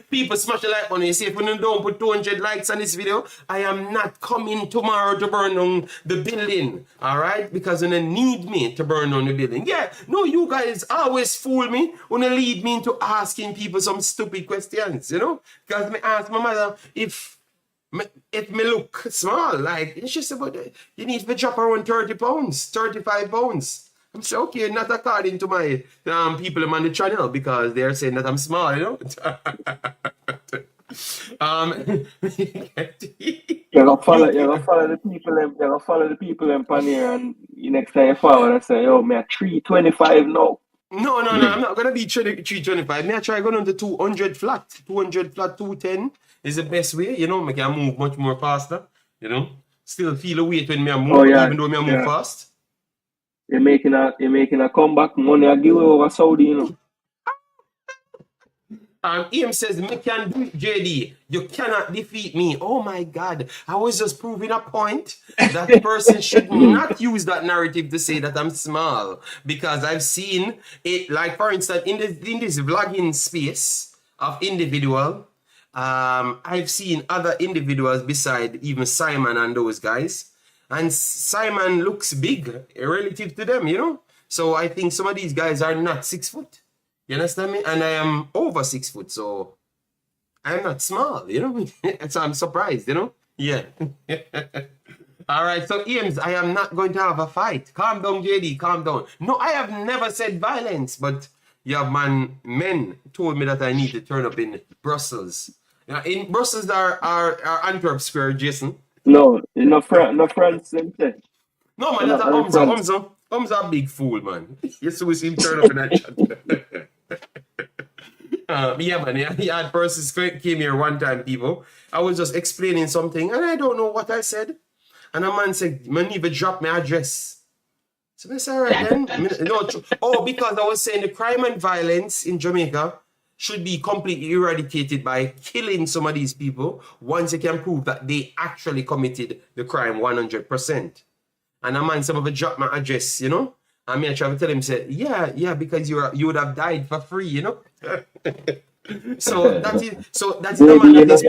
People smash the like button. You see, if we don't put 200 likes on this video, I am not coming tomorrow to burn down the building. All right? Because you need me to burn down the building. Yeah. No, you guys always fool me when you lead me into asking people some stupid questions, you know? Because me ask my mother if me look small, like, it's just about, you need to drop around 30 pounds, 35 pounds. I'm saying, okay, not according to my people on the channel, because they're saying that I'm small, you know? You're gonna follow the people in Panier, and next time you follow and say, yo, me at 325 now. No, I'm not gonna be 325. Me I try going on to 200 flat, 210 is the best way, you know. I can move much more faster, you know. Still feel a weight when me I move, even though me I move fast. You're making a comeback, money I give over Saudi, you know. Ian says, me can do it, JD. You cannot defeat me. Oh my God. I was just proving a point that the person should not use that narrative to say that I'm small. Because I've seen it, like for instance, in this vlogging space of individual, I've seen other individuals beside even Simon and those guys. And Simon looks big relative to them, you know. So I think some of these guys are not 6 foot. You understand me? And I am over 6 foot, so I'm not small, you know? So I'm surprised, you know? Yeah. All right, so Ian, I am not going to have a fight. Calm down, JD, calm down. No, I have never said violence, but men told me that I need to turn up in Brussels. In Brussels are Antwerp Square, Jason. No France. No, man, that's a Humza a big fool, man. You see him turn up in that chat. Yeah, man. He had persons came here one time, people. I was just explaining something, and I don't know what I said. And a man said, man, even drop my address. So I said, all right then. Because I was saying the crime and violence in Jamaica should be completely eradicated by killing some of these people once you can prove that they actually committed the crime 100%. And a man, some of it dropped my address, you know? And me I try to tell him, say, yeah, because you would have died for free, you know? So that is the man that is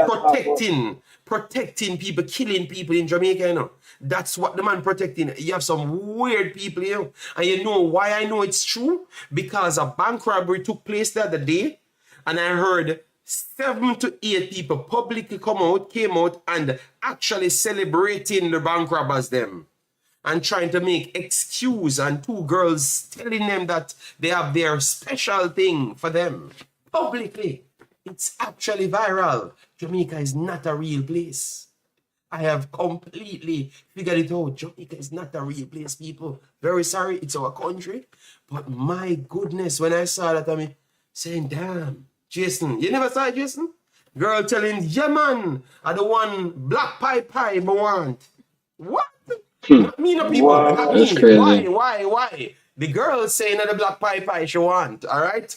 protecting people, killing people in Jamaica, you know. That's what the man protecting. You have some weird people, you know. And you know why I know it's true? Because a bank robbery took place the other day, and I heard 7 to 8 people publicly came out and actually celebrating the bank robbers them. And trying to make excuse, and 2 girls telling them that they have their special thing for them. Publicly. It's actually viral. Jamaica is not a real place. I have completely figured it out. Jamaica is not a real place, people. Very sorry, it's our country. But my goodness, when I saw that, I mean, saying, damn, Jason, you never saw it, Jason? Girl telling, yeah, man, I the one black pie I want. What? Not me, no people. Wow. Not That's me. crazy. Why? The girl saying that the black pie she want. All right.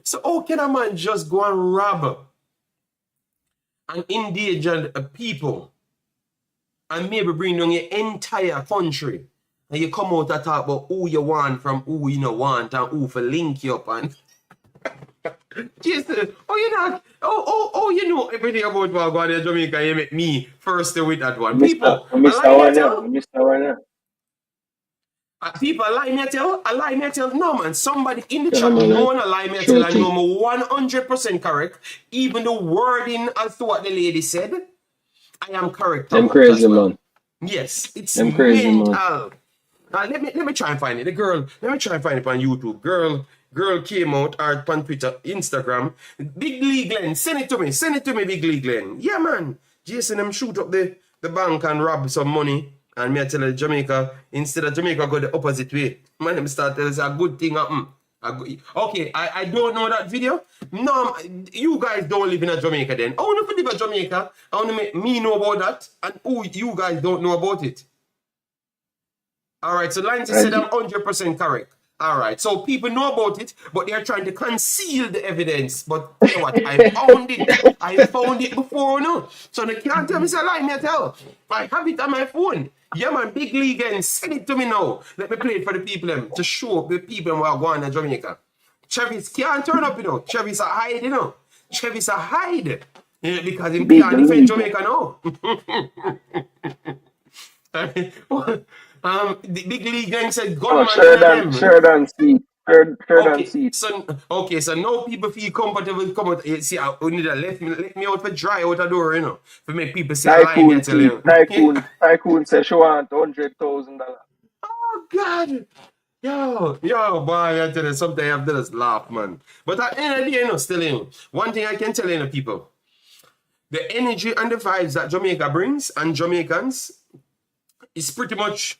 So how can a man just go and rob and endanger people and maybe bring down your entire country, and you come out and talk about who you want from who you don't want and who for link you up and Jesus, you know everything about what going in Jamaica. You make me first with that one. People, people lie me tell. No man, somebody in the chat no one lie me tell. I know me 100% correct. Even the wording as to what the lady said, I am correct. I'm crazy, man. Yes, it's I'm crazy, mental. Let me try and find it. The girl, let me try and find it on YouTube. Girl came out or on Twitter, Instagram. Big Lee Glenn, send it to me, Big Lee Glenn. Yeah, man. Jason, them shoot up the bank and rob some money. And me I tell her Jamaica, instead of Jamaica go the opposite way. Man, them start telling us a good thing happen. Okay, I don't know that video. No, you guys don't live in a Jamaica then. I want to live in Jamaica. I want to make me know about that. And you guys don't know about it. All right, so Lindsay said I'm 100% correct. All right, so people know about it, but they're trying to conceal the evidence. But you know what? I found it. I found it before, no? So they can't tell me it's a lie, me tell. I have it on my phone. Yeah, man, Big League, and send it to me now. Let me play it for the people to show the people who are going to Jamaica. Travis can't turn up, you know. Travis a hide, you know. Travis a hide. Yeah, because he can't defend Jamaica now. The Big League gang said, Sheridan seat. So now people feel comfortable to come out. See, I need to let me out for dry out the door, you know, to make people say, Tycoon says she want $100,000. Oh, God. Yo, boy, I tell you, sometimes I have to just laugh, man. But at the end of the day, you know, still, you know, one thing I can tell you, people, the energy and the vibes that Jamaica brings and Jamaicans is pretty much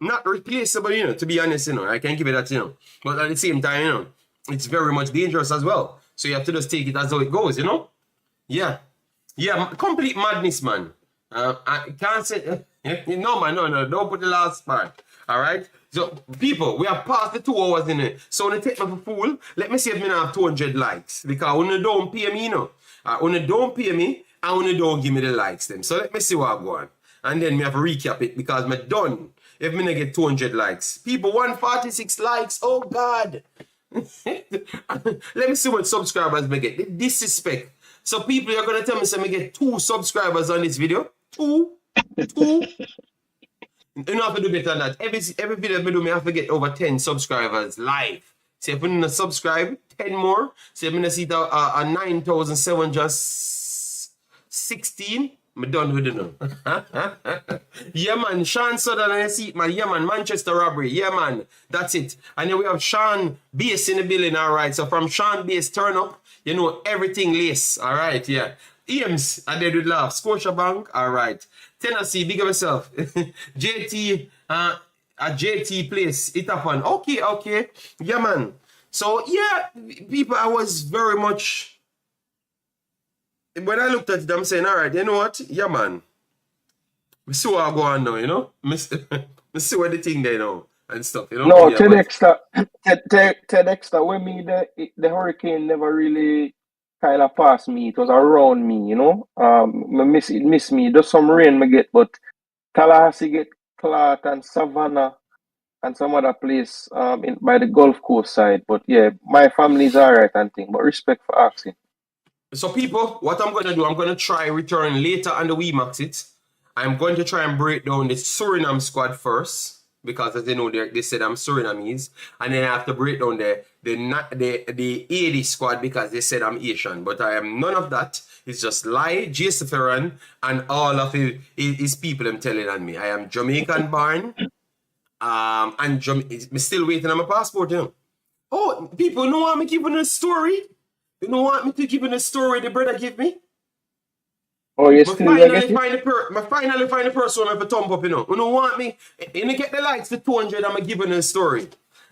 not replaceable, you know, to be honest, you know. I can give it that, you know. But at the same time, you know, it's very much dangerous as well. So you have to just take it as how it goes, you know? Yeah, complete madness, man. I can't say, no, man, no, don't put the last part, all right? So, people, we have passed the 2 hours in it. So when I take me for fool, let me see if I have 200 likes. Because when you don't pay me, you know. When you don't pay me, and when you don't give me the likes, them. So let me see what I'm going. And then me have to recap it because I'm done. If me not get 200 likes. People, 146 likes. Oh, God. Let me see what subscribers me get. The disrespect. So people, you're going to tell me, so me get 2 subscribers on this video. 2. You don't have to do better than that. Every video I do, I have to get over 10 subscribers live. So if you don't subscribe, 10 more. So if you see a 9,716, I'm done with it now. Yeah, man. Sean Sutherland, I see it, man. Yeah, man. Manchester robbery. Yeah, man. That's it. And then we have Sean Bass in the building, all right. So from Sean Bass, turn up. You know, everything lace. All right, yeah. Eames, I did with laugh. Scotiabank, all right. Tennessee, big of yourself. JT, a JT place. Itafan. Okay. Yeah, man. So, yeah, people, I was very much... When I looked at it, I'm saying, all right, you know what? Yeah, man. I see what I go on now, you know? I see what the thing there now. and stuff, you know? No, Yeah, Ted but Dexter, Ted Dexter, when the hurricane never really kind of passed me. It was around me, you know. It miss me. Just some rain me get, but Tallahassee get Clark and Savannah and some other place in by the Gulf Coast side. But yeah, my family's alright and thing. But respect for asking. so people, what I'm gonna do, I'm gonna try return later on the Wemaxit. I'm going to try and break down the Suriname squad first. Because as you know, they said I'm Surinamese, and then I have to break down the 80 squad because they said I'm Asian, but I am none of that. It's just lie, Jason Ferran, and all of his people I'm telling on me. I am Jamaican born, and I'm still waiting on my passport. You know? Oh, people don't want me giving a story. You don't want me to give a story the brother give me. Oh, you But still finally find the person who have a thumb up, you know. You don't want me. You get the likes to 200, I'm giving a story.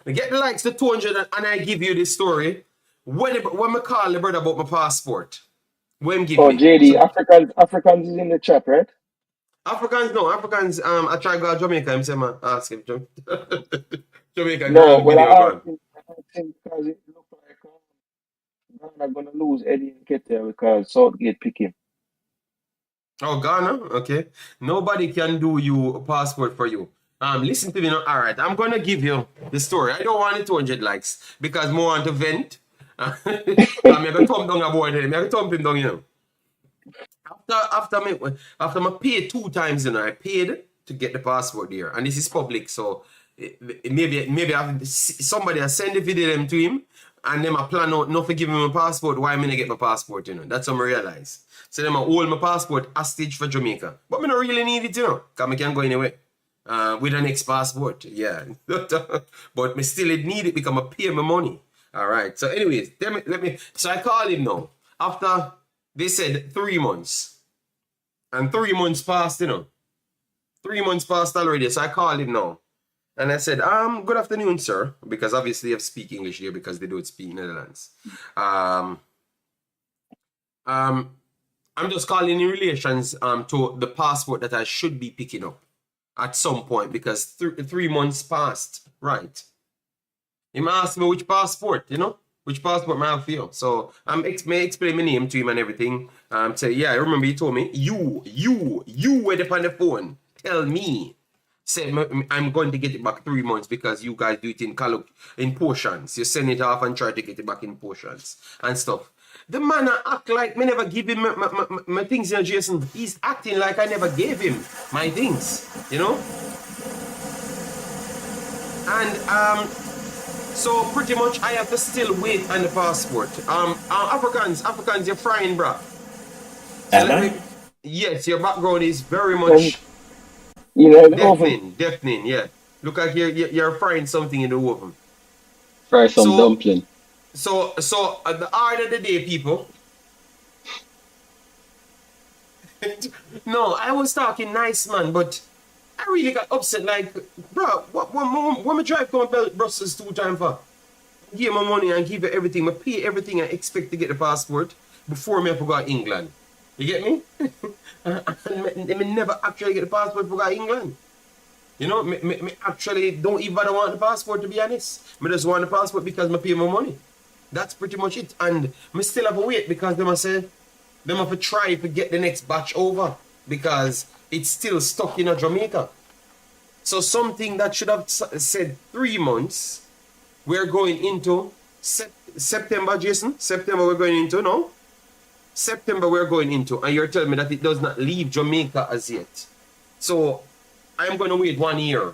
I get the likes to 200 and I give you this story. When I call the brother about my passport, when give Oh, me. JD, So, Africans is in the chat, right? Africans, no. Africans, I try to go to Jamaica, I'm saying, ask him. Jamaica, No, well, video I gone. asked him because it looked like Ghana gonna lose Eddie Nketiah because Southgate pick him. Oh, Ghana? Okay. Nobody can do you a passport for you. Listen to me now. All right, I'm going to give you the story. I don't want it 200 likes because I want to vent. I'm going to thump down a boy. I'm going to thump him down, you know. After I paid 2 times, you know, I paid to get the passport there. And this is public, so maybe somebody has sent the video them to him and then I plan out not to give him a passport. Why am I going to get my passport, you know? That's what I realize. So then I hold my passport hostage for Jamaica. But I don't really need it, you know, because I can't go anywhere with an next passport. Yeah. But I still need it because I pay my money. All right. So anyways, so I call him now. After they said 3 months. And 3 months passed, you know. 3 months passed already. So I called him now. And I said, good afternoon, sir. Because obviously I speak English here because they don't speak Netherlands. I'm just calling in relations to the passport that I should be picking up at some point because 3 months passed, right? He asked me which passport, you know, which passport I have for you. So may explain my name to him and everything. Say, yeah, I remember you told me, you were up on the phone. Tell me, say I'm going to get it back 3 months because you guys do it in portions. You send it off and try to get it back in portions and stuff. The man act like me never give him my things, you know, Jason. He's acting like I never gave him my things, you know? And so pretty much I have to still wait on the passport. Africans, you're frying, bro. So yes, your background is very much deafening, yeah. Look like you're frying something in the oven. Fry some dumpling. So at the end of the day, people. No, I was talking nice, man, but I really got upset. Like, bro, when I drive come to Brussels 2 times for, give my money and give you everything, I pay everything I expect to get the passport before me I forgot England. You get me? I never actually get the passport before I England. You know, me actually don't even want the passport, to be honest. I just want the passport because I pay my money. That's pretty much it. And I still have to wait because them have to try to get the next batch over because it's still stuck in Jamaica. So something that should have said 3 months, we're going into September, Jason. September we're going into, no? September we're going into, and you're telling me that it does not leave Jamaica as yet. So I'm going to wait 1 year.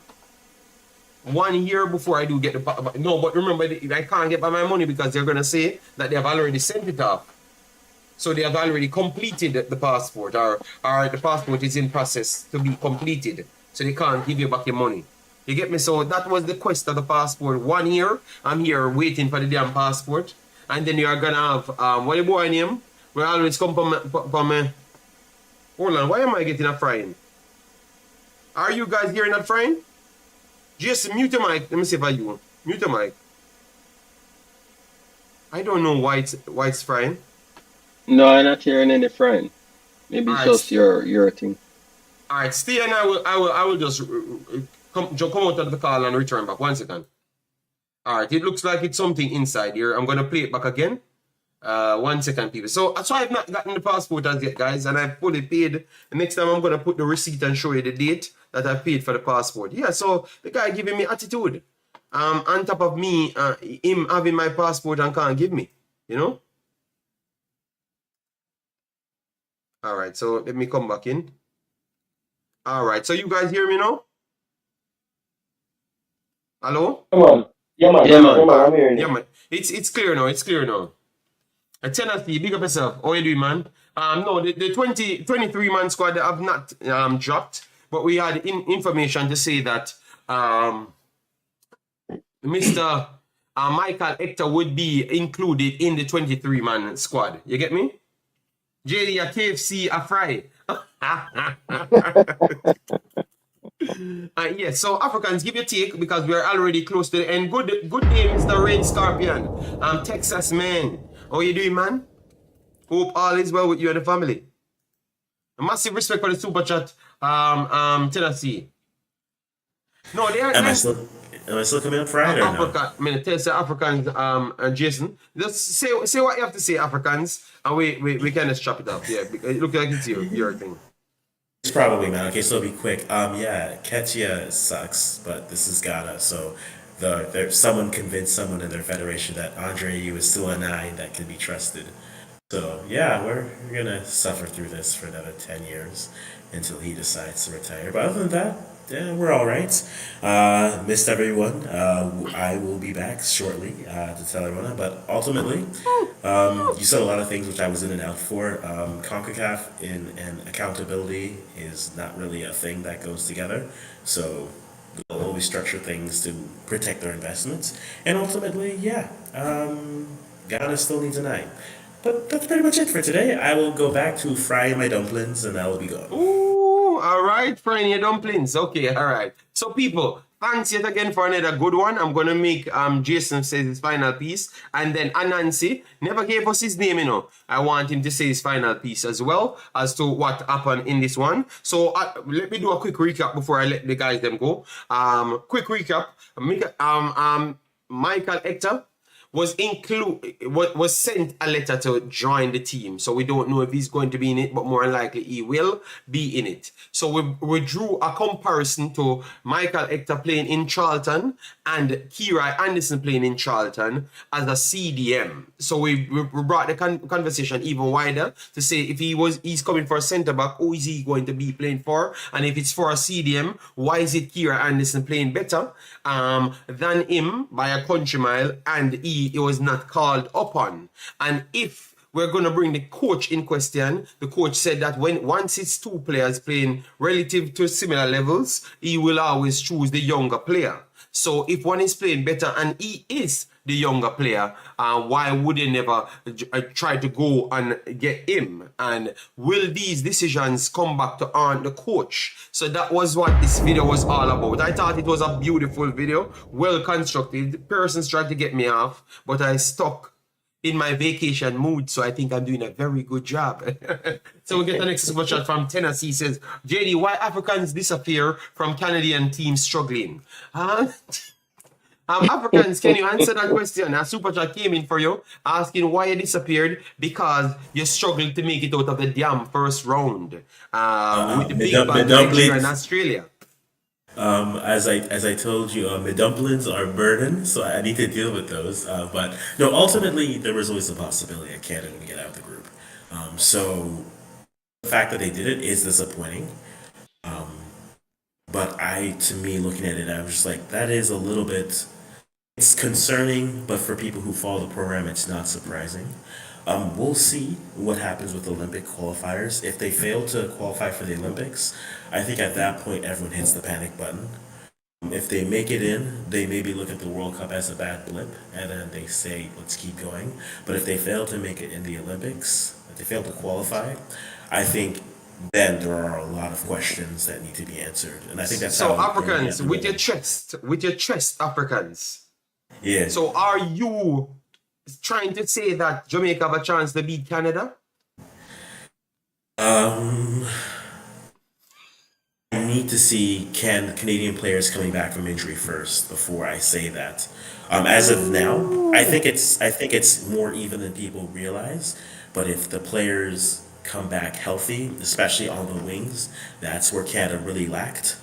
1 year before I do get the... No, but remember, I can't get back my money because they're going to say that they have already sent it off. So they have already completed the passport, or the passport is in process to be completed. So they can't give you back your money. You get me? So that was the quest of the passport. 1 year, I'm here waiting for the damn passport. And then you are going to have... what the boy name? We always come from me. Hold on, why am I getting a frying? Are you guys hearing that frying? Just mute your mic. Let me see if I do. Mute your mic. I don't know why it's frying. No, I'm not hearing any frying. Maybe it's just your thing. Alright, stay and I will just come out of the call and return back. 1 second. All right, it looks like it's something inside here. I'm going to play it back again. 1 second, people. So I've not gotten the passport as yet, guys, and I've fully paid. The next time I'm going to put the receipt and show you the date that I paid for the passport. Yeah, so the guy giving me attitude. On top of me, him having my passport and can't give me, you know? All right, so let me come back in. All right, so you guys hear me now? Hello? Come on. Yeah, man. I'm hearing you. Yeah, man. It's clear now. It's clear now. Tennessee, big up yourself. How you doing, man? No, the 23-man squad have not dropped, but we had information to say that Mr. Michael Hector would be included in the 23-man squad. You get me? JD, a KFC, a fry. Yes, so Africans, give your take because we are already close to the end. Good day, Mr. Rain Scorpion. Texas man. How you doing, man? Hope all is well with you and the family. A massive respect for the super chat, Tennessee. No, they are. Am I still coming up Friday or no? Africa, I mean, tell us Africans, Jason. Just say what you have to say, Africans, and we can just chop it up. Yeah, it looks like it's your thing. It's probably not. Okay, so it'll be quick. Yeah, Ketia sucks, but this is Ghana, so someone convinced someone in their federation that Andre Yu is still a 9 that can be trusted. So yeah, we're gonna suffer through this for another 10 years until he decides to retire. But other than that, yeah, we're all right. Missed everyone. I will be back shortly to tell everyone. But ultimately, you said a lot of things which I was in and out for. Concacaf and accountability is not really a thing that goes together. So we'll always structure things to protect their investments. And ultimately, yeah, Ghana still needs a 9. But that's pretty much it for today. I will go back to frying my dumplings and I will be gone. Ooh, all right, frying your dumplings. Okay, all right. So people, thanks yet again for another good one. I'm going to make Jason say his final piece. And then Anansi never gave us his name, you know. I want him to say his final piece as well as to what happened in this one. So let me do a quick recap before I let the guys them go. Quick recap. Michael Hector was sent a letter to join the team. So we don't know if he's going to be in it, but more likely he will be in it. So we drew a comparison to Michael Hector playing in Charlton and Keroy Anderson playing in Charlton as a CDM. So we brought the conversation even wider to say if he's coming for a centre back, who is he going to be playing for? And if it's for a CDM, why is it Keroy Anderson playing better than him by a country mile, and he was not called upon? And if we're going to bring the coach in question, the coach said that once it's 2 players playing relative to similar levels, he will always choose the younger player. So if one is playing better and he is the younger player, why would they never try to go and get him? And will these decisions come back to haunt the coach? So that was what this video was all about. I thought it was a beautiful video, well constructed. The persons tried to get me off, but I stuck in my vacation mood, so I think I'm doing a very good job. So we get the next super chat from Tennessee. Says, JD, why Africans disappear from Canadian teams struggling? Africans, can you answer that question? A super chat came in for you, asking why you disappeared, because you struggled to make it out of the damn first round with the big bad Nigeria and Australia. As I told you, my dumplings are burdened, so I need to deal with those. But no, ultimately, there was always a possibility that Canada would get out of the group. So the fact that they did it is disappointing. But to me, looking at it, I was just like, that is a little bit. It's concerning, but for people who follow the program, it's not surprising. We'll see what happens with Olympic qualifiers. If they fail to qualify for the Olympics, I think at that point everyone hits the panic button. If they make it in, they maybe look at the World Cup as a bad blip, and then they say, let's keep going. But if they fail to make it in the Olympics, if they fail to qualify, I think then there are a lot of questions that need to be answered. And I think that's so Africans, with your chest, Africans. Yeah. So are you trying to say that Jamaica have a chance to beat Canada? need to see can Canadian players coming back from injury first before I say that. As of now, I think it's more even than people realize. But if the players come back healthy, especially on the wings, that's where Canada really lacked.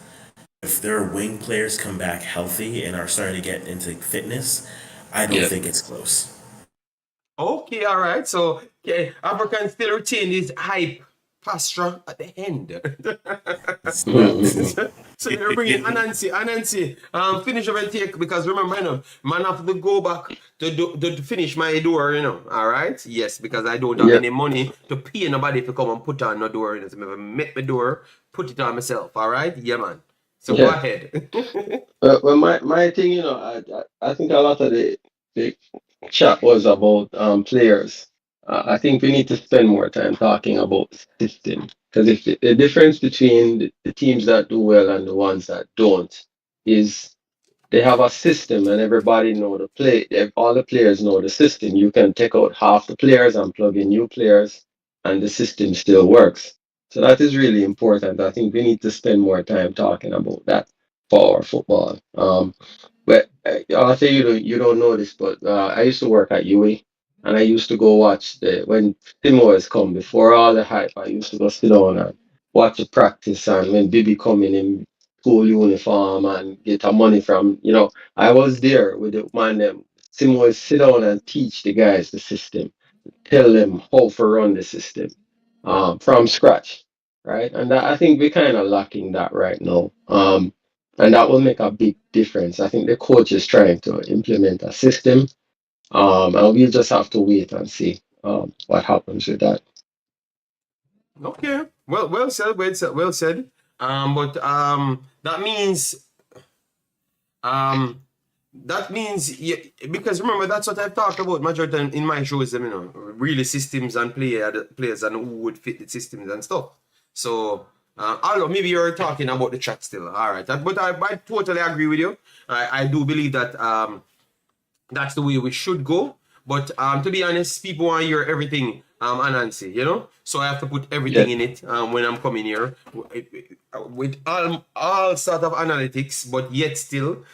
If their wing players come back healthy and are starting to get into fitness, I don't Yeah. think it's close. Okay, all right. So, okay, African still retain his hype posture at the end. So they're bringing Anansi. Anansi, finish up and take, because remember, you know, man have to go back to finish my door, you know. All right? Yes, because I don't have Yeah. any money to pay nobody to come and put on no door. You know, so I make my door, put it on myself. All right? Yeah, man. So go Yeah. ahead. Well, my thing, you know, I think a lot of the chat was about players. I think we need to spend more time talking about system, because if the difference between the teams that do well and the ones that don't is they have a system and everybody know the play. All the players know the system. You can take out half the players and plug in new players, and the system still works. So that is really important. I think we need to spend more time talking about that for our football. But I'll say you don't know this, but I used to work at UA, and I used to go watch when Timo's come before all the hype. I used to go sit down and watch the practice, and when Bibi come in school uniform and get her money from, I was there with the man them. Timo sit down and teach the guys the system, tell them how to run the system from scratch, right? And I think we're kind of lacking that right now. And that will make a big difference. I think the coach is trying to implement a system, and we'll just have to wait and see what happens with that. Okay. Well said. Well said. Well said. But that means yeah, because remember that's what I've talked about majority in my shows. You know, really systems and players and who would fit the systems and stuff. So I don't know. Maybe you're talking about the chat still. All right. But I totally agree with you. I do believe that that's the way we should go. But to be honest, people want to hear everything Anansi, you know? So I have to put everything in it when I'm coming here with all sort of analytics, but yet still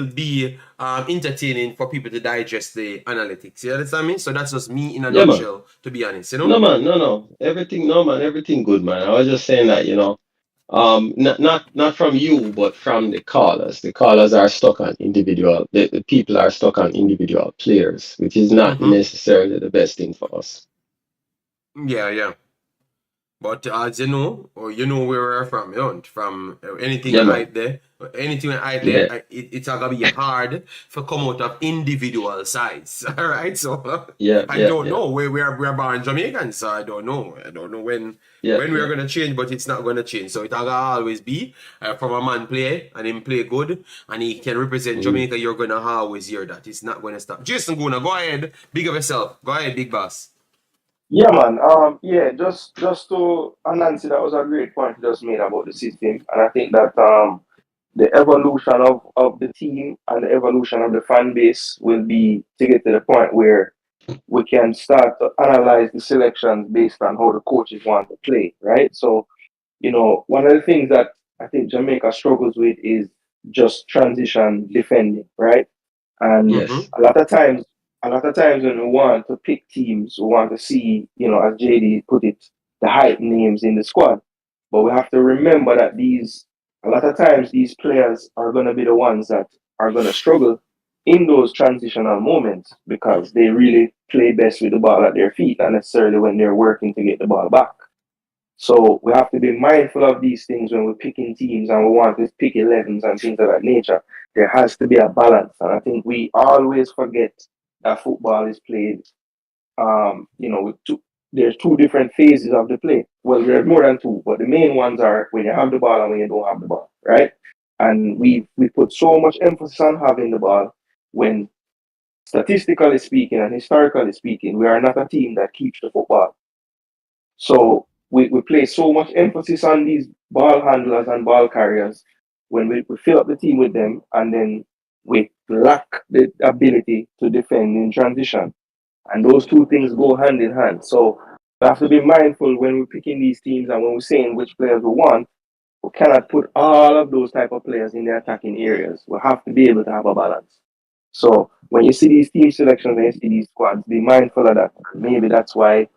be entertaining for people to digest the analytics. You understand me? So that's just me in a Yeah, man. nutshell, to be honest, you know? No, man. No. Everything good, man. I was just saying that, not from you, but from the callers. The callers are stuck on individual. The people are stuck on individual players, which is not necessarily the best thing for us. Yeah. But as you know, or you know where we're from, you know, from anything Yeah, man. out there, Yeah. it's gonna be hard for come out of individual sides. All right, so Yeah, I yeah, don't yeah, know. We're born Jamaican, so I don't know. When yeah, we're yeah. gonna change, but it's not gonna change. So it's gonna always be from a man play and him play good, and he can represent Jamaica. You're gonna always hear that. It's not gonna stop. Jason Guna, go ahead, big of yourself. Go ahead, big boss. Yeah, man. Yeah, just to Nancy, that was a great point you just made about the system, and I think that the evolution of the team and the evolution of the fan base will be to get to the point where we can start to analyze the selections based on how the coaches want to play, right? So, one of the things that I think Jamaica struggles with is just transition defending, right? And Yes. a lot of times when we want to pick teams, we want to see, as JD put it, the hype names in the squad. But we have to remember that a lot of times these players are going to be the ones that are going to struggle in those transitional moments because they really play best with the ball at their feet, not necessarily when they're working to get the ball back. So we have to be mindful of these things when we're picking teams and we want to pick 11s and things of that nature. There has to be a balance. And I think we always forget that football is played, there's two different phases of the play. Well, there's more than two, but the main ones are when you have the ball and when you don't have the ball, right? And we put so much emphasis on having the ball when statistically speaking and historically speaking, we are not a team that keeps the football. So we place so much emphasis on these ball handlers and ball carriers when we fill up the team with them, and then we lack the ability to defend in transition. And those two things go hand in hand. So we have to be mindful when we're picking these teams and when we're saying which players we want. We cannot put all of those type of players in the attacking areas. We have to be able to have a balance. So when you see these team selections and you see these squads, be mindful of that. Maybe that's why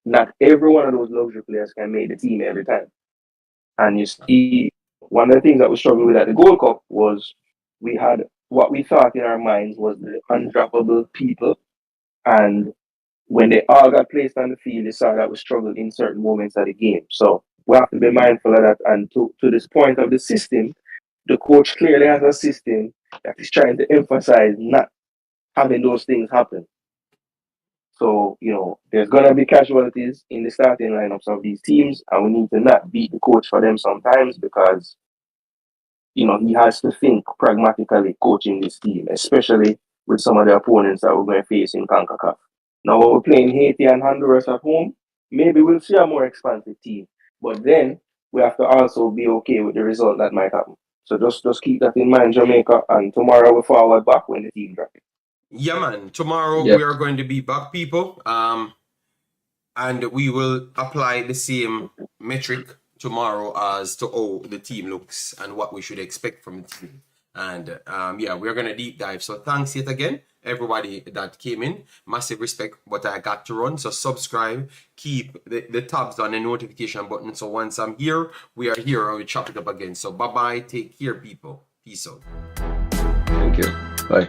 not every one of those luxury players can make the team every time. And you see, one of the things that we struggled with at the Gold Cup was we had what we thought in our minds was the undroppable people. And when they all got placed on the field, you saw that we struggled in certain moments of the game. So we have to be mindful of that. And to this point of the system, the coach clearly has a system that is trying to emphasize not having those things happen. So, there's going to be casualties in the starting lineups of these teams, and we need to not beat the coach for them sometimes because, he has to think pragmatically coaching this team, especially with some of the opponents that we're going to face in CONCACAF. Now, when we're playing Haiti and Honduras at home, maybe we'll see a more expansive team. But then we have to also be okay with the result that might happen. So just keep that in mind, Jamaica, and tomorrow we forward back when the team drops. Yeah, man. Tomorrow Yep. we are going to be back, people. And we will apply the same metric tomorrow as to how the team looks and what we should expect from the team. And yeah, we're gonna deep dive. So thanks yet again, everybody that came in. Massive respect, but I got to run. So subscribe, keep the tabs on the notification button. So once I'm here, we are here and we chop it up again. So bye-bye. Take care, people. Peace out. Thank you. Bye.